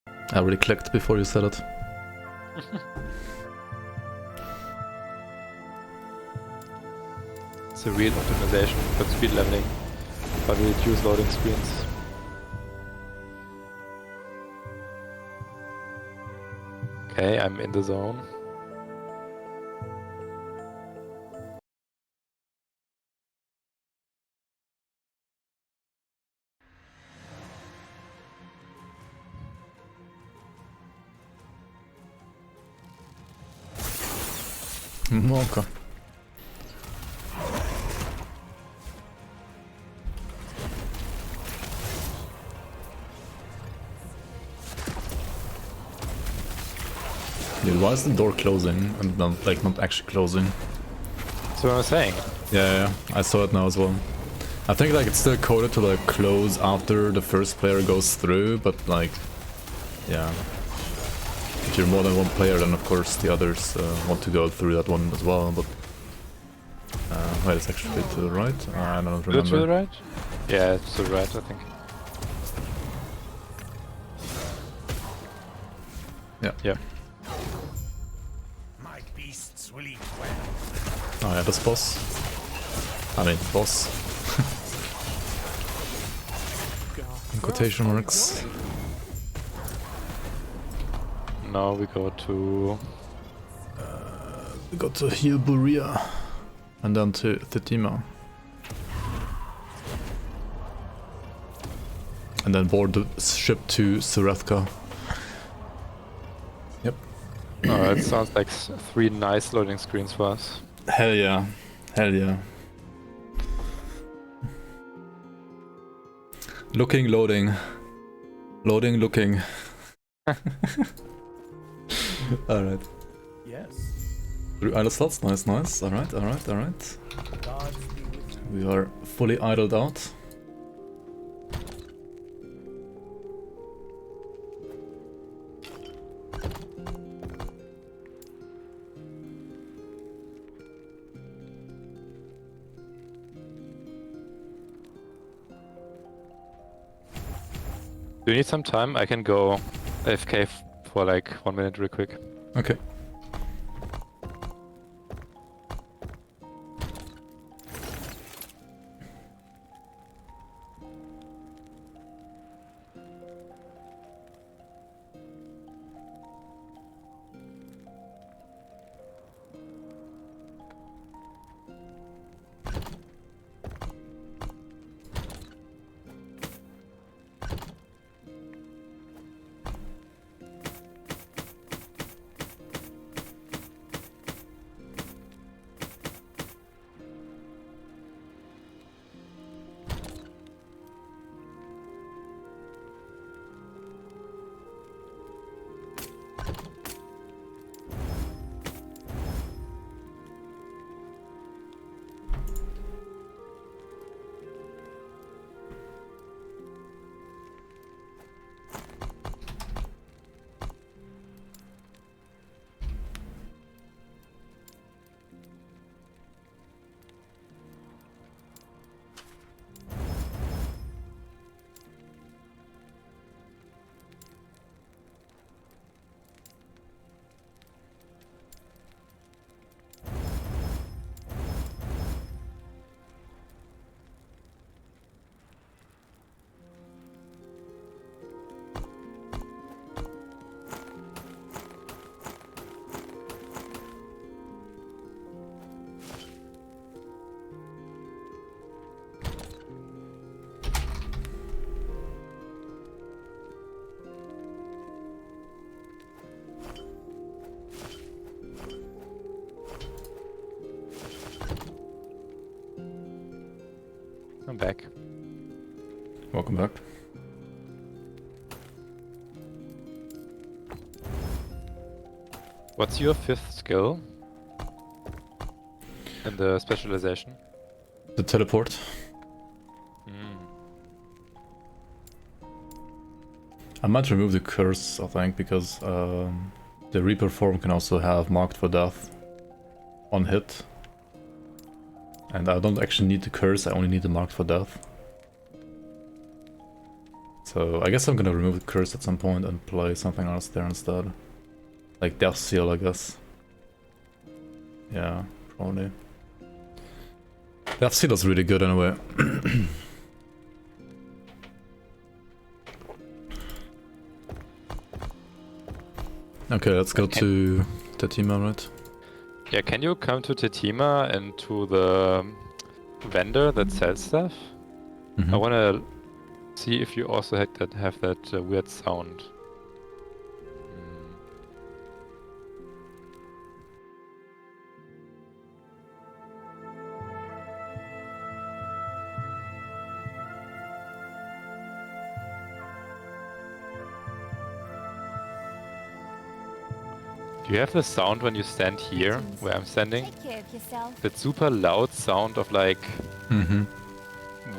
I already clicked before you said it. It's a real optimization for speed leveling, but we reduce loading screens. Okay, I'm in the zone. Okay. Dude, why is the door closing and not, like, not actually closing? That's what I was saying. Yeah, I saw it now as well. I think like it's still coded to like close after the first player goes through, but like, yeah. If you're more than one player, then of course the others want to go through that one as well, but... wait, it's actually to the right? I don't remember. Is it to the right? Yeah, it's to the right, I think. Yeah. Yeah. My beasts will eat well. Oh yeah, this boss. I mean, boss. In quotation marks. Now we go to... We got to Hilburia. And then to Tetima. And then board the ship to Surathka. Yep. Oh, it sounds like 3 nice loading screens for us. Hell yeah. Hell yeah. Looking, loading. Loading, looking. Alright. Yes. Through idle slots, nice, nice. Alright. Gods be with you. We are fully idled out. Do you need some time? I can go AFK for like 1 minute real quick. Okay. I'm back. Welcome back. What's your 5th skill? In the specialization? The teleport. I might remove the curse, I think, because the Reaper form can also have marked for death on hit. And I don't actually need the curse, I only need the marked for death. So I guess I'm gonna remove the curse at some point and play something else there instead. Like Death Seal, I guess. Yeah, probably. Death Seal is really good anyway. Okay, let's go to Tetima, right? Yeah, can you come to Tetima and to the vendor that sells stuff? I wanna see if you also have that weird sound. Do you have the sound when you stand here, where I'm standing? Take care of yourself. That super loud sound of like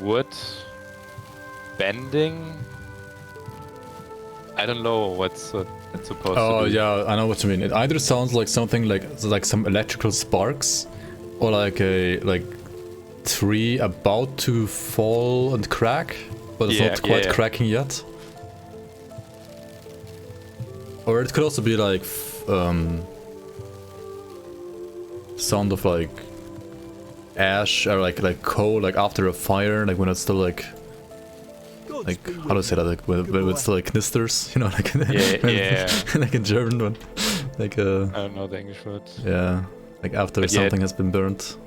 wood bending? I don't know what's it's supposed to be. Oh yeah, I know what you mean. It either sounds like something like some electrical sparks, or like a tree about to fall and crack, but it's not quite cracking yet. Or it could also be like sound of like ash or like coal, like after a fire, like when it's still like how do I say that, like when it's still like knisters, you know, like like in German one, like I don't know the English word. Yeah, like after something has been burnt.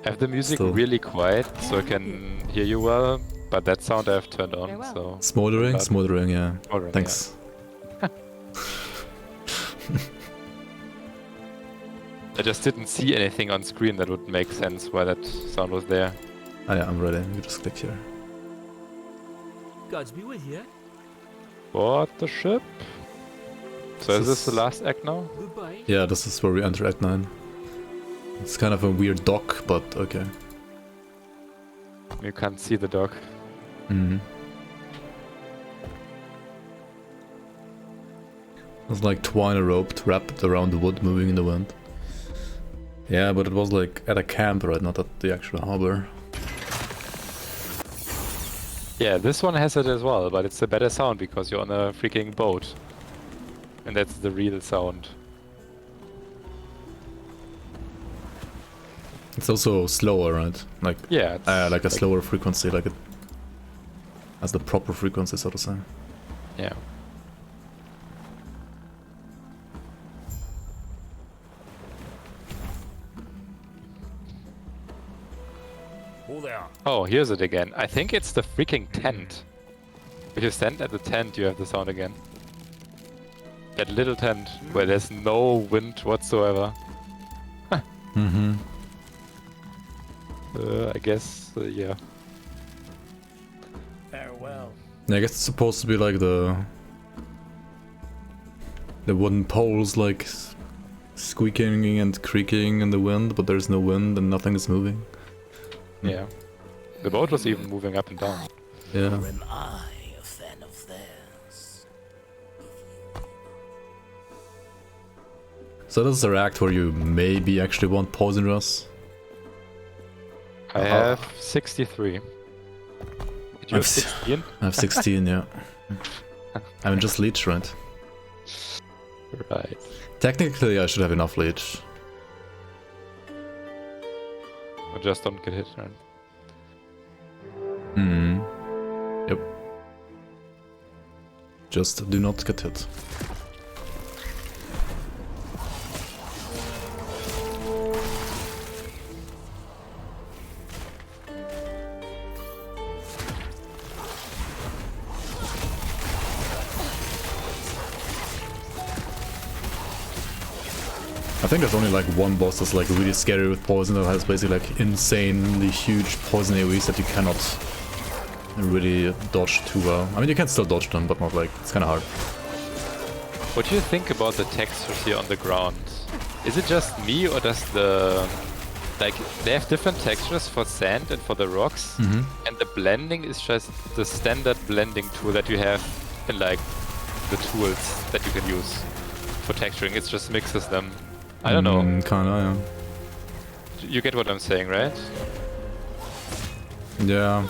I have the music really quiet so I can hear you well, but that sound I have turned on. So smoldering, yeah. Thanks. Yeah. I just didn't see anything on screen that would make sense why that sound was there. Oh yeah, I'm ready. You just click here. Gods be with you. Board the ship. So is this the last act now? Goodbye. Yeah, this is where we enter Act 9. It's kind of a weird dock, but okay. You can't see the dock. It's like twine rope wrapped around the wood moving in the wind. Yeah, but it was like at a camp, right? Not at the actual harbor. Yeah, this one has it as well, but it's a better sound because you're on a freaking boat. And that's the real sound. It's also slower, right? Like like a slower frequency, like it has the proper frequency, so to say. Yeah. Oh, here's it again. I think it's the freaking tent. If you stand at the tent, you have the sound again. That little tent where there's no wind whatsoever. I guess, yeah. Farewell. Yeah, I guess it's supposed to be like the wooden poles, like squeaking and creaking in the wind, but there's no wind and nothing is moving. Yeah. The boat was even moving up and down. Yeah. Am I a fan of theirs? So this is a act where you maybe actually want Poisonous. I have 63. Did you have 16? I have 16, yeah. I mean, just leech, right? Right. Technically, I should have enough leech. Or just don't get hit, right? Yep. Just do not get hit. I think there's only like one boss that's like really scary with poison that has basically like insanely huge poison AoEs that you cannot really dodge too well. I mean, you can still dodge them, but not like, it's kind of hard. What do you think about the textures here on the ground? Is it just me, or does the... Like, they have different textures for sand and for the rocks, and the blending is just the standard blending tool that you have in, like, the tools that you can use for texturing. It just mixes them. I don't know. Kinda, You get what I'm saying, right? yeah. Yeah.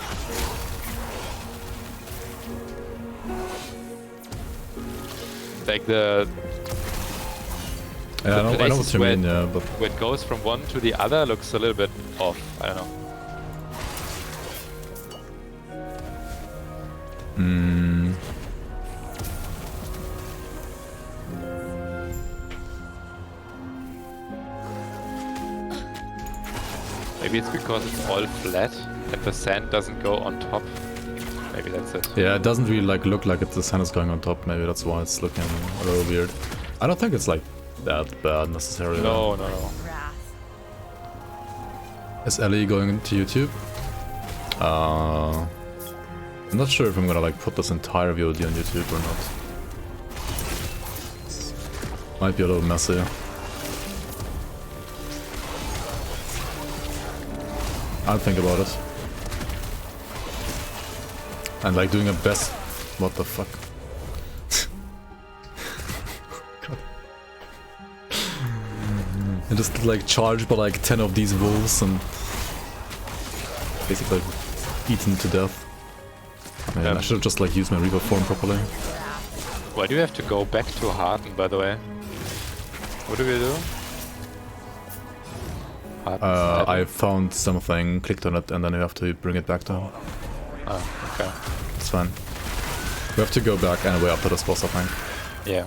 Like the... Yeah, I know what places you where mean, yeah, but... Where it goes from one to the other looks a little bit off. I don't know. Maybe it's because it's all flat and the sand doesn't go on top. Maybe that's it. Yeah, it doesn't really like look like the sand is going on top. Maybe that's why it's looking a little weird. I don't think it's like that bad necessarily. No, no, no. Is Ellie going to YouTube? I'm not sure if I'm gonna like put this entire VOD on YouTube or not. Might be a little messy. I'll think about it. And like doing a best... What the fuck? God. And just like charged by like 10 of these wolves and basically eaten to death. Man, I should have just like used my Reaper form properly. Why do you have to go back to Harden, by the way? What do we do? I found something, clicked on it, and then you have to bring it back to him. Oh, okay. It's fine. We have to go back anyway after this boss, I think. Yeah.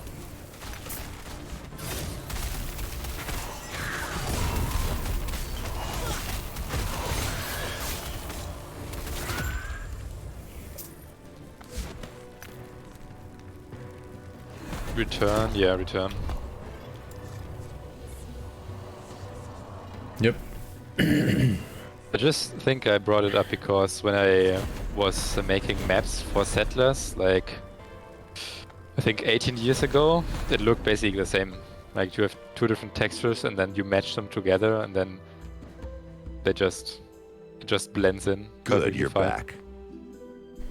Return, yeah, return. Yep. I just think I brought it up because when I was making maps for Settlers, like, I think 18 years ago, it looked basically the same. Like, you have two different textures and then you match them together and then it just blends in. Good, you're fine. back.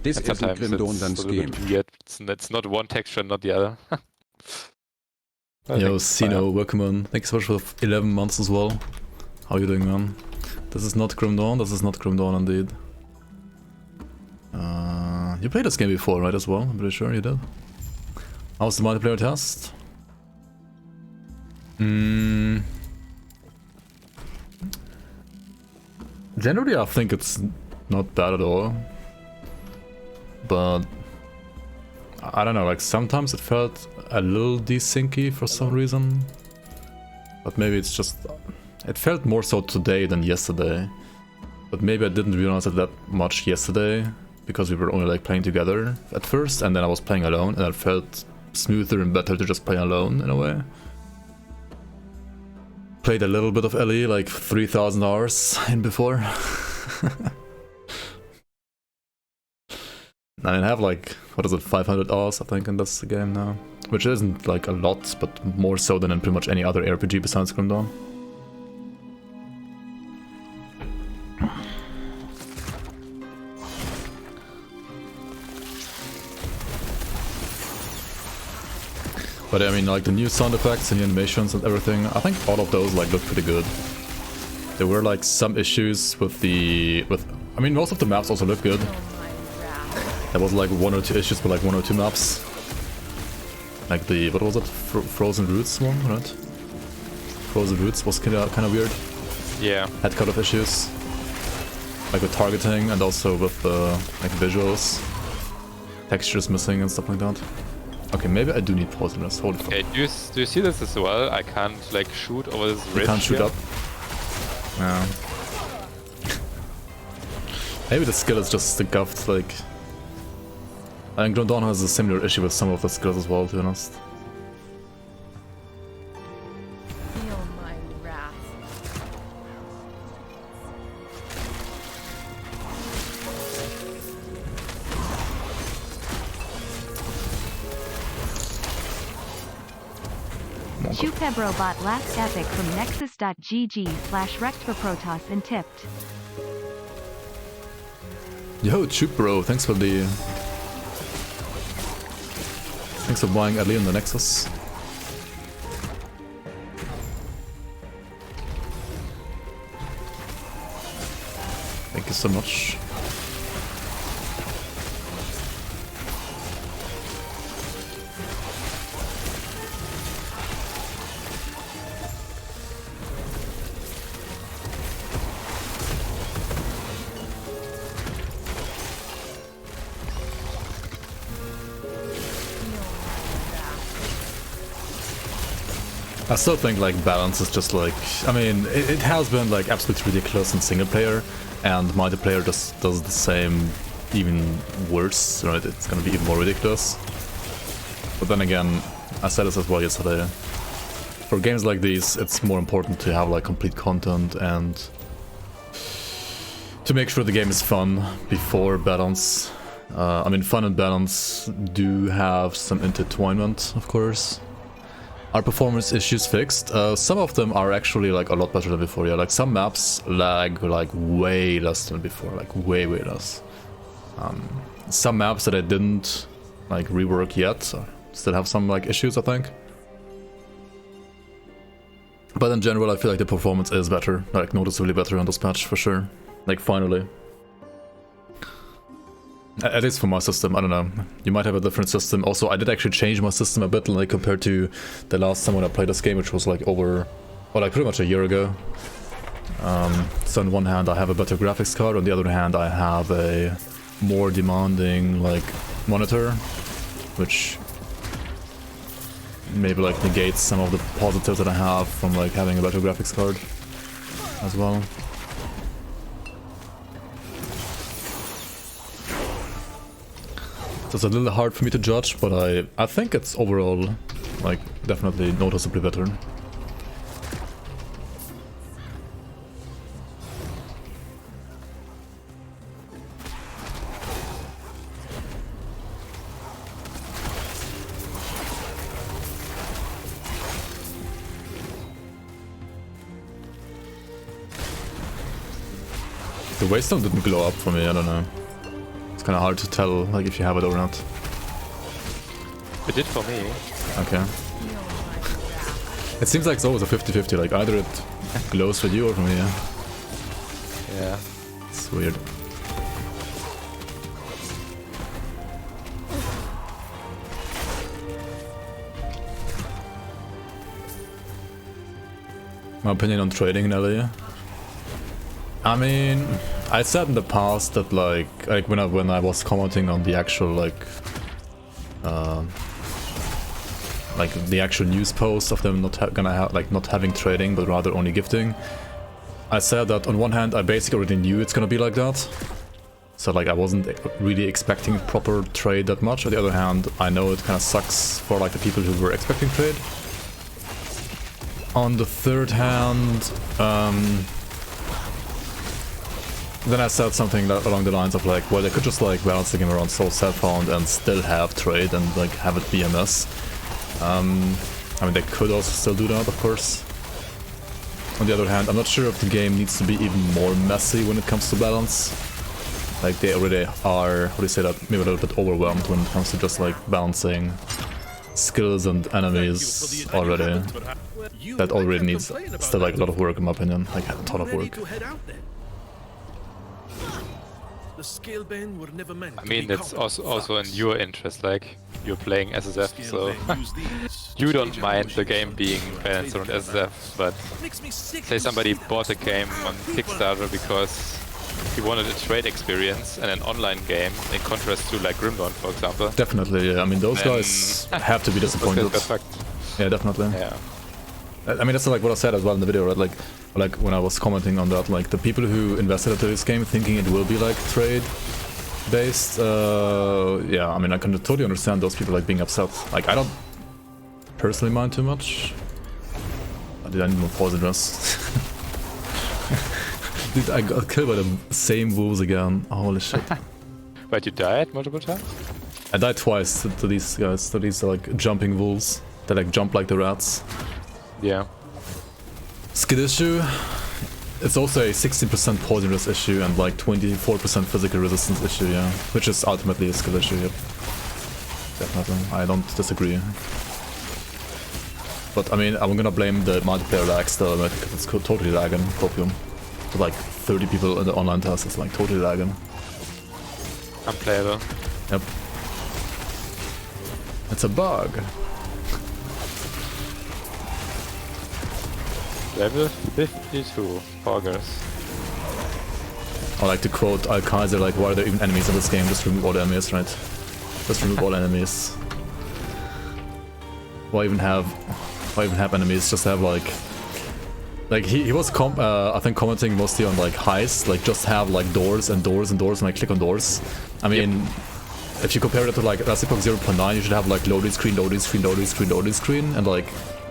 This And isn't sometimes Grim it's a Dawn's little bit game. weird. It's not one texture and not the other. I Yo, think it's fine. Sino, welcome on. Thanks so much for 11 months as well. How you doing, man? This is not Grim Dawn, this is not Grim Dawn indeed. You played this game before, right, as well? I'm pretty sure you did. How's the multiplayer test? Generally, I think it's not bad at all. But I don't know, like sometimes it felt a little desyncy for some reason. But maybe it's just... It felt more so today than yesterday. But maybe I didn't realize it that much yesterday, because we were only like playing together at first, and then I was playing alone, and it felt smoother and better to just play alone in a way. Played a little bit of Ellie, like 3,000 hours in before. I have like, what is it, 500 hours I think in this game now. Which isn't like a lot, but more so than in pretty much any other RPG besides Grim Dawn. But I mean, like the new sound effects and the animations and everything, I think all of those like look pretty good. There were like some issues with I mean, most of the maps also look good. There was like one or two issues with like one or two maps. Like the, what was it? Frozen Roots one, right? Frozen Roots was kind of weird. Yeah. Had cut off issues. Like with targeting and also with like visuals. Textures missing and stuff like that. Okay, maybe I do need poisonous. Hold it. Okay, do you see this as well? I can't like shoot over this ridge. You can't shoot here. up. Yeah. Maybe the skill is just the guffed, like... I think Grim Dawn has a similar issue with some of the skills as well, to be honest. Feel my wrath. Chupebro bought last epic from nexus.gg/rectvaprotoss and tipped. Yo, Chup bro, thanks for the... Thanks for buying early in the Nexus. Thank you so much. I still think like balance is just like, I mean, it has been like absolutely ridiculous in single player, and multiplayer just does the same, even worse, right? It's gonna be even more ridiculous. But then again, I said this as well yesterday, for games like these, it's more important to have like complete content and to make sure the game is fun before balance. I mean, fun and balance do have some intertwinement, of course. Are performance issues fixed? Some of them are actually like a lot better than before, yeah. Like some maps lag like way less than before, like way less. Some maps that I didn't like rework yet still have some like issues, I think. But in general, I feel like the performance is better, like noticeably better on this patch for sure. Like finally. At least for my system, I don't know. You might have a different system. Also, I did actually change my system a bit, like compared to the last time when I played this game, which was like over, well, like pretty much a year ago. So on one hand, I have a better graphics card. On the other hand, I have a more demanding like monitor, which maybe like negates some of the positives that I have from like having a better graphics card as well. So it's a little hard for me to judge, but I think it's overall like definitely noticeably better. The waystone didn't glow up for me, I don't know. It's kind of hard to tell like if you have it or not. It did for me. Okay. It seems like it's always a 50-50, like either it glows for you or for me, yeah. Yeah. It's weird. My opinion on trading in LA? I mean, I said in the past that like when I was commenting on the actual like the actual news post of them not having trading but rather only gifting, I said that on one hand I basically already knew it's gonna be like that, so like I wasn't really expecting proper trade that much. On the other hand, I know it kind of sucks for like the people who were expecting trade. On the third hand, then I said something along the lines of like, well, they could just like balance the game around Soul Self-Found and still have trade and like have it BMS. I mean, they could also still do that, of course. On the other hand, I'm not sure if the game needs to be even more messy when it comes to balance. Like they already are, how do you say that, maybe a little bit overwhelmed when it comes to just like balancing skills and enemies already. That already needs still like a lot of work in my opinion, like a ton of work. I mean, it's also in your interest, like, you're playing SSF, so you don't mind the game being balanced around SSF, but say somebody bought a game on Kickstarter because he wanted a trade experience and an online game, in contrast to, like, Grimdawn, for example. Definitely, yeah. I mean, those guys have to be disappointed. Yeah, definitely. Yeah. I mean, that's like what I said as well in the video, right? Like when I was commenting on that, like the people who invested into this game thinking it will be like trade based, yeah, I mean, I can totally understand those people like being upset. Like, I don't personally mind too much. Did I need more poison rest? Dude, I got killed by the same wolves again. Holy shit. But you died multiple times? I died twice to these guys, to these like jumping wolves. They like jump like the rats. Yeah. Skill issue. It's also a 16% poison resist issue and like 24% physical resistance issue, yeah. Which is ultimately a skill issue, yep. Definitely. I don't disagree. But I mean, I'm gonna blame the multiplayer lag still, right? Because it's totally lagging, Copium. With like 30 people in the online test, it's like totally lagging. Unplayable. Yep. It's a bug. Level 52. Poggers. I like to quote Al Kaiser, like, why are there even enemies in this game? Just remove all the enemies, right? Just remove all enemies. Why even have enemies? Just have like he was I think commenting mostly on like heists, like just have like doors and doors and doors and like click on doors. I mean, if you compare it to like Epoch 0.9, you should have like loading screen, loading screen, loading screen, loading screen, and like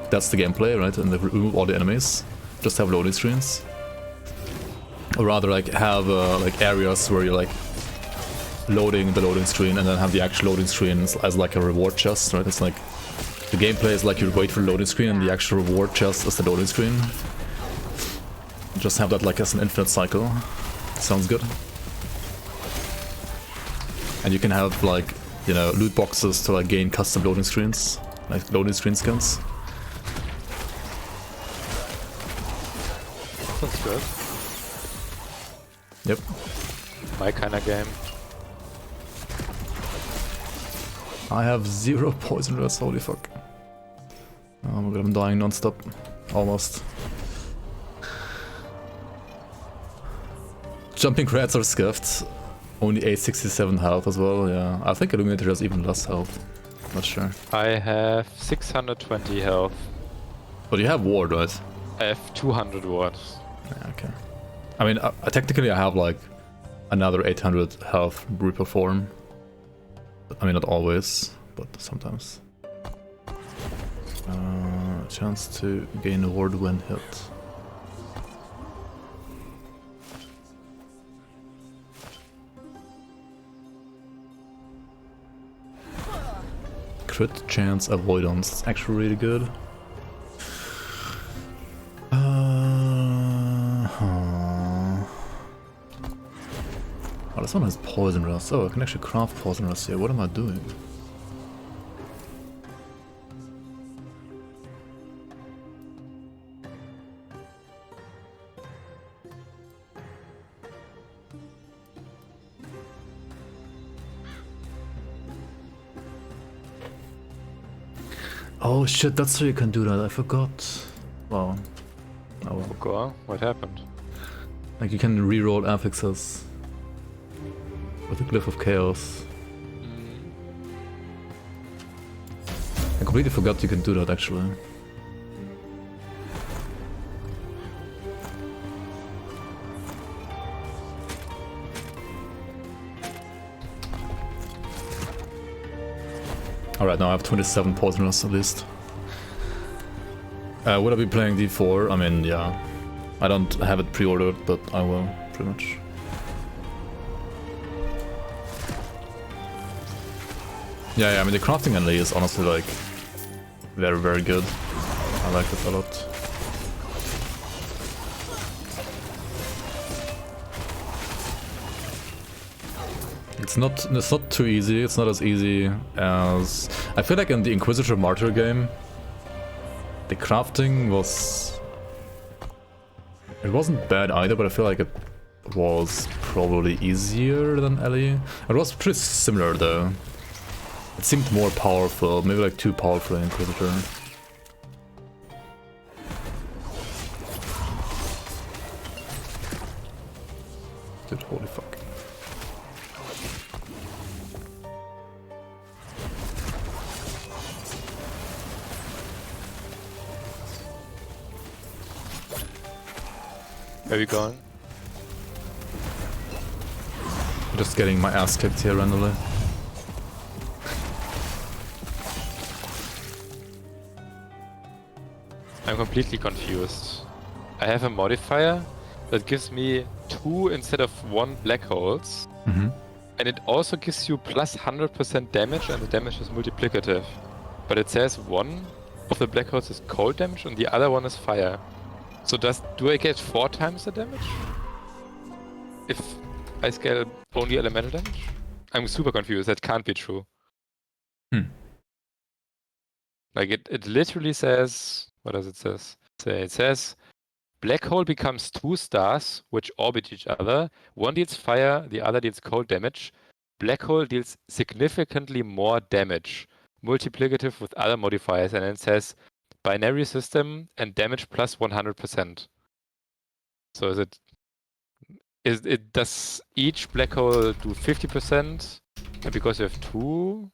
that's the gameplay, right? And then remove all the enemies. Just have loading screens. Or rather like have like areas where you're like loading the loading screen and then have the actual loading screen as like a reward chest, right? It's like the gameplay is like you wait for the loading screen and the actual reward chest is the loading screen. Just have that like as an infinite cycle. Sounds good. And you can have like, you know, loot boxes to like gain custom loading screens, like loading screen skins. That's good. Yep. My kind of game. I have 0 poison rest, holy fuck. Oh my god, I'm dying non-stop. Almost. Jumping crats are scuffed. Only 867 health as well, yeah. I think Illuminator has even less health. Not sure. I have 620 health. But you have ward, right? I have 200 wards. Yeah, okay. I mean, technically I have like another 800 health Reaper form. I mean, not always, but sometimes. Chance to gain a ward when hit. Crit chance avoidance. It's actually really good. Oh, this one has poison rust. Oh, I can actually craft poison rust here. What am I doing? Oh shit, that's how you can do that. I forgot. Wow. Oh well. Okay, what happened? Like you can reroll affixes with the Glyph of Chaos. I completely forgot you can do that actually. Alright, now I have 27 poisoners at least. Would I be playing D4? I mean, yeah. I don't have it pre-ordered, but I will, pretty much. Yeah, I mean the crafting inlay is honestly like very, very good. I like it a lot. It's not too easy. It's not as easy as I feel like in the Inquisitor Martyr game. The crafting was... It wasn't bad either, but I feel like it was probably easier than Ellie. It was pretty similar though. It seemed more powerful, maybe like too powerful in Inquisitor. Dude, holy fuck. Where are we going? Just getting my ass kicked here randomly. I'm completely confused. I have a modifier that gives me 2 instead of 1 black holes. And it also gives you plus 100% damage and the damage is multiplicative. But it says 1 of the black holes is cold damage and the other one is fire. So do I get 4 times the damage? If I scale only elemental damage? I'm super confused, that can't be true. Like it literally says, what does it say? It says, black hole becomes 2 stars which orbit each other. One deals fire, the other deals cold damage. Black hole deals significantly more damage, multiplicative with other modifiers, and then it says binary system and damage plus 100%. So does each black hole do 50%? And because you have 2,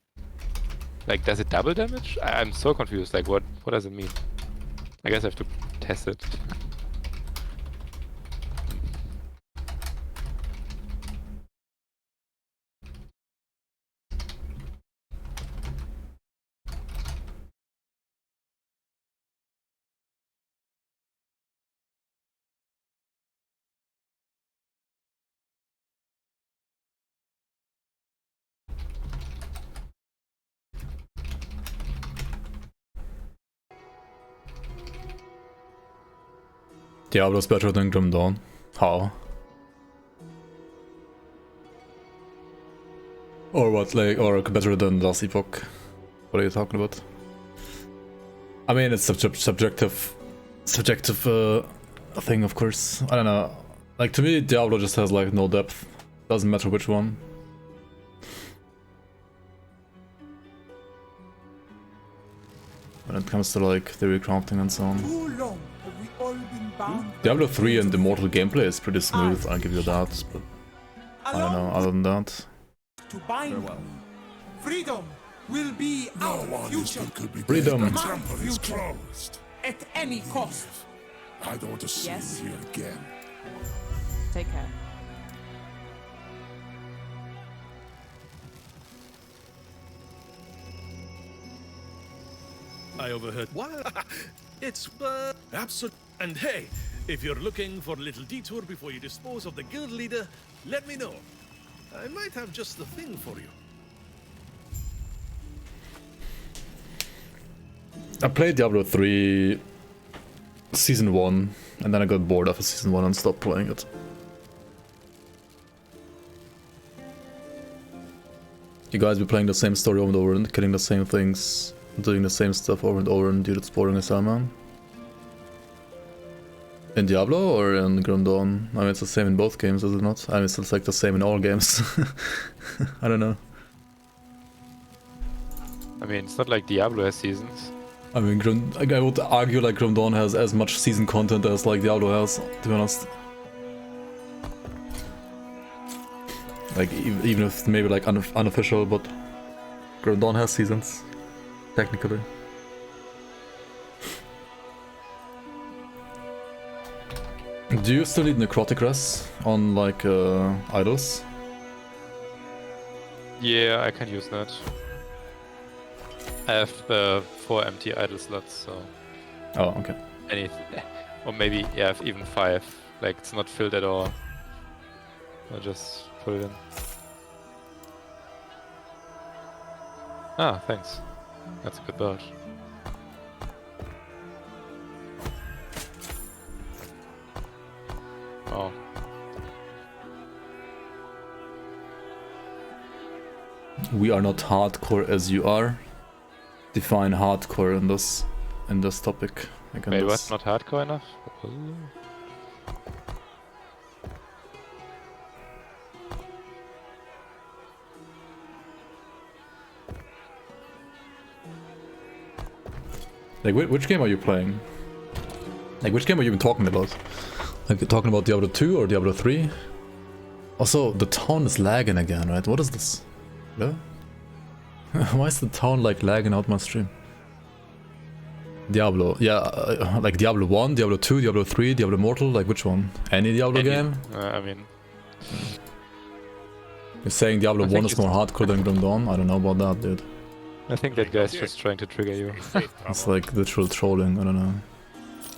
like does it double damage? I'm so confused. Like what does it mean? I guess I have to test it. Diablo's better than Grim Dawn. How? Or what, like, or better than last Epoch? What are you talking about? I mean, it's subjective thing, of course. I don't know. Like, to me, Diablo just has, like, no depth. Doesn't matter which one. When it comes to, like, theory crafting and so on. Too long have we all been bound. Diablo 3 and Immortal gameplay is pretty smooth, I'll give you that, but I don't know, other than that. To bind. Freedom will be our future. Freedom! The temple is closed. At any cost. I don't want to see Yes. you here again. Take care. I overheard. What? It's absolute. And hey, if you're looking for a little detour before you dispose of the guild leader, let me know. I might have just the thing for you. I played Diablo 3 Season 1, and then I got bored after Season 1 and stopped playing it. You guys be playing the same story over and over and killing the same things, doing the same stuff over and over, and dude, it's boring as hell, man. In Diablo or in Grim Dawn? I mean, it's the same in both games, is it not? I mean, it's like the same in all games. I don't know. I mean, it's not like Diablo has seasons. I mean, I would argue like Grim Dawn has as much season content as like Diablo has, to be honest. Like, even if maybe like unofficial, but Grim Dawn has seasons, technically. Do you still need necrotic res on like idols? Yeah, I can use that. I have 4 empty idle slots, so... Oh, okay. Or maybe, yeah, I have even 5. Like, it's not filled at all. I'll just put it in. Ah, thanks. That's a good build. Oh. We are not hardcore as you are. Define hardcore in this topic. Wait, what? Not hardcore enough? Like, which game are you playing? Like, which game are you even talking about? Like, you're talking about Diablo 2 or Diablo 3? Also, the town is lagging again, right? What is this? Hello? Why is the town, like, lagging out my stream? Diablo, yeah, like Diablo 1, Diablo 2, Diablo 3, Diablo Immortal, like which one? Any Diablo game? I mean... You're saying Diablo 1 is more hardcore than Grim Dawn? I don't know about that, dude. I think that guy's just trying to trigger you. It's like literal trolling, I don't know.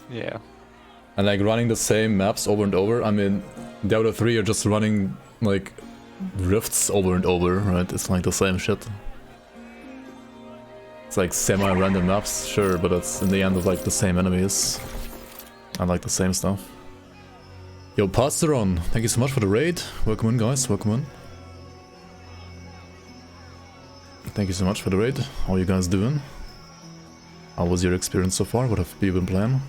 Yeah. And like running the same maps over and over, I mean, Diablo 3 you're just running like rifts over and over, right? It's like the same shit. It's like semi-random maps, sure, but it's in the end of like the same enemies. And like the same stuff. Yo, Pasteron, thank you so much for the raid. Welcome in, guys, welcome in. Thank you so much for the raid. How are you guys doing? How was your experience so far? What have you been playing?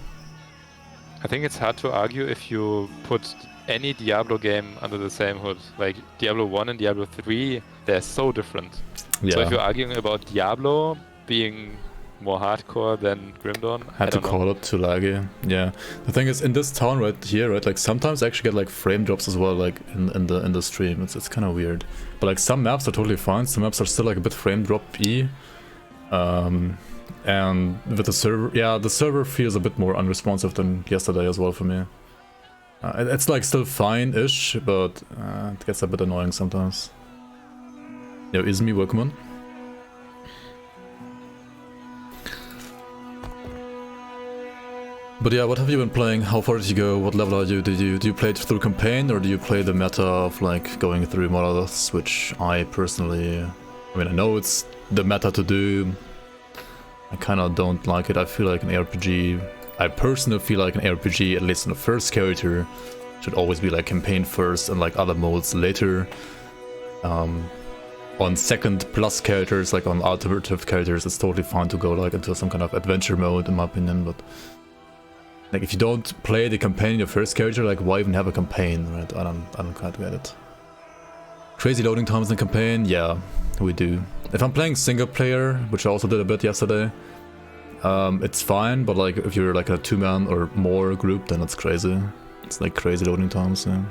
I think it's hard to argue if you put any Diablo game under the same hood. Like Diablo 1 and Diablo 3, they're so different. Yeah. So if you're arguing about Diablo being more hardcore than Grim Dawn, I had to don't know. call it too laggy. Yeah. The thing is, in this town right here, right, like sometimes I actually get like frame drops as well, like in the stream. It's kind of weird. But like some maps are totally fine. Some maps are still like a bit frame drop-y. And with the server, yeah, the server feels a bit more unresponsive than yesterday as well for me. It's like still fine-ish, but it gets a bit annoying sometimes. Yo, Izmi, welcome on. But yeah, what have you been playing? How far did you go? What level are you? Do you play it through campaign, or do you play the meta of like going through monoliths, which I personally, I mean, I know it's the meta to do. I kind of don't like it. I feel like an RPG, I personally feel like an RPG, at least in the first character, should always be like campaign first and like other modes later. On second plus characters, like on alternative characters, it's totally fine to go like into some kind of adventure mode in my opinion, but like if you don't play the campaign in your first character, like why even have a campaign, right? I don't quite get it. Crazy loading times in campaign, yeah, we do. If I'm playing single player, which I also did a bit yesterday, it's fine, but like if you're like a 2-man or more group, then it's crazy. It's like crazy loading times, yeah.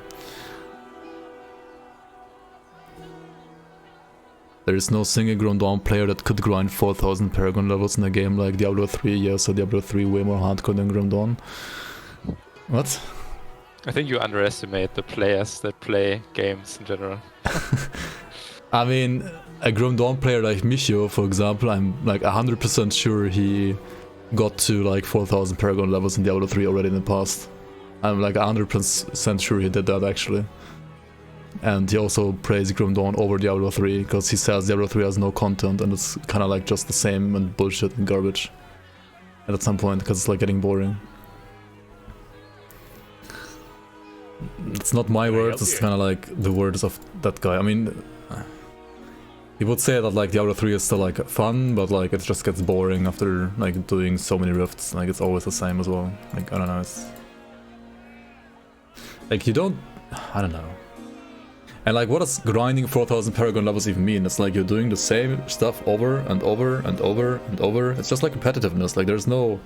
There is no single Grim Dawn player that could grind 4000 Paragon levels in a game like Diablo 3, yeah, so Diablo 3 way more hardcore than Grim Dawn. What? I think you underestimate the players that play games in general. I mean, a Grim Dawn player like Michio, for example, I'm like 100% sure he got to like 4000 Paragon levels in Diablo 3 already in the past. I'm like 100% sure he did that actually. And he also praised Grim Dawn over Diablo 3 because he says Diablo 3 has no content and it's kind of like just the same and bullshit and garbage. And at some point, because it's like getting boring. It's not my words, it's kind of like the words of that guy. I mean, he would say that like Diablo 3 is still like fun, but like it just gets boring after like doing so many rifts. Like it's always the same as well. Like I don't know, it's like you don't, I don't know. And like what does grinding 4000 Paragon levels even mean? It's like you're doing the same stuff over and over and over and over. It's just like competitiveness. Like there's no,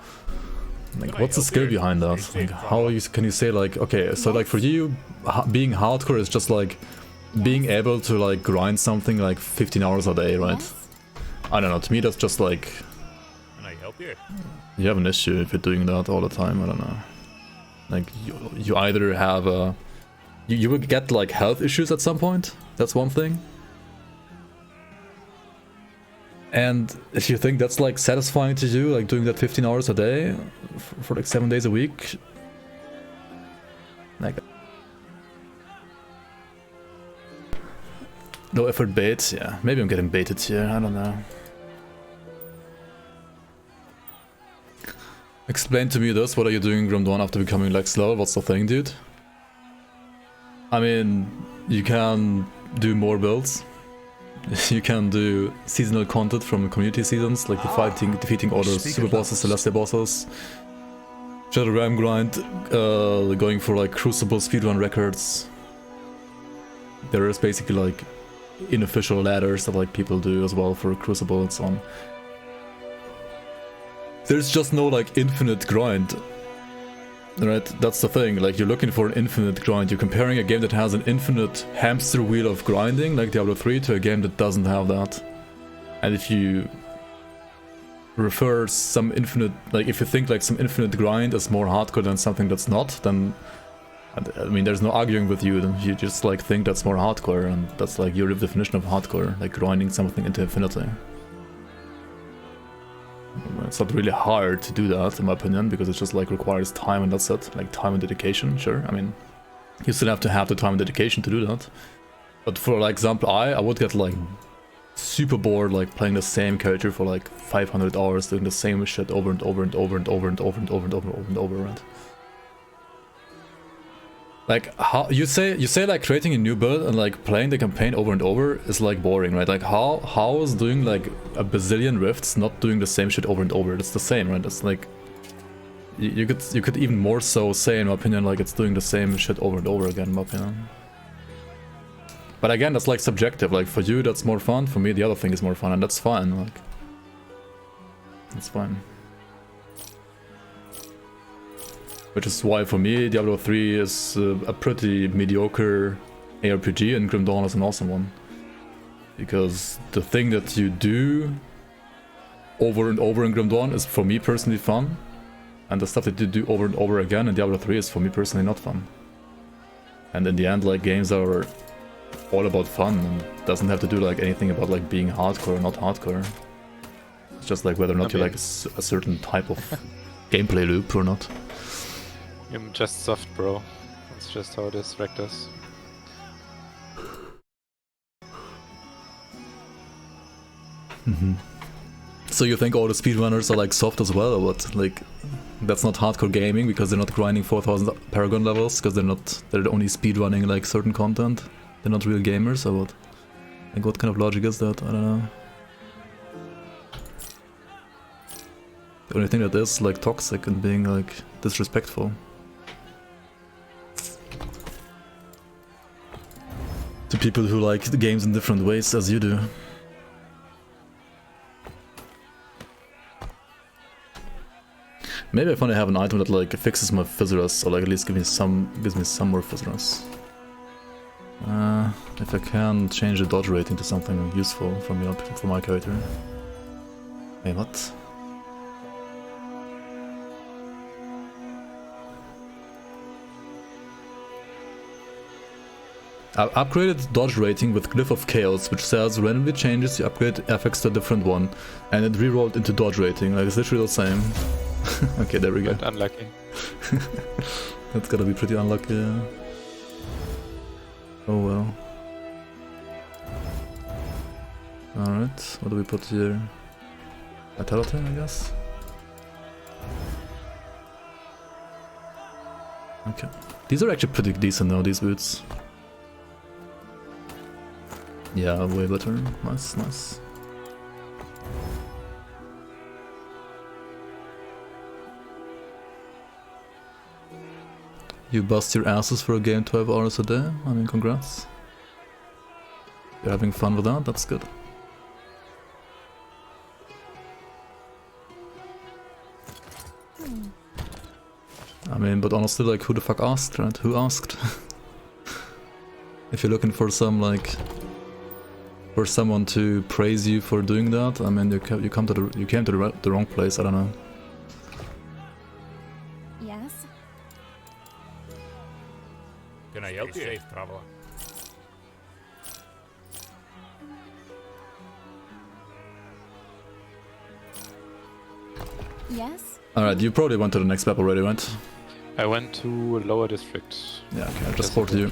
like what's the skill behind that? Like how can you say like, okay, so like for you being hardcore is just like being able to like grind something like 15 hours a day, right? I don't know, to me that's just like, Can I help you? You have an issue if you're doing that all the time, I don't know. Like you either have a, you will get like health issues at some point, that's one thing. And if you think that's like satisfying to you, like doing that 15 hours a day for like 7 days a week, like no effort bait, yeah, maybe I'm getting baited here, I don't know. Explain to me this, what are you doing in Grim Dawn after becoming Lex level, what's the thing, dude? I mean, you can do more builds. You can do seasonal content from community seasons, like defeating all those super bosses, celestial bosses. Shadow Ram grind, going for like Crucible speedrun records. There is basically like unofficial ladders that like people do as well for Crucible and so on. There's just no like infinite grind. Right, that's the thing, like you're looking for an infinite grind. You're comparing a game that has an infinite hamster wheel of grinding, like Diablo 3, to a game that doesn't have that. And if you refer some infinite, like if you think like some infinite grind is more hardcore than something that's not, then I mean there's no arguing with you, then you just like think that's more hardcore, and that's like your definition of hardcore, like grinding something into infinity. It's not really hard to do that, in my opinion, because it just like requires time and that's it. Like time and dedication, sure. I mean, you still have to have the time and dedication to do that. But for like example, I would get like super bored like playing the same character for like 500 hours, doing the same shit over and over and over and over and over and over and over and over and over, right? Like how you say like creating a new build and like playing the campaign over and over is like boring, right? Like how is doing like a bazillion rifts not doing the same shit over and over? It's the same, right? It's like you could even more so say, in my opinion, like it's doing the same shit over and over again, in my opinion. But again, that's like subjective. Like for you that's more fun, for me the other thing is more fun, and that's fine. Like that's fine. Which is why for me Diablo 3 is a pretty mediocre ARPG, and Grim Dawn is an awesome one. Because the thing that you do over and over in Grim Dawn is for me personally fun, and the stuff that you do over and over again in Diablo 3 is for me personally not fun. And in the end, like, games are all about fun, and doesn't have to do like anything about like being hardcore or not hardcore. It's just like whether or not you like a certain type of gameplay loop or not. I'm just soft, bro. That's just how it is, Rectus. So you think all the speedrunners are like soft as well, or what? Like, that's not hardcore gaming because they're not grinding 4000 Paragon levels, because they're only speedrunning like certain content? They're not real gamers, or what? Like, what kind of logic is that? I don't know. The only thing that is like toxic and being like disrespectful. To people who like the games in different ways as you do. Maybe I finally have an item that like fixes my Fizzuras, or like at least gives me some more Fizzuras. If I can change the dodge rating to something useful for me, for my character. Wait, what? I upgraded dodge rating with Glyph of Chaos, which says randomly changes you upgrade FX to a different one, and it rerolled into dodge rating. Like, it's literally the same. Okay, there we go. But unlucky. That's gotta be pretty unlucky. Yeah. Oh well. Alright, what do we put here? Vitality, I guess? Okay. These are actually pretty decent now, these boots. Yeah, way better. Nice, nice. You bust your asses for a game 12 hours a day? I mean, congrats. You're having fun with that? That's good. I mean, but honestly, like, who the fuck asked, right? Who asked? If you're looking for some, like, for someone to praise you for doing that, I mean, you came to the wrong place. I don't know. Yes. Can I help you? Safe traveler. Yes. All right, you probably went to the next map already, right? I went to lower district. Yeah, okay, I just supported you.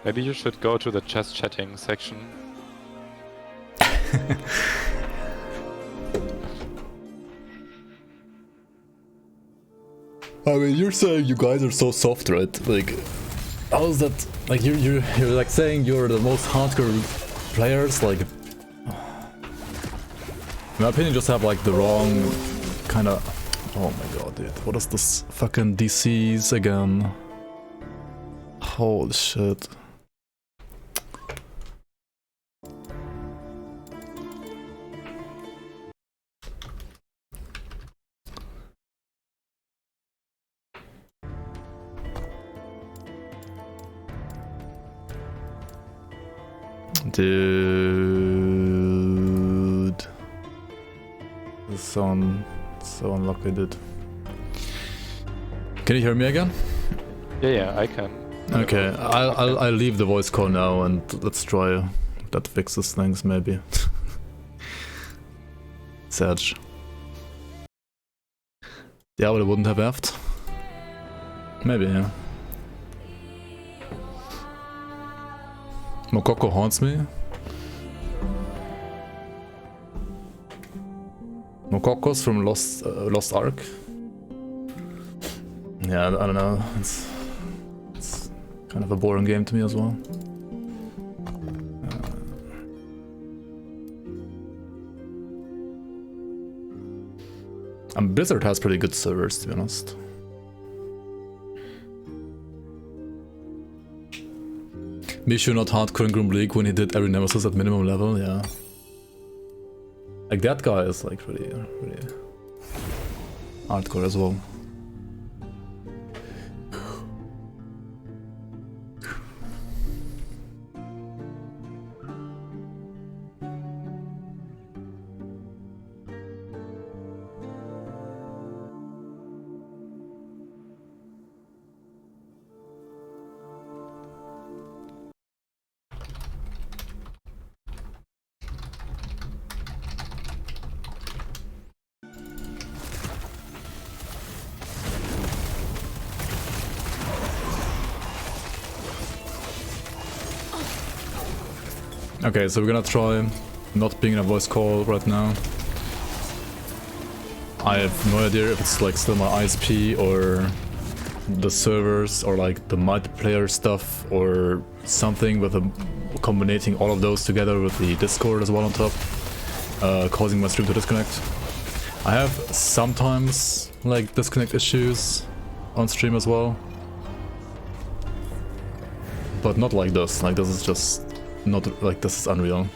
Maybe you should go to the chest chatting section. I mean, you're saying you guys are so soft, right? Like, how is that? Like, you're like saying you're the most hardcore players. Like, in my opinion, just have like the wrong kind of. Oh my god, dude! What is this fucking DCs again? Holy shit! Dude, this is so unlucky, dude. Can you hear me again? Yeah, I can. Okay, I'll leave the voice call now and let's try that fixes things maybe. Serge. Yeah, but it wouldn't have effed. Maybe, yeah. Mokoko haunts me. Mokoko's from Lost Ark. Yeah, I don't know. It's kind of a boring game to me as well. Blizzard has pretty good servers, to be honest. Mishu not hardcore in Grim League when he did every nemesis at minimum level, yeah. Like that guy is like really hardcore as well. Okay, so we're gonna try not being in a voice call right now. I have no idea if it's like still my ISP or the servers or like the multiplayer stuff or something with combining all of those together with the Discord as well on top, causing my stream to disconnect. I have sometimes like disconnect issues on stream as well, but not like this. Like this is just not like this is unreal.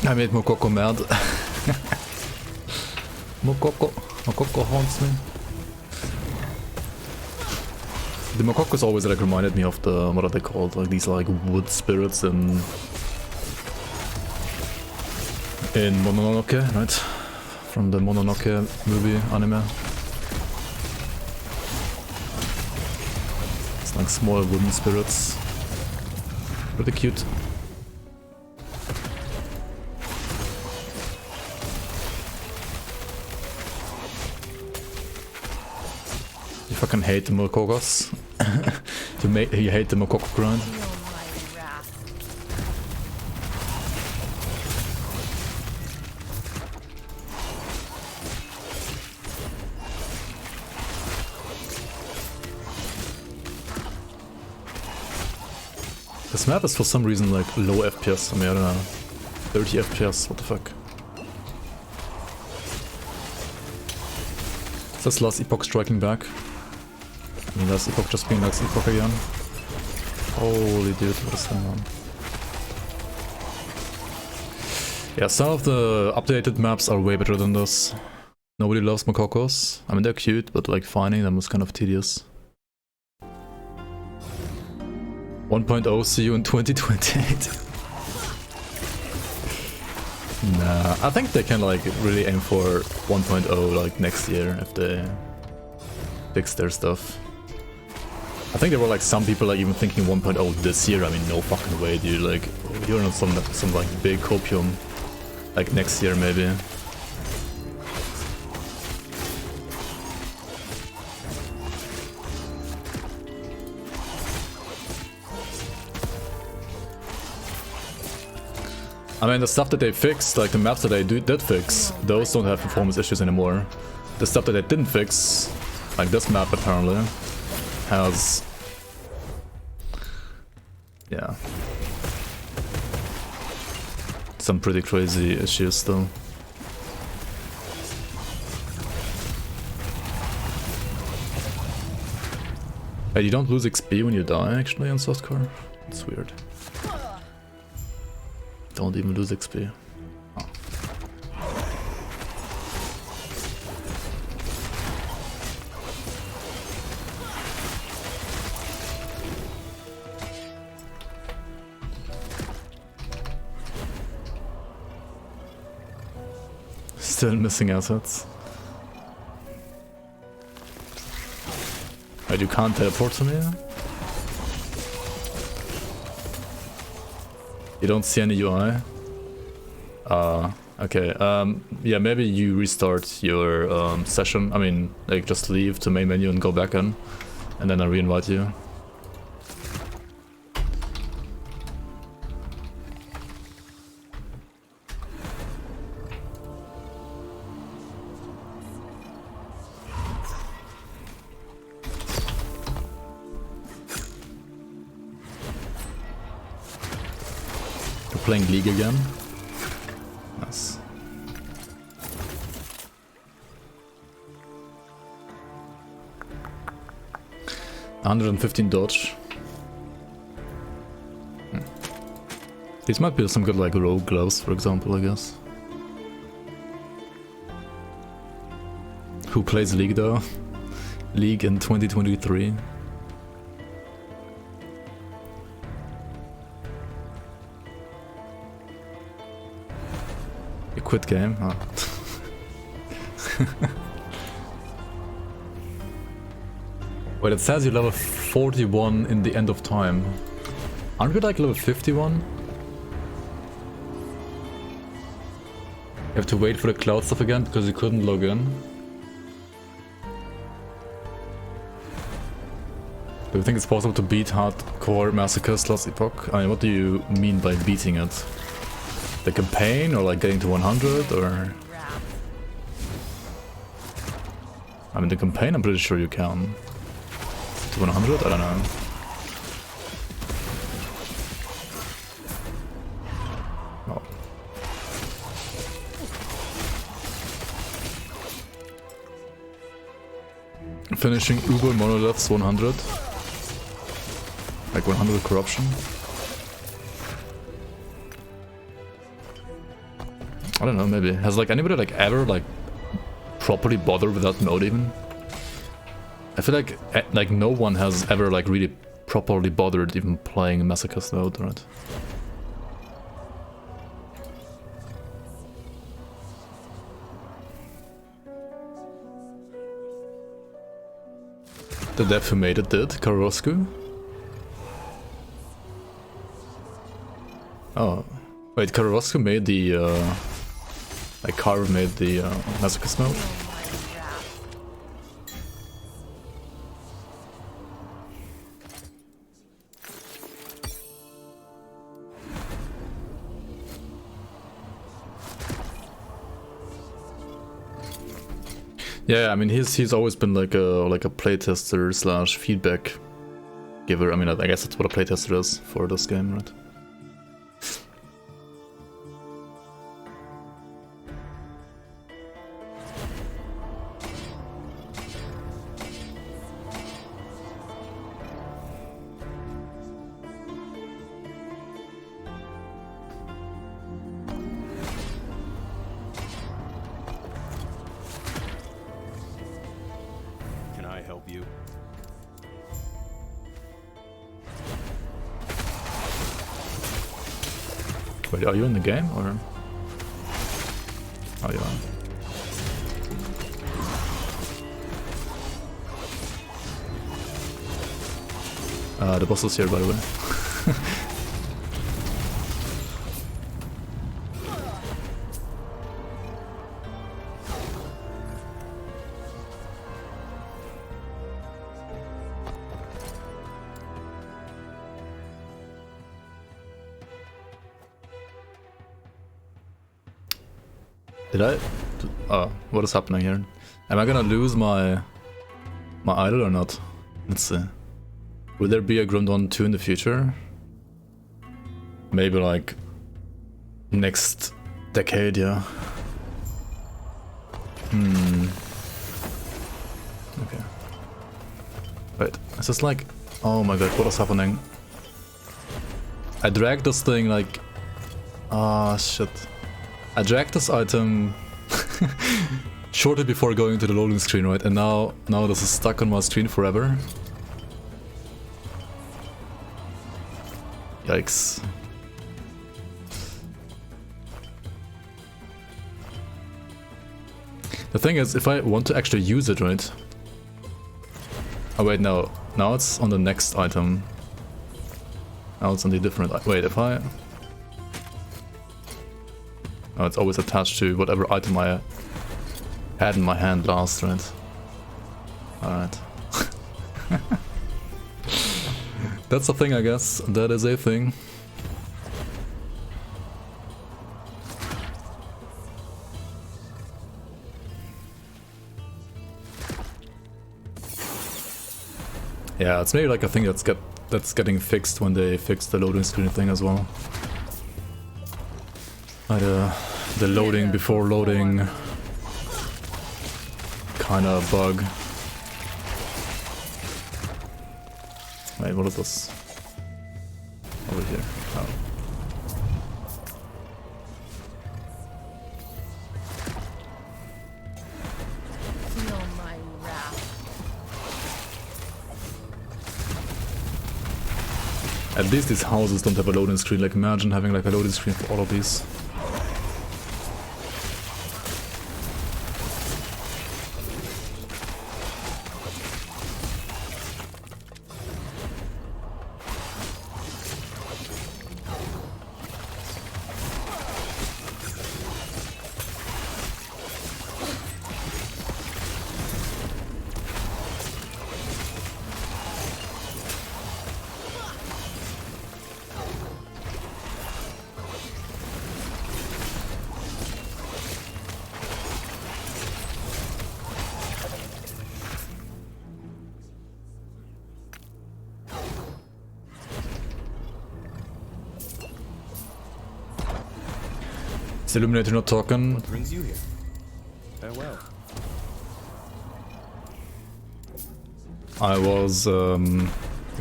I made Mokoko mad. Mokoko haunts me. The Mokokos always like reminded me of the, what are they called? Like these like wood spirits in Mononoke, right? From the Mononoke movie anime. It's like small wooden spirits. Pretty cute. You fucking hate the Mokokos. You hate the Mokoko grind. This map is for some reason like low FPS. I mean, I don't know. 30 FPS, what the fuck. Is this last Epoch striking back? I mean, last Epoch just being last Epoch again. Holy dude, what is going on? Yeah, some of the updated maps are way better than this. Nobody loves Mokokos. I mean, they're cute, but like finding them was kind of tedious. 1.0, see you in 2028. Nah, I think they can like really aim for 1.0 like next year if they fix their stuff. I think there were like some people like even thinking 1.0 this year. I mean, no fucking way, dude. Like, you're on some like big copium, like next year maybe. I mean, the stuff that they fixed, like the maps that they did fix, those don't have performance issues anymore. The stuff that they didn't fix, like this map apparently, has... yeah. Some pretty crazy issues still. Hey, you don't lose XP when you die actually on softcore? It's weird. Don't even lose XP. Oh. Still missing assets. Wait, you can't teleport to me? You don't see any UI? Okay, yeah, maybe you restart your session. I mean, like, just leave to main menu and go back in, and then I re-invite you. Playing League again. Nice. $115 dodge. These might be some good like rogue gloves, for example, I guess. Who plays League though? League in 2023. Quit game? Oh. Wait, it says you're level 41 in the end of time. Aren't we like level 51? You have to wait for the cloud stuff again because you couldn't log in. Do you think it's possible to beat hardcore massacres last epoch? I mean, what do you mean by beating it? The campaign, or like getting to 100, or... I mean, the campaign, I'm pretty sure you can. To 100? I don't know. Oh. Finishing Uber Monoliths 100. Like 100 corruption. I don't know, maybe. Has like anybody like ever like properly bothered with that mode even? I feel like no one has ever like really properly bothered even playing Masochist mode, right? The dev who made it did, Karosku. Oh, wait, Karosku made the like Carver made the Masochist mode? Yeah, I mean he's always been like a playtester slash feedback giver. I mean I guess that's what a playtester is for this game, right? Wait, are you in the game or? Oh, you are. The boss is here, by the way. Did I? Oh, what is happening here? Am I gonna lose my idol or not? Let's see. Will there be a Grim Dawn 2 in the future? Maybe like next decade, yeah. Okay. Wait, is this like... Oh my god, what is happening? I dragged this thing like Ah, shit. I dragged this item shortly before going to the loading screen, right? And now this is stuck on my screen forever. Yikes. The thing is, if I want to actually use it, right? Oh wait, no. Now it's on the next item. Now it's on the different... Wait, if I... Oh, it's always attached to whatever item I had in my hand last, right? Alright. That's a thing, I guess. That is a thing. Yeah, it's maybe like a thing that's getting fixed when they fix the loading screen thing as well. Like the loading before loading kind of bug. Wait, what is this? Over here. Oh. Feel my wrath. At least these houses don't have a loading screen. Like, imagine having like a loading screen for all of these. Is Illuminator not talking? What brings you here? Farewell. I was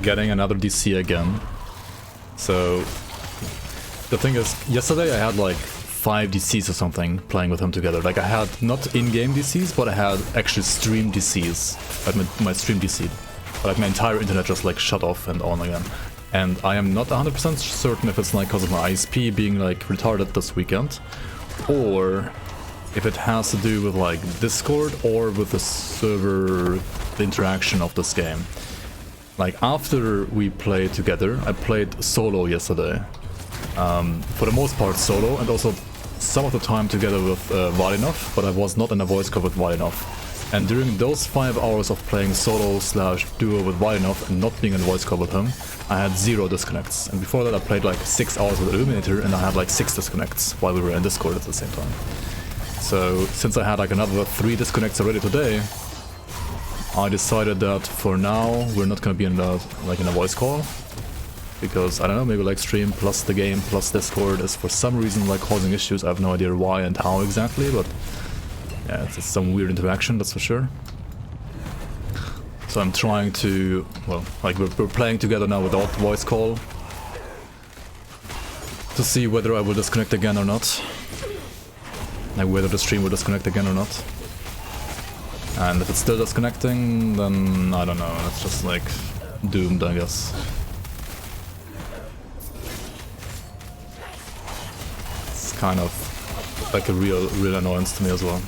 getting another DC again. So the thing is, yesterday I had like 5 DCs or something playing with him together. Like, I had not in-game DCs, but I had actually stream DCs, like my stream DC. But like my entire internet just like shut off and on again. And I am not 100% certain if it's like because of my ISP being like retarded this weekend, or if it has to do with like Discord or with the server, the interaction of this game. Like, after we played together, I played solo yesterday. For the most part solo, and also some of the time together with Valinov, but I was not in a voice call with Valinov. And during those 5 hours of playing solo/duo with Valinov and not being in a voice call with him, I had 0 disconnects. And before that I played like 6 hours with Illuminator and I had like 6 disconnects while we were in Discord at the same time. So since I had like another 3 disconnects already today, I decided that for now we're not gonna be in a voice call. Because, I don't know, maybe like stream plus the game plus Discord is for some reason like causing issues. I have no idea why and how exactly, but yeah, it's some weird interaction, that's for sure. So I'm trying to, well, like we're playing together now without voice call to see whether I will disconnect again or not. Like whether the stream will disconnect again or not. And if it's still disconnecting, then I don't know, it's just like doomed, I guess. It's kind of like a real annoyance to me as well.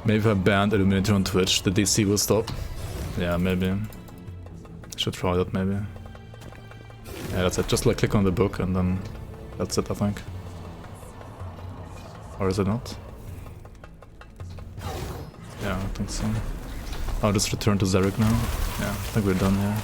Maybe if I banned Illuminator on Twitch, the DC will stop. Yeah, maybe. Should try that, maybe. Yeah, that's it. Just like click on the book and then that's it, I think. Or is it not? Yeah, I think so. I'll just return to Zarek now. Yeah, I think we're done here.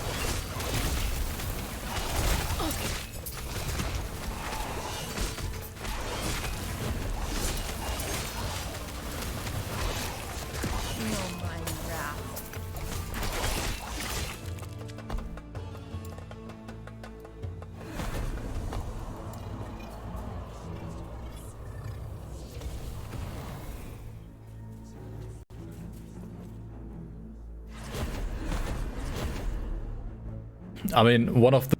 I mean, one of the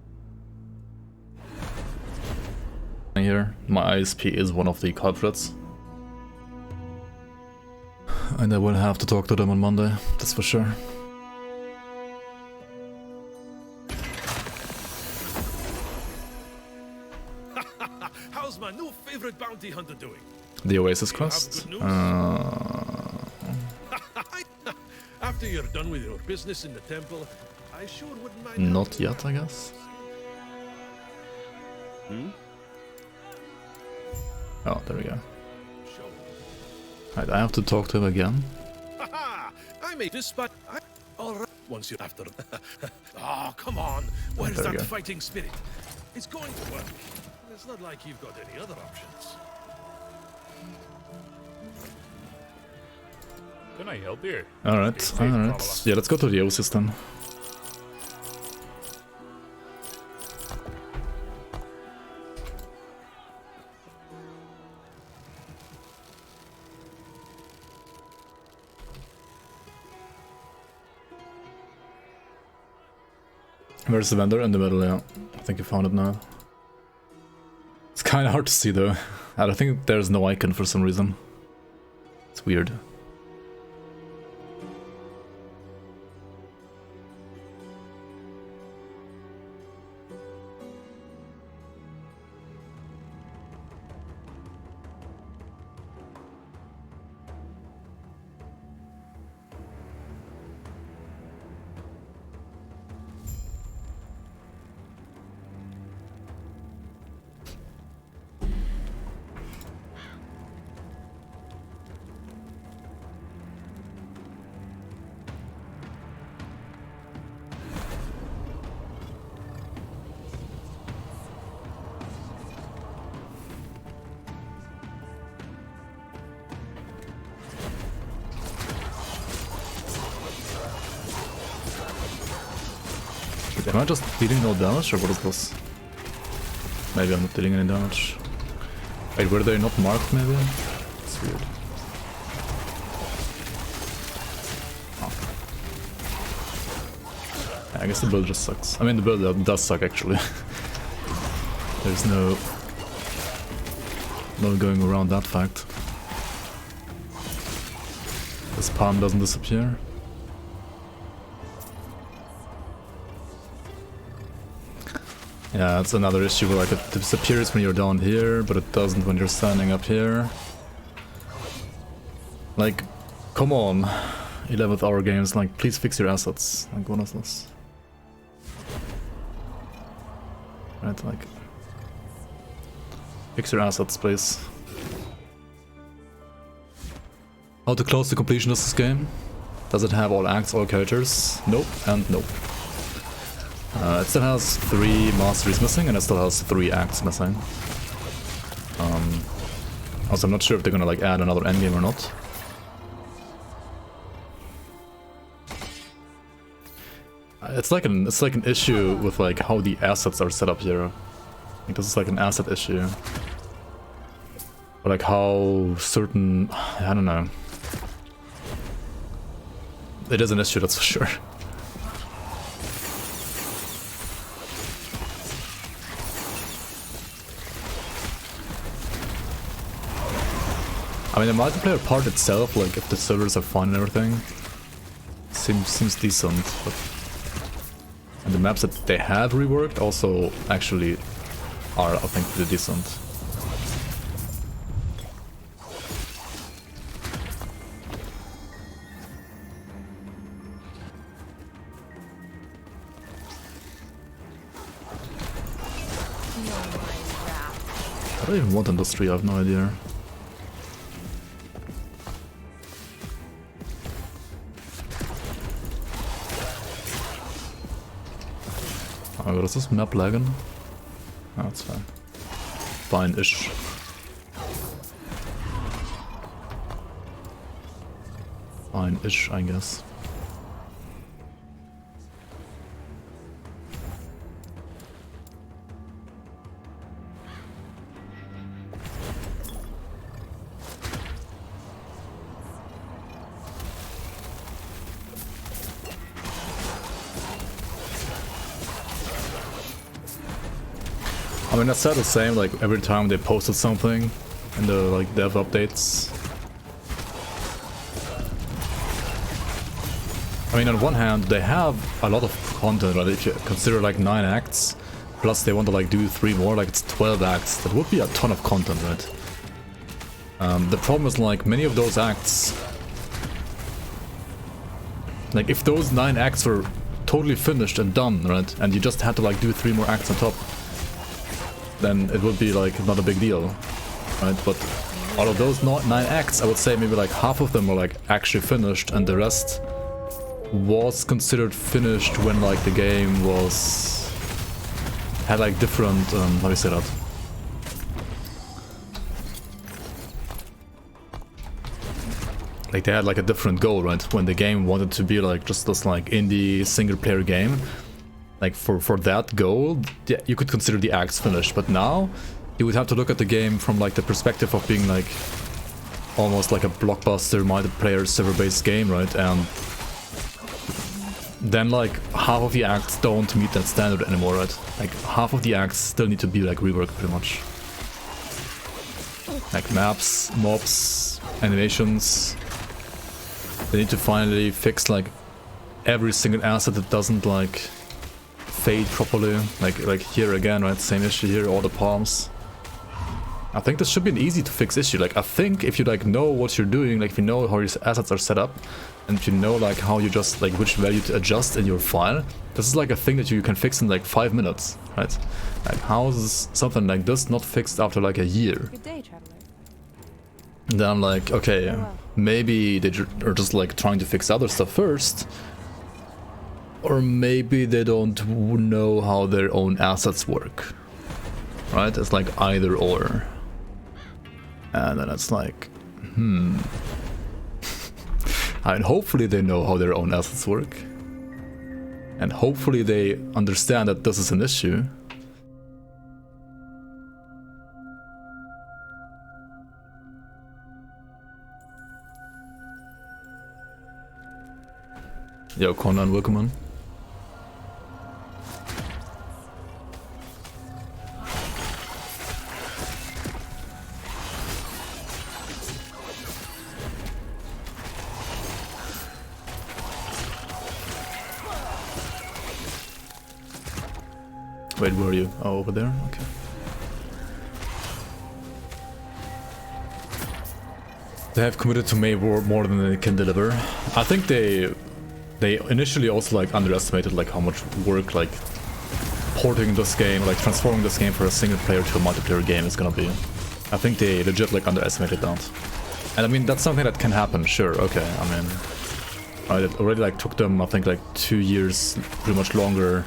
here, my ISP is one of the culprits. And I will have to talk to them on Monday, that's for sure. How's my new favorite bounty hunter doing? The Oasis quest? After you're done with your business in the temple, I sure wouldn't mind. Not yet, I guess. Oh, there we go. Right, I have to talk to him again. I made this, but alright. Once you're after. Oh, come on. Where's There we that go. fighting spirit? It's going to work. It's not like you've got any other options. Can I help you? Alright, alright. Yeah, let's go to the Oasis then. Where's the vendor? In the middle, yeah. I think you found it now. It's kinda hard to see though. I don't think there's no icon for some reason. It's weird. Am I just dealing no damage, or what is this? Maybe I'm not dealing any damage. Wait, were they not marked maybe? It's weird. Oh. Yeah, I guess the build just sucks. I mean, the build does suck actually. There's no going around that fact. The spam doesn't disappear. Yeah, that's another issue where like it disappears when you're down here, but it doesn't when you're standing up here. Like, come on, 11th hour games, like please fix your assets. Like, what is this? Right, like, fix your assets, please. How to close the completion of this game? Does it have all acts, all characters? Nope, and nope. It still has 3 masteries missing, and it still has 3 acts missing. Also, I'm not sure if they're gonna like add another endgame or not. It's like an issue with like how the assets are set up here. Like, this is like an asset issue. Or like how certain, I don't know. It is an issue, that's for sure. I mean, the multiplayer part itself, like if the servers are fun and everything, seems decent, but and the maps that they have reworked also actually are, I think, pretty decent. I don't even want industry, I have no idea. Oh, what is this map lagging? Oh, it's fine. Fine-ish. Fine-ish, I guess. I mean, I said the same, like, every time they posted something in the, like, dev updates. I mean, on one hand, they have a lot of content, right? If you consider, like, 9 acts, plus they want to, like, do 3 more, like, it's 12 acts. That would be a ton of content, right? The problem is, like, many of those acts... Like, if those 9 acts were totally finished and done, right? And you just had to, like, do 3 more acts on top, then it would be, like, not a big deal, right? But out of those 9 acts, I would say maybe, like, half of them were, like, actually finished, and the rest was considered finished when, like, the game was... had, like, different... how do you say that? Like, they had, like, a different goal, right? When the game wanted to be, like, just this, like, indie single-player game. Like, for that goal, yeah, you could consider the acts finished. But now, you would have to look at the game from, like, the perspective of being, like, almost like a blockbuster multiplayer server-based game, right? And then, like, half of the acts don't meet that standard anymore, right? Like, half of the acts still need to be, like, reworked, pretty much. Like, maps, mobs, animations... They need to finally fix, like, every single asset that doesn't, like, fade properly. Like here again, right? Same issue here, all the palms. I think this should be an easy to fix issue. Like, I think if you, like, know what you're doing, like, if you know how your assets are set up, and if you know, like, how you just, like, which value to adjust in your file, this is, like, a thing that you can fix in, like, 5 minutes, right? Like, how is something like this not fixed after, like, a year? Good day, traveler. And then I'm like, okay, maybe they are just, like, trying to fix other stuff first. Or maybe they don't know how their own assets work. Right? It's like either or. And then it's like, I mean, hopefully they know how their own assets work. And hopefully they understand that this is an issue. Yo, Conan, welcome on. Wait, where are you? Oh, over there? Okay. They have committed to May more than they can deliver. I think they initially also, like, underestimated, like, how much work, like, porting this game, like, transforming this game for a single player to a multiplayer game is gonna be. I think they legit, like, underestimated that. And I mean, that's something that can happen, sure, okay, I mean... It already, like, took them, I think, like, 2 years, pretty much longer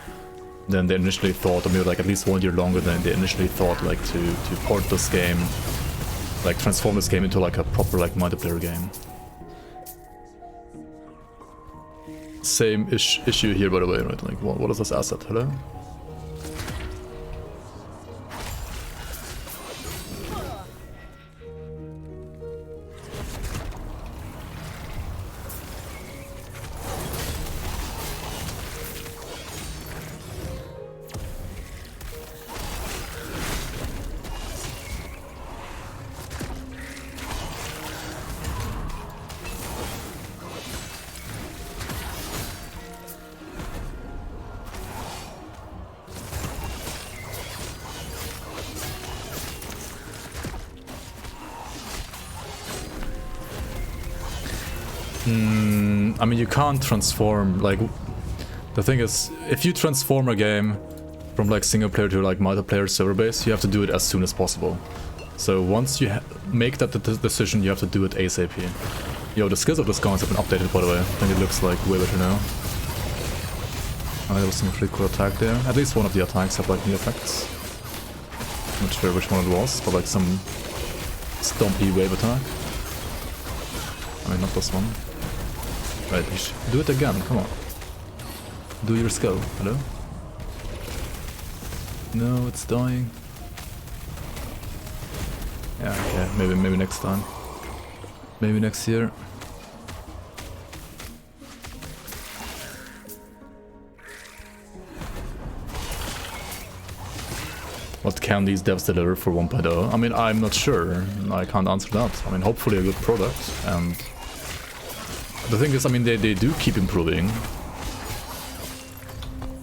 than they initially thought, or maybe, like, at least 1 year longer than they initially thought, like, to port this game, like, transform this game into, like, a proper, like, multiplayer game. Same issue here, by the way, right? Like, what is this asset? Hello? I mean, you can't transform, like, the thing is, if you transform a game from, like, single player to, like, multiplayer server base, you have to do it as soon as possible. So once you make that decision, you have to do it ASAP. Yo, the skills of this guns have been updated, by the way. I think it looks like way better now. There was some pretty cool attack there. At least one of the attacks have, like, new effects. I'm not sure which one it was, but, like, some stompy wave attack. I mean, not this one. Right, you should do it again, come on. Do your skill, hello? No, it's dying. Yeah, okay, maybe next time. Maybe next year. What can these devs deliver for 1.0? I mean, I'm not sure. I can't answer that. I mean, hopefully a good product. And the thing is, I mean, they do keep improving.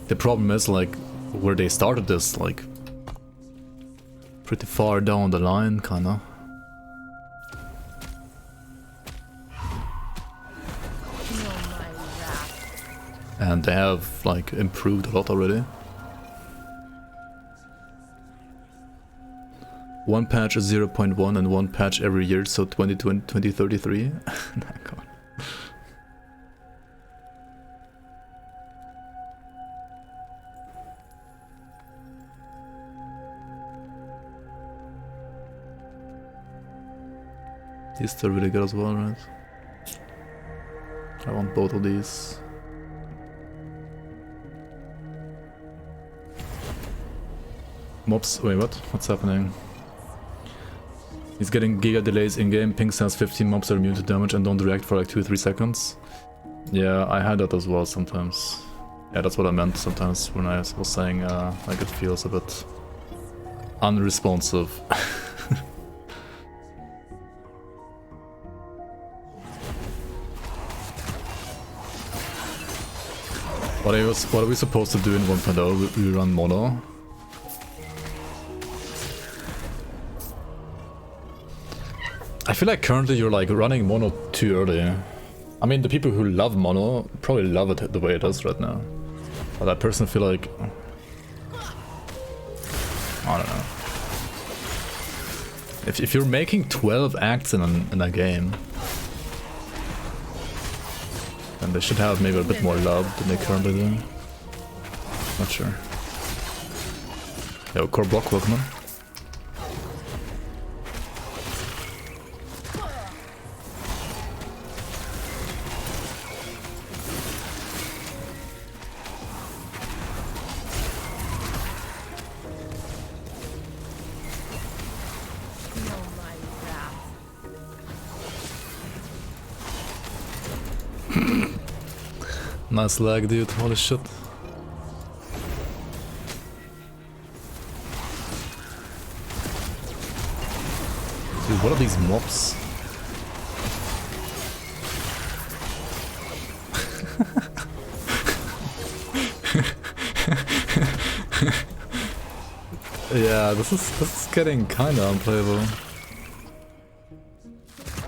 The problem is, like, where they started this, like, pretty far down the line, kinda. And they have, like, improved a lot already. One patch is 0.1 and one patch every year, so 2033. Come on. These still really good as well, right? I want both of these. Mobs, wait, what? What's happening? He's getting giga delays in-game, ping says 15 mobs are immune to damage and don't react for like 2-3 seconds. Yeah, I had that as well sometimes. Yeah, that's what I meant sometimes when I was saying like it feels a bit unresponsive. What are we supposed to do in 1.0? We run mono. I feel like currently you're like running mono too early. I mean, the people who love mono probably love it the way it is right now. But I personally feel like... I don't know. If you're making 12 acts in a game, then they should have maybe a bit more love than they currently do. Not sure. Yo, core block, welcome on. Nice lag, dude. Holy shit. Dude, what are these mobs? Yeah, this is getting kinda unplayable.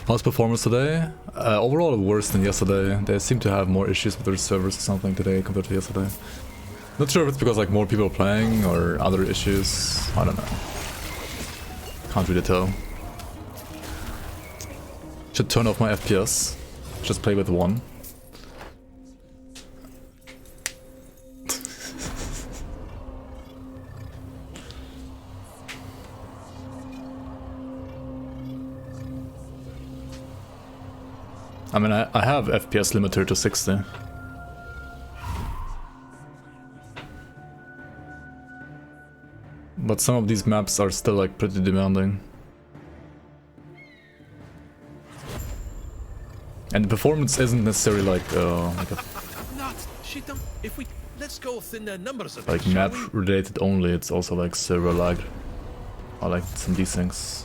How's performance today? Overall worse than yesterday. They seem to have more issues with their servers or something today compared to yesterday. Not sure if it's because like more people are playing or other issues. I don't know. Can't really tell. Should turn off my FPS. Just play with one. I mean, I have FPS limiter to 60. But some of these maps are still like pretty demanding. And the performance isn't necessarily like a If we let's go thin the numbers a bit, like map related only, it's also like server lag. I like some of these things.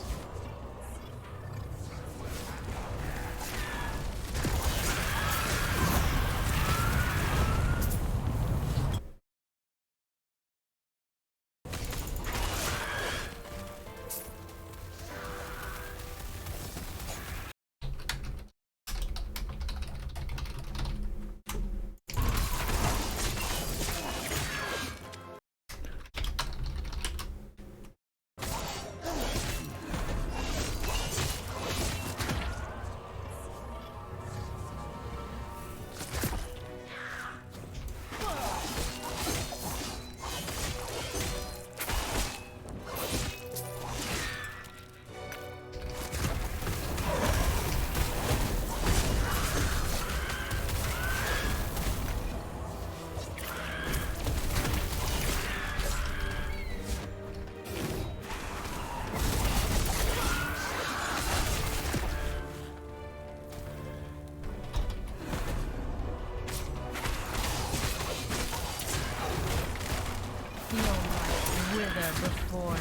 Wither before me.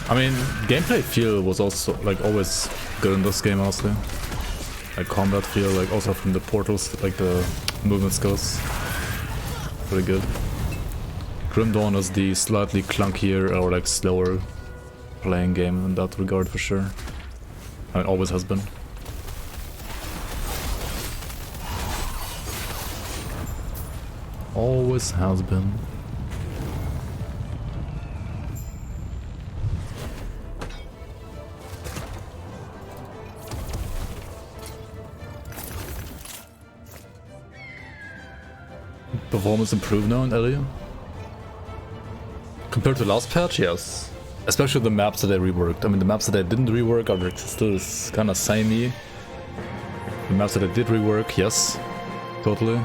I mean, gameplay feel was also like always good in this game, honestly. Like combat feel, like also from the portals, like the movement skills, pretty good. Grim Dawn is the slightly clunkier or like slower playing game in that regard for sure. And it always has been. Always has been. Performance improved now in Elia? Compared to last patch, yes. Especially the maps that they reworked. I mean, the maps that they didn't rework are still kind of samey. The maps that they did rework, yes. Totally.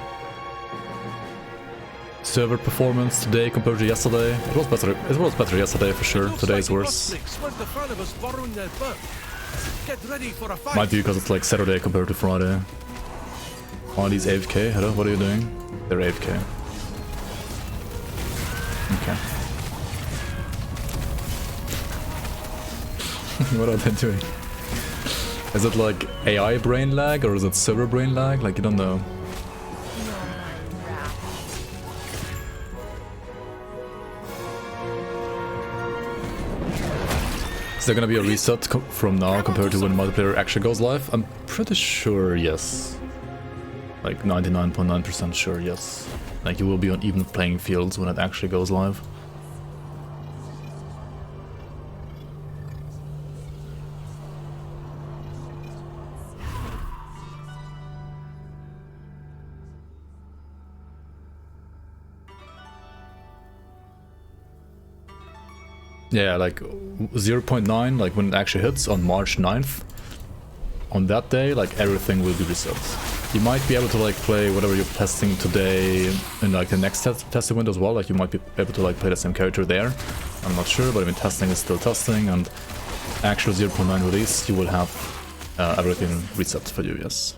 Server performance today compared to yesterday. It was better yesterday for sure. Today is worse. Might be because it's like Saturday compared to Friday. Oh, these AFK. Hello, what are you doing? They're AFK. Okay. What are they doing? Is it like AI brain lag or is it server brain lag? Like, you don't know. Is there gonna be a reset from now compared to when multiplayer actually goes live? I'm pretty sure yes. Like 99.9% sure, yes. Like you will be on even playing fields when it actually goes live. Yeah, like 0.9, like when it actually hits on March 9th. On that day, like everything will be reset. You might be able to like play whatever you're testing today in like the next testing window as well. Like you might be able to like play the same character there. I'm not sure, but I mean testing is still testing, and actual 0.9 release you will have everything reset for you, yes.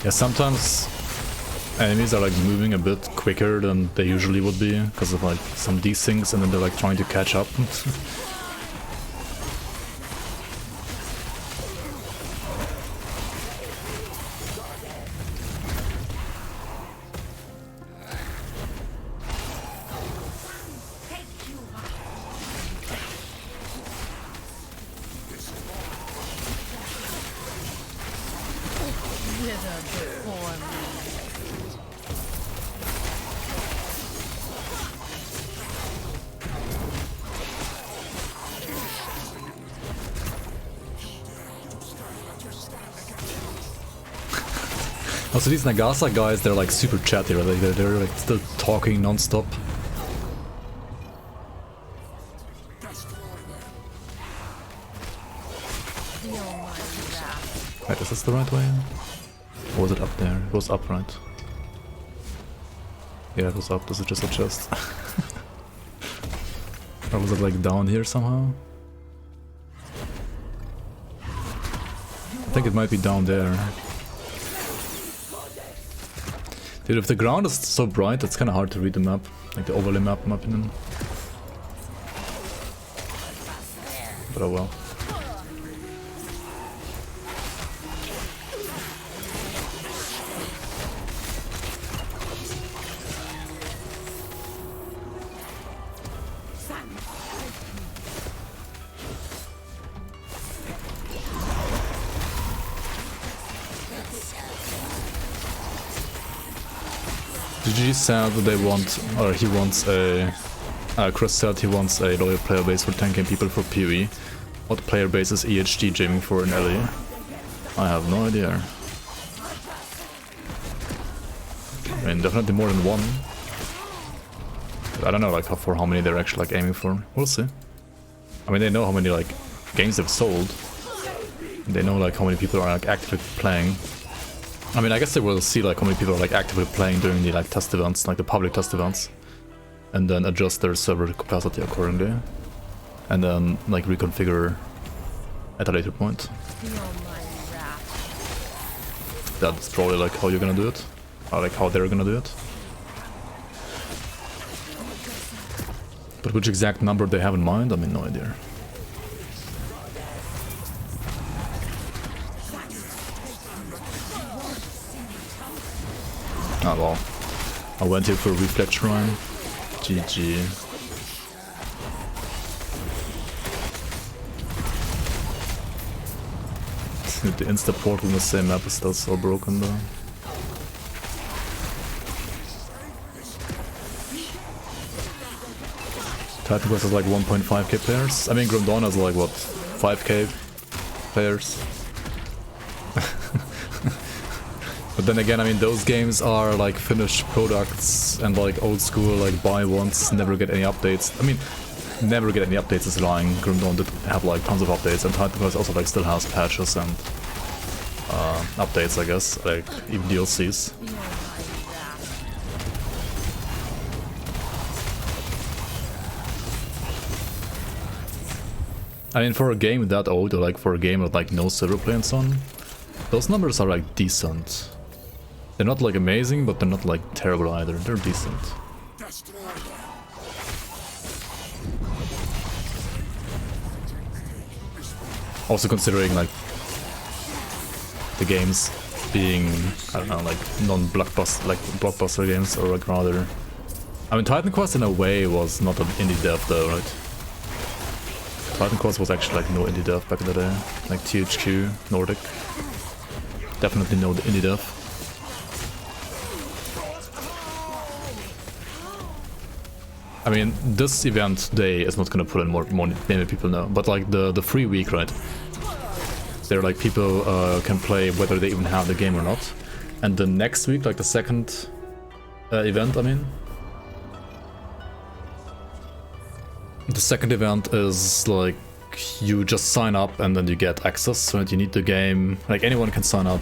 Yeah, sometimes enemies are like moving a bit quicker than they usually would be because of like some desyncs, and then they're like trying to catch up. Also, these Nagasa guys, they're like super chatty, right? They're like still talking non-stop. Is this the right way? Or was it up there? It was up, right? Yeah, it was up. This is just a chest. Or was it like down here somehow? I think it might be down there. Dude, if the ground is so bright, it's kind of hard to read the map. Like the overlay map, in my opinion. But oh well. GG said that they want, or he wants a... Chris said he wants a loyal player base for tanking people for PoE. What player base is EHG jamming for in LA? I have no idea. I mean, definitely more than one. But I don't know, like, for how many they're actually, like, aiming for. We'll see. I mean, they know how many, like, games they've sold. They know, like, how many people are, like, actively playing. I mean, I guess they will see, like, how many people are, like, actively playing during the, like, test events, like, the public test events. And then adjust their server capacity accordingly. And then, like, reconfigure at a later point. That's probably, like, how you're gonna do it. Or, like, how they're gonna do it. But which exact number they have in mind, I mean, no idea. Ah, well. I went here for a Reflect Shrine. GG. The insta portal in the same map is still so broken though. Titan Quest has like 1.5k players. I mean, Grim Dawn has like, what, 5k players? But then again, I mean, those games are like finished products and like old school, like buy once, never get any updates. I mean, never get any updates is lying. Grim Dawn did have like tons of updates, and Titan Quest also like still has patches and updates, I guess, like even DLCs. I mean, for a game that old, or like for a game with like no server play and so on, those numbers are like decent. They're not like amazing, but they're not like terrible either. They're decent. Also considering like the games being, I don't know, like non-blockbuster, like blockbuster games, or like rather. I mean, Titan Quest in a way was not an indie dev though, right? Titan Quest was actually like no indie dev back in the day, like THQ Nordic. Definitely no indie dev. I mean, this event today is not gonna put in more many people know, but like the free week, right? They're like people can play whether they even have the game or not. And the next week, like the second event, I mean, the second event is like you just sign up and then you get access. So you need the game, like anyone can sign up.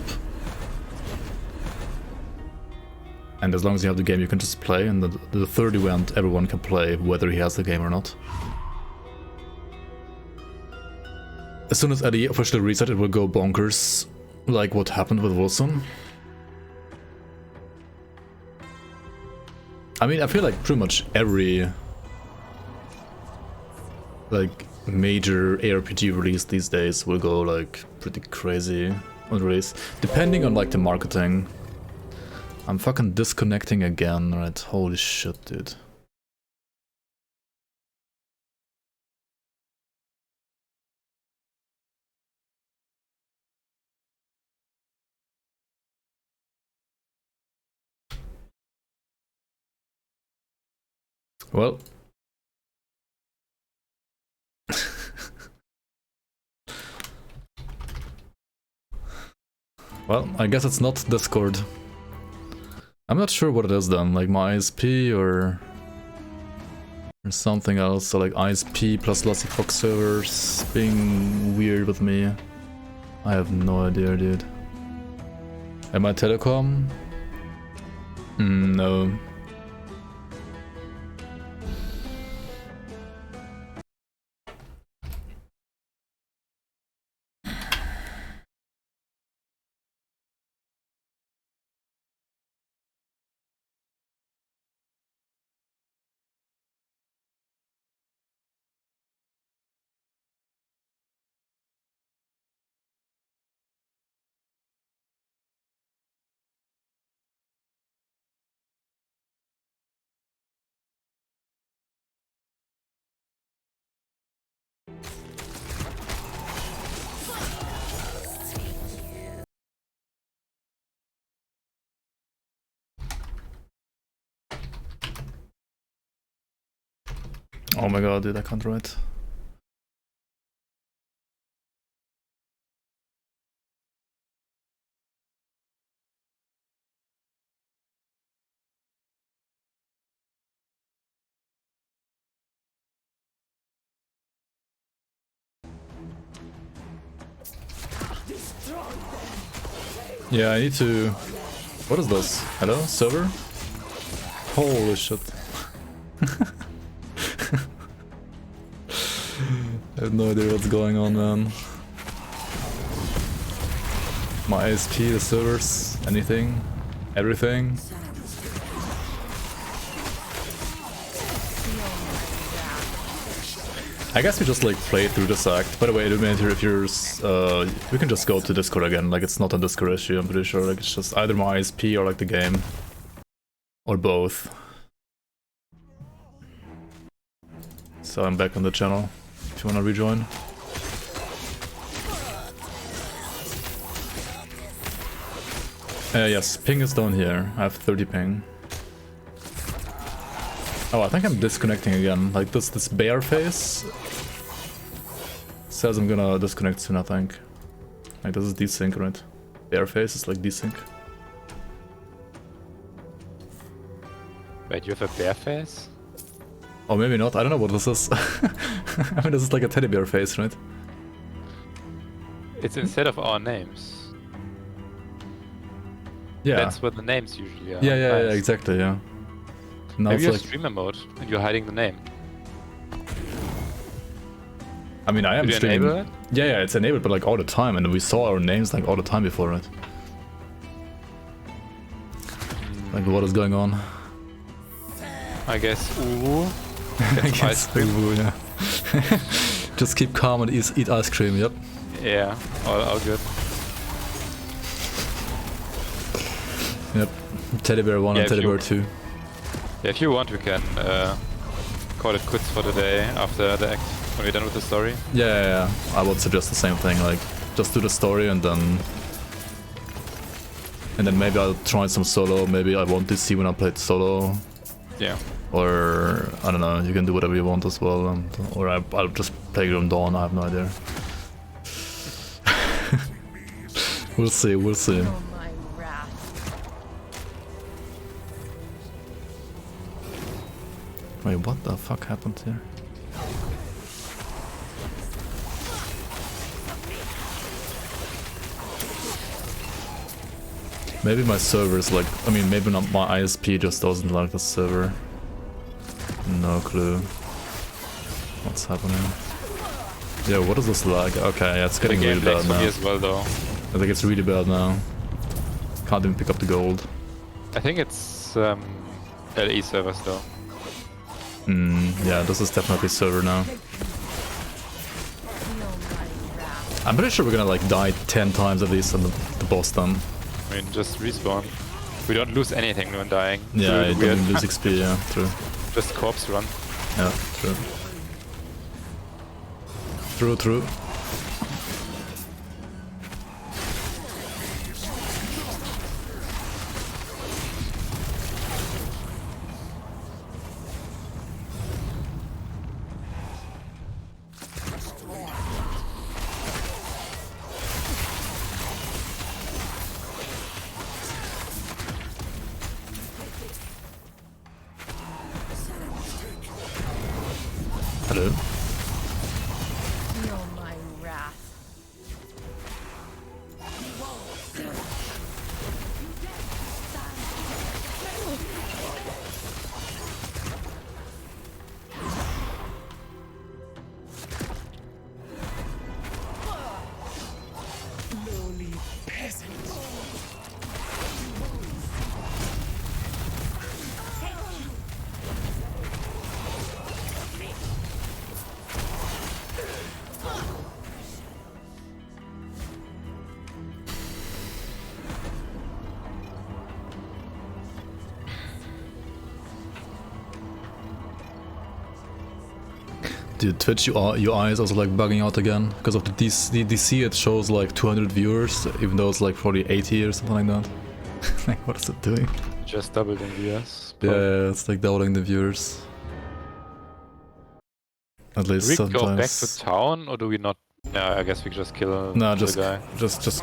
And as long as you have the game, you can just play. And the third event, everyone can play whether he has the game or not. As soon as Eddie officially reset, it will go bonkers, like what happened with Wilson. I mean, I feel like pretty much every like major ARPG release these days will go like pretty crazy on release, depending on like the marketing. I'm fucking disconnecting again, right? Holy shit, dude. Well. Well, I guess it's not Discord. I'm not sure what it is then, like my ISP or something else, so like ISP plus Lassie Fox servers being weird with me. I have no idea, dude. Am I telecom? No. Oh my god, dude, I can't write. Yeah, I need to... What is this? Hello? Server? Holy shit. I have no idea what's going on, man. My ISP, the servers, anything, everything. I guess we just like play through this act. By the way, if you're, we can just go to Discord again. Like it's not a Discord issue, I'm pretty sure. Like it's just either my ISP or like the game, or both. So I'm back on the channel. If you wanna rejoin. Yes, ping is down here. I have 30 ping. Oh, I think I'm disconnecting again. Like this bear face says I'm gonna disconnect soon, I think. Like this is desync, right? Bear face is like desync. Wait, you have a bear face? Or maybe not, I don't know what this is. I mean, this is like a teddy bear face, right? It's instead of our names. Yeah. That's what the names usually are. Yeah, exactly, yeah. Now Maybe it's you like... have streamer mode and you're hiding the name. I mean, I am Did you streaming. enable it? Yeah, it's enabled, but like all the time, and we saw our names like all the time before, right? Like, what is going on? I guess Uwu. I guess Uwu, yeah. Just keep calm and eat ice cream, yep. Yeah, all good. Yep. Teddy bear 1 and teddy bear 2. Yeah, if you want, we can call it quits for the day after the act, when we're done with the story. Yeah, I would suggest the same thing, like, just do the story and then maybe I'll try some solo, maybe I want to see when I played solo. Yeah. Or, I don't know, you can do whatever you want as well, or I'll just play Grim Dawn, I have no idea. We'll see, we'll see. Wait, what the fuck happened here? Maybe my server is like... I mean, maybe not my ISP just doesn't like the server. No clue. What's happening? Yeah, what is this lag? Okay, yeah, it's getting really bad now. As well, though. I think it's really bad now. Can't even pick up the gold. I think it's LE servers, though. Yeah, this is definitely server now. I'm pretty sure we're gonna like die 10 times at least on the boss then. I mean, just respawn. We don't lose anything when dying. Yeah, you don't even lose XP, yeah, true. Just corpse run. Yeah, true. True. Hello. Feel my wrath. Dude, Twitch UI is also like bugging out again because of the DC. It shows like 200 viewers, even though it's like probably 80 or something like that. Like, what is it doing? Just doubled in viewers. Yeah, it's like doubling the viewers. At least Do we sometimes. go back to town or do we not? Yeah, I guess we just kill Nah, the guy. just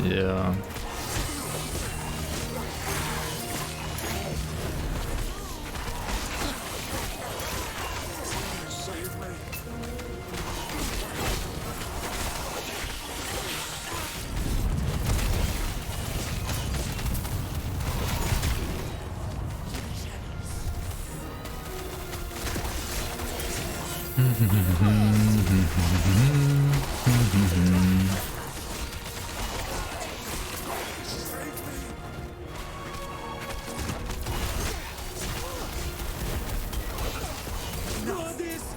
yeah. Goddess,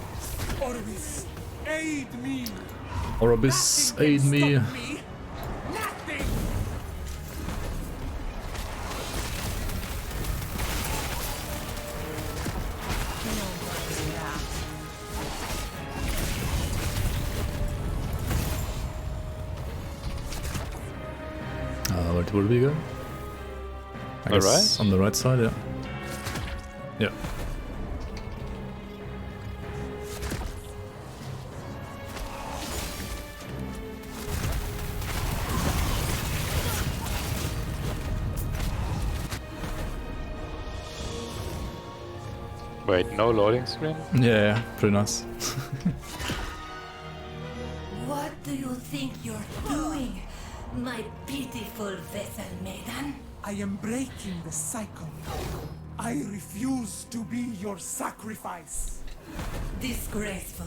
Orbis, aid me. Orbis, aid me. Nothing. Where do we go? I guess right? on the right side, yeah. Yeah. Wait, no loading screen? Yeah, pretty nice. What do you think you're doing, my pitiful vessel maiden? I am breaking the cycle. I refuse to be your sacrifice. Disgraceful.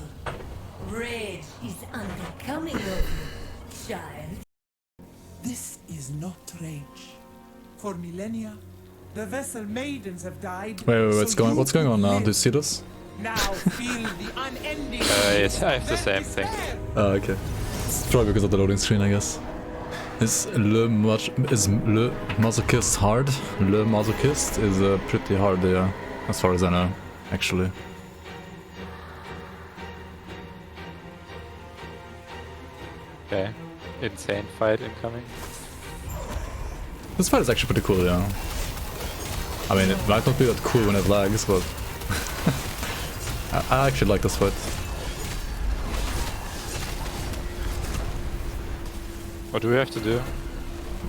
Rage is unbecoming of you, child. This is not rage. For millennia, the vessel maidens have died. Wait, so what's going on now? Do you see this? Now feel the unending. Yes, I have the same thing. Oh, okay. It's probably because of the loading screen, I guess. Is Le Masochist hard? Le Masochist is pretty hard, yeah, as far as I know, actually. Okay. Insane fight incoming. This fight is actually pretty cool, yeah. I mean, it might not be that cool when it lags, but I actually like this fight. What do we have to do?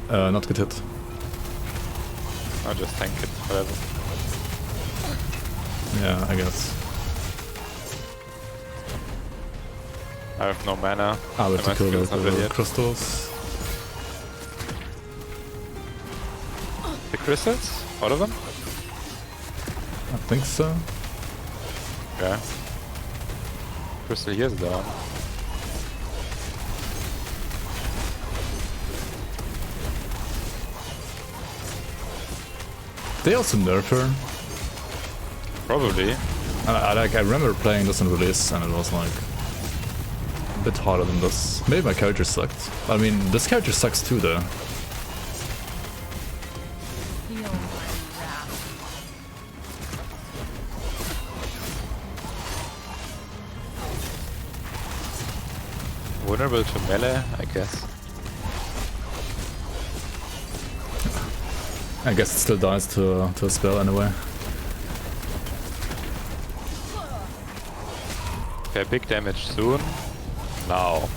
Not get hit. I'll just tank it, whatever. Yeah, I guess. I have no mana. I would and my kill skill's not ready the yet. crystals. The crystals? All of them? I think so. Okay. Crystal here is down. They also nerf her. Probably. I remember playing this on release and it was like a bit harder than this. Maybe my character sucked. I mean, this character sucks too though. Vulnerable to melee, I guess. I guess it still dies to a spell anyway. Okay, big damage soon. Now.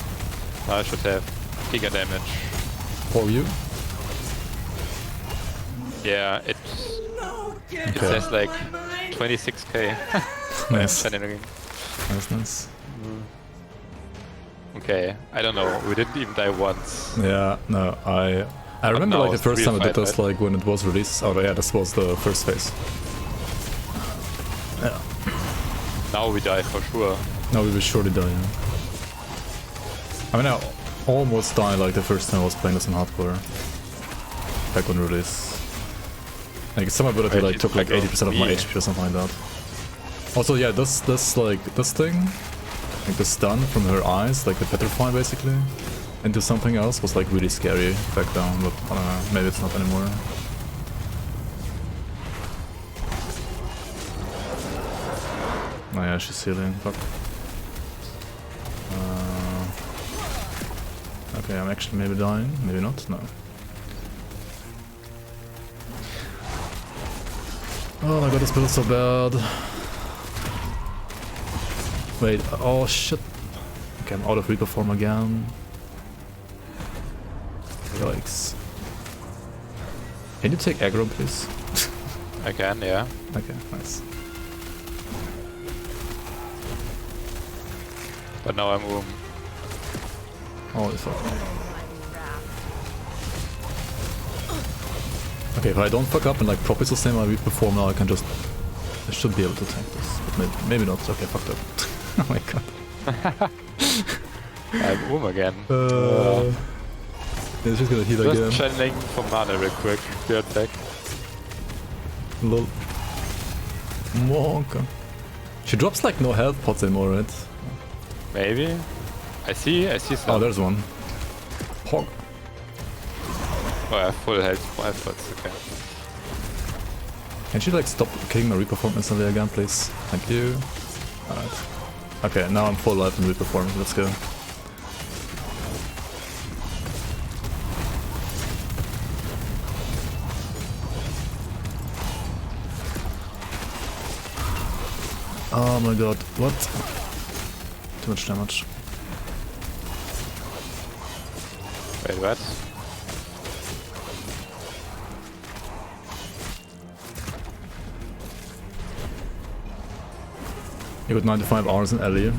Now I should have bigger damage. For you? Yeah, it says like 26k. Nice. Nice. Okay, I don't know. We didn't even die once. Yeah, no, I remember now like the it's first real time I did fight, this, right? like when it was released. Oh yeah, this was the first phase. Yeah. Now we die for sure. No, we will surely die. Yeah. I mean, I almost died like the first time I was playing this on hardcore. Back on release. Like some ability Right, like took like 80% of my me. HP or something like that. Also, yeah, this thing, like the stun from her eyes, like the petrify basically, into something else was like really scary back down, but I don't know, maybe it's not anymore. Oh yeah, she's healing, fuck. Okay, I'm actually maybe dying, maybe not, no. Oh my god, this build is so bad. Wait, oh shit. Okay, I'm out of Reaper form again. Yikes. Can you take aggro, please? I can, yeah. Okay, nice. But now I'm Holy fuck. Okay, if I don't fuck up and like properly sustain my Reaper form now, I should be able to tank this. But maybe not. Okay, fucked up. Oh my god. I'm again. Yeah, she's gonna heal again. Just channeling for mana real quick. Be right back. Lol. Monka. She drops like no health pots anymore, right? Maybe. I see some. Oh, there's one. Hog. Oh, I have full health, 5 pots, okay. Can she like stop killing my Reaper form instantly again, please? Thank you. Alright. Okay, now I'm full life in Reaper form. Let's go. Oh my god, what? Too much damage. Wait, what? You got 95 hours in LE.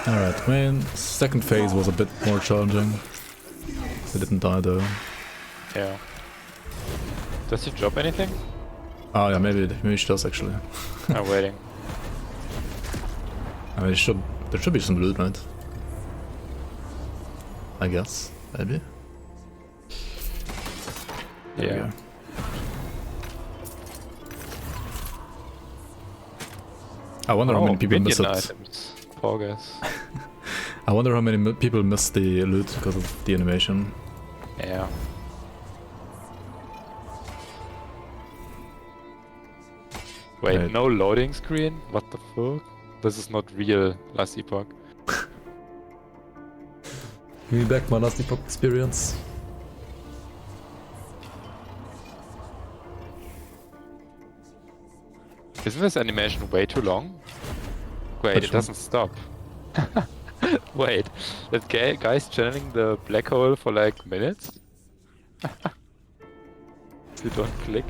Alright, I mean, second phase was a bit more challenging. They didn't die though. Yeah. Does he drop anything? Oh yeah, maybe she does actually. I'm waiting. I mean, there should be some loot, right? I guess, maybe. Yeah. I wonder how many people miss it. Items. Poggers. I wonder how many people miss the loot because of the animation. Yeah. Wait, Right. no loading screen? What the fuck? This is not real last Epoch. Give me back my last Epoch experience. Isn't this animation way too long? Wait, Which it doesn't stop. Wait, that guy's channeling the black hole for like minutes? You don't click.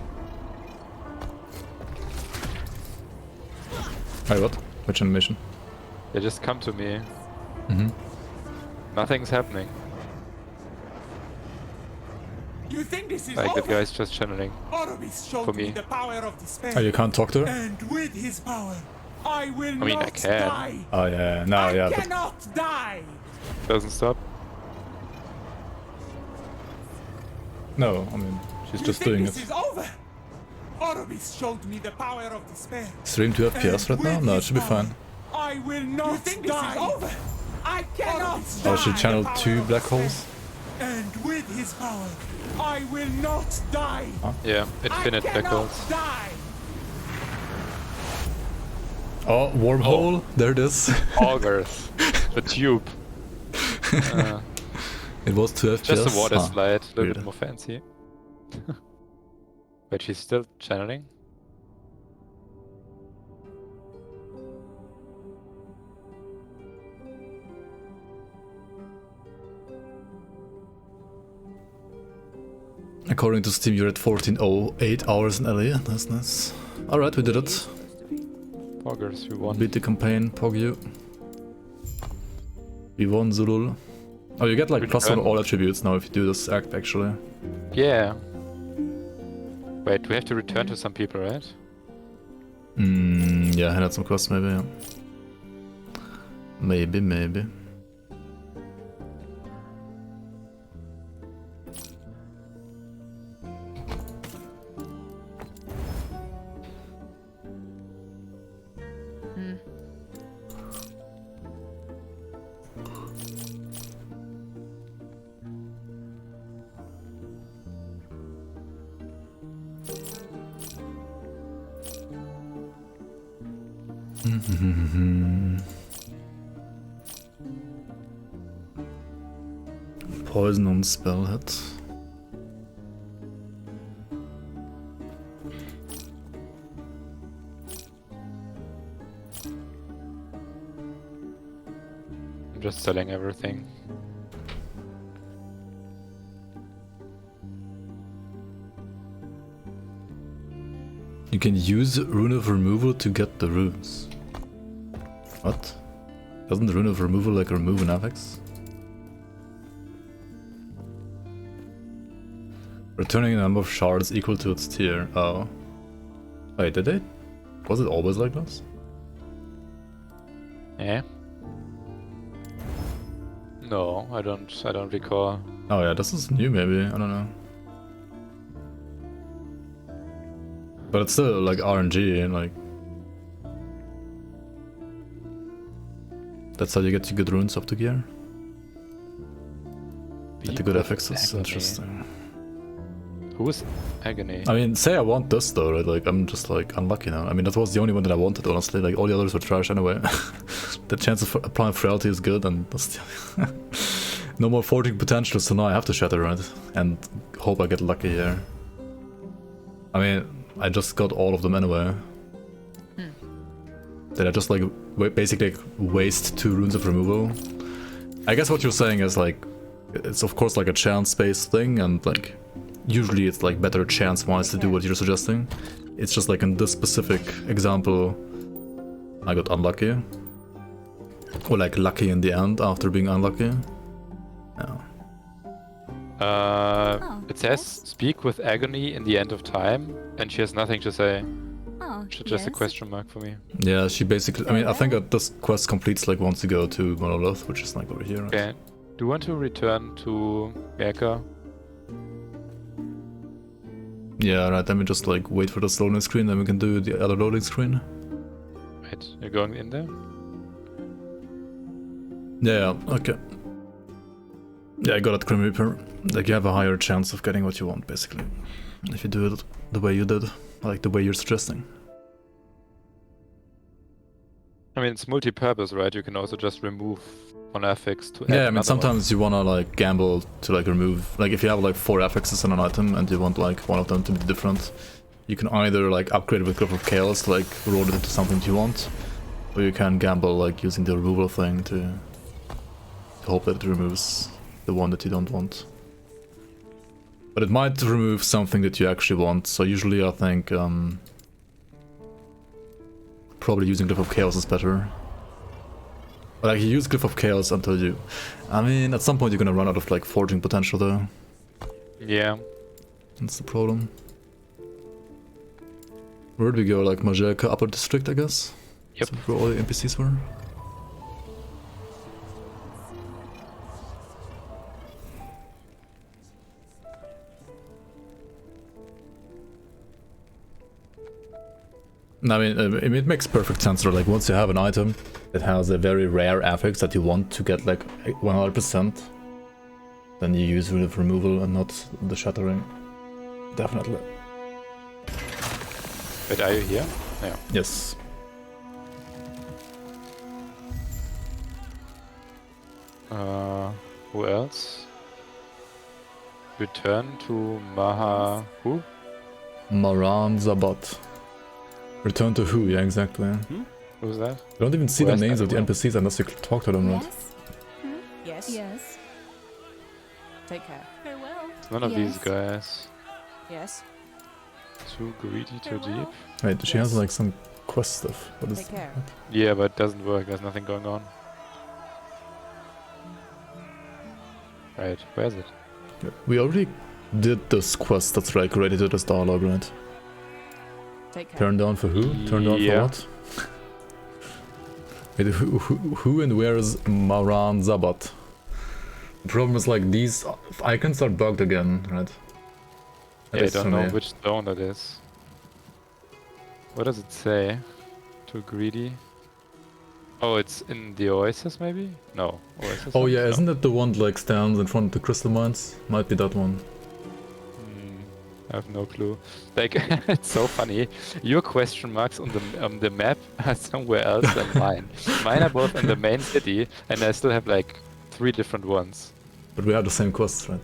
Wait, what? Which animation? They just come to me. Mm-hmm. Nothing's happening. You think this is Like over? that guy's just channeling Orbis showed for me me. the power of despair. Oh, you can't talk to her? And with his power, I will I mean, not I can. die. Oh yeah, no, I yeah, but cannot die. Doesn't stop. no, I mean, she's You just think doing this it. is over? Orbis showed me the power of despair. Stream 2 FPS right now? No, it should be fine. I will not you think die. This is over? I cannot die. Oh, she channeled 2 black holes? And with his power, I will not die. Huh? Yeah, infinite black holes. Die. Oh, wormhole! There it is. Augers. The tube. It was 2 FPS. Just a water slide, a little weird. bit more fancy. But she's still channeling? According to Steam, you're at 14:08 hours in LA. That's nice. Alright, we did it. Poggers, we won. Beat the campaign, Pog you. We won, Zulul. Oh, you get like +1 on all attributes now if you do this act, actually. Yeah. Wait, we have to return to some people, right? Yeah, hand out some quests maybe, yeah. Maybe. Poison on spell hit. I'm just selling everything. You can use Rune of Removal to get the runes. What? Doesn't Rune of Removal like remove an affix? Returning a number of shards equal to its tier. Oh. Wait, did it? Was it always like this? Yeah. No, I don't recall. Oh yeah, this is new maybe, I don't know. But it's still like RNG, like... That's how you get your good runes up to gear. Get the good affixes, interesting. Who's Agony? I mean, say I want this though, right? Like, I'm just like unlucky now. I mean, that was the only one that I wanted, honestly. Like, all the others were trash anyway. The chance of applying frailty is good, and that's the no more forging potential, so now I have to shatter, right? And hope I get lucky here. I mean, I just got all of them anyway. Did I just like basically waste 2 runes of removal? I guess what you're saying is like, it's of course like a chance-based thing, and like usually it's like better chance-wise to do what you're suggesting. It's just like in this specific example, I got unlucky. Or like lucky in the end after being unlucky. Yeah. It says speak with Agony in the end of time, and she has nothing to say. Oh, Just a question mark for me. Yeah, she basically... I mean, I think that this quest completes like once you go to Monolith, which is like over here. Right? Okay. Do you want to return to Gerka? Yeah, right, then we just like wait for the loading screen, then we can do the other loading screen. Right, you're going in there? Yeah, okay. Yeah, I got it, Grim Reaper. Like, you have a higher chance of getting what you want, basically. If you do it the way you did. Like, the way you're suggesting. I mean, it's multi-purpose, right? You can also just remove one affix to add Yeah, I mean, another sometimes you wanna, like, gamble to, like, remove... Like, if you have, like, 4 affixes on an item and you want, like, one of them to be different, you can either, like, upgrade with Grip of Chaos to, like, roll it into something that you want, or you can gamble, like, using the removal thing to hope that it removes the one that you don't want. But it might remove something that you actually want, so usually I think probably using Glyph of Chaos is better. But like, you use Glyph of Chaos until you... I mean, at some point you're gonna run out of like forging potential though. Yeah. That's the problem. Where'd we go? Like Majerka Upper District, I guess? Yep. That's where all the NPCs were. I mean, it makes perfect sense. Like, once you have an item that has a very rare affix that you want to get like 100%, then you use Rune of Removal and not the Shattering. Definitely. But are you here? Yeah. Yes. Who else? Return to Maha... Who? Maran Zabat. Return to who? Yeah, exactly. Who's that? I don't even see the names of the NPCs unless you talk to them, right? Yes. Yes. Take care. Farewell. It's none of these guys. Yes. Too greedy, too deep. Wait, she has like some quest stuff. What is Take care. that? Yeah, but it doesn't work. There's nothing going on. Right, where is it? We already did this quest that's like related to this dialogue, right? Take care. Turn down for who? Turn down for what? Wait, who and where is Maran Zabat? The problem is like these icons are bugged again, right? Yeah, I don't know which zone it is. What does it say? Too greedy? Oh, it's in the Oasis maybe? No. Oasis? Oh yeah, no. isn't it the one that like stands in front of the crystal mines? Might be that one. I have no clue. Like, it's so funny. Your question marks on the map are somewhere else than mine. Mine are both in the main city, and I still have like 3 different ones. But we have the same quests, right?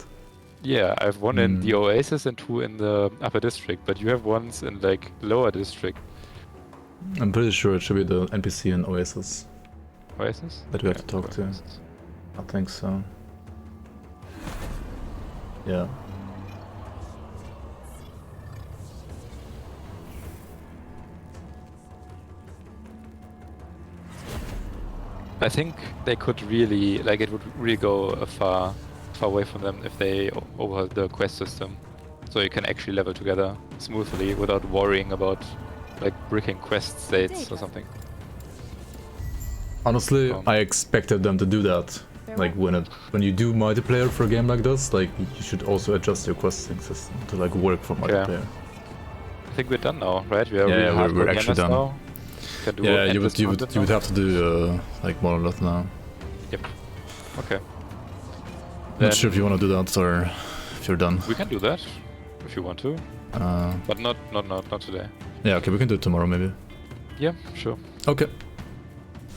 Yeah, I have one in the Oasis and 2 in the upper district, but you have ones in like lower district. I'm pretty sure it should be the NPC in Oasis. Oasis? That we have to talk to. I think so. Yeah. I think they could really, like, it would really go far away from them if they overhaul the quest system. So you can actually level together smoothly without worrying about, like, bricking quest states or something. Honestly, I expected them to do that. Like, when you do multiplayer for a game like this, like, you should also adjust your questing system to, like, work for multiplayer. I think we're done now, right? We are really we're actually done. Now. Yeah, you would have to do like Monolith now. Yep. Okay. Not sure if you want to do that or if you're done. We can do that if you want to, but not today. Yeah, okay, we can do it tomorrow maybe. Yeah, sure. Okay.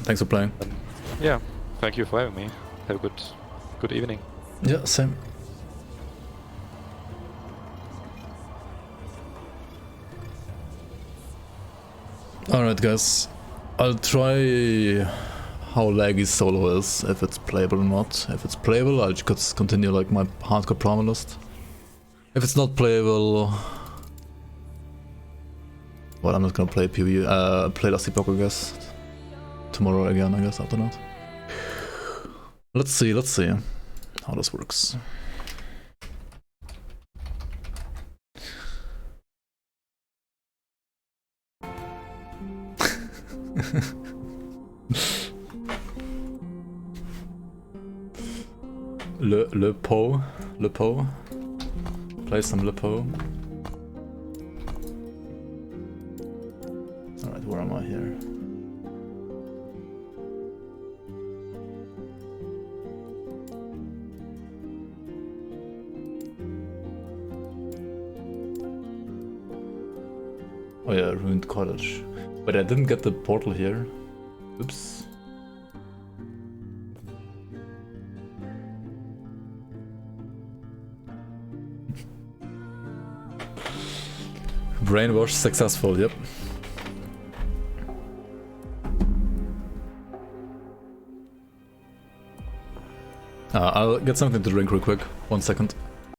Thanks for playing. Yeah, thank you for having me. Have a good evening. Yeah, same. Alright guys, I'll try how laggy solo is, if it's playable or not. If it's playable, I'll just continue like my hardcore promo list. If it's not playable, well, I'm not gonna play PvE, play Last Epoch, I guess. Tomorrow again, I guess, after that. Let's see how this works. Le Po. Play some Le Po. Alright, where am I here? Oh yeah, Ruined Cottage. But I didn't get the portal here. Oops. Brainwash successful, yep. I'll get something to drink real quick. 1 second.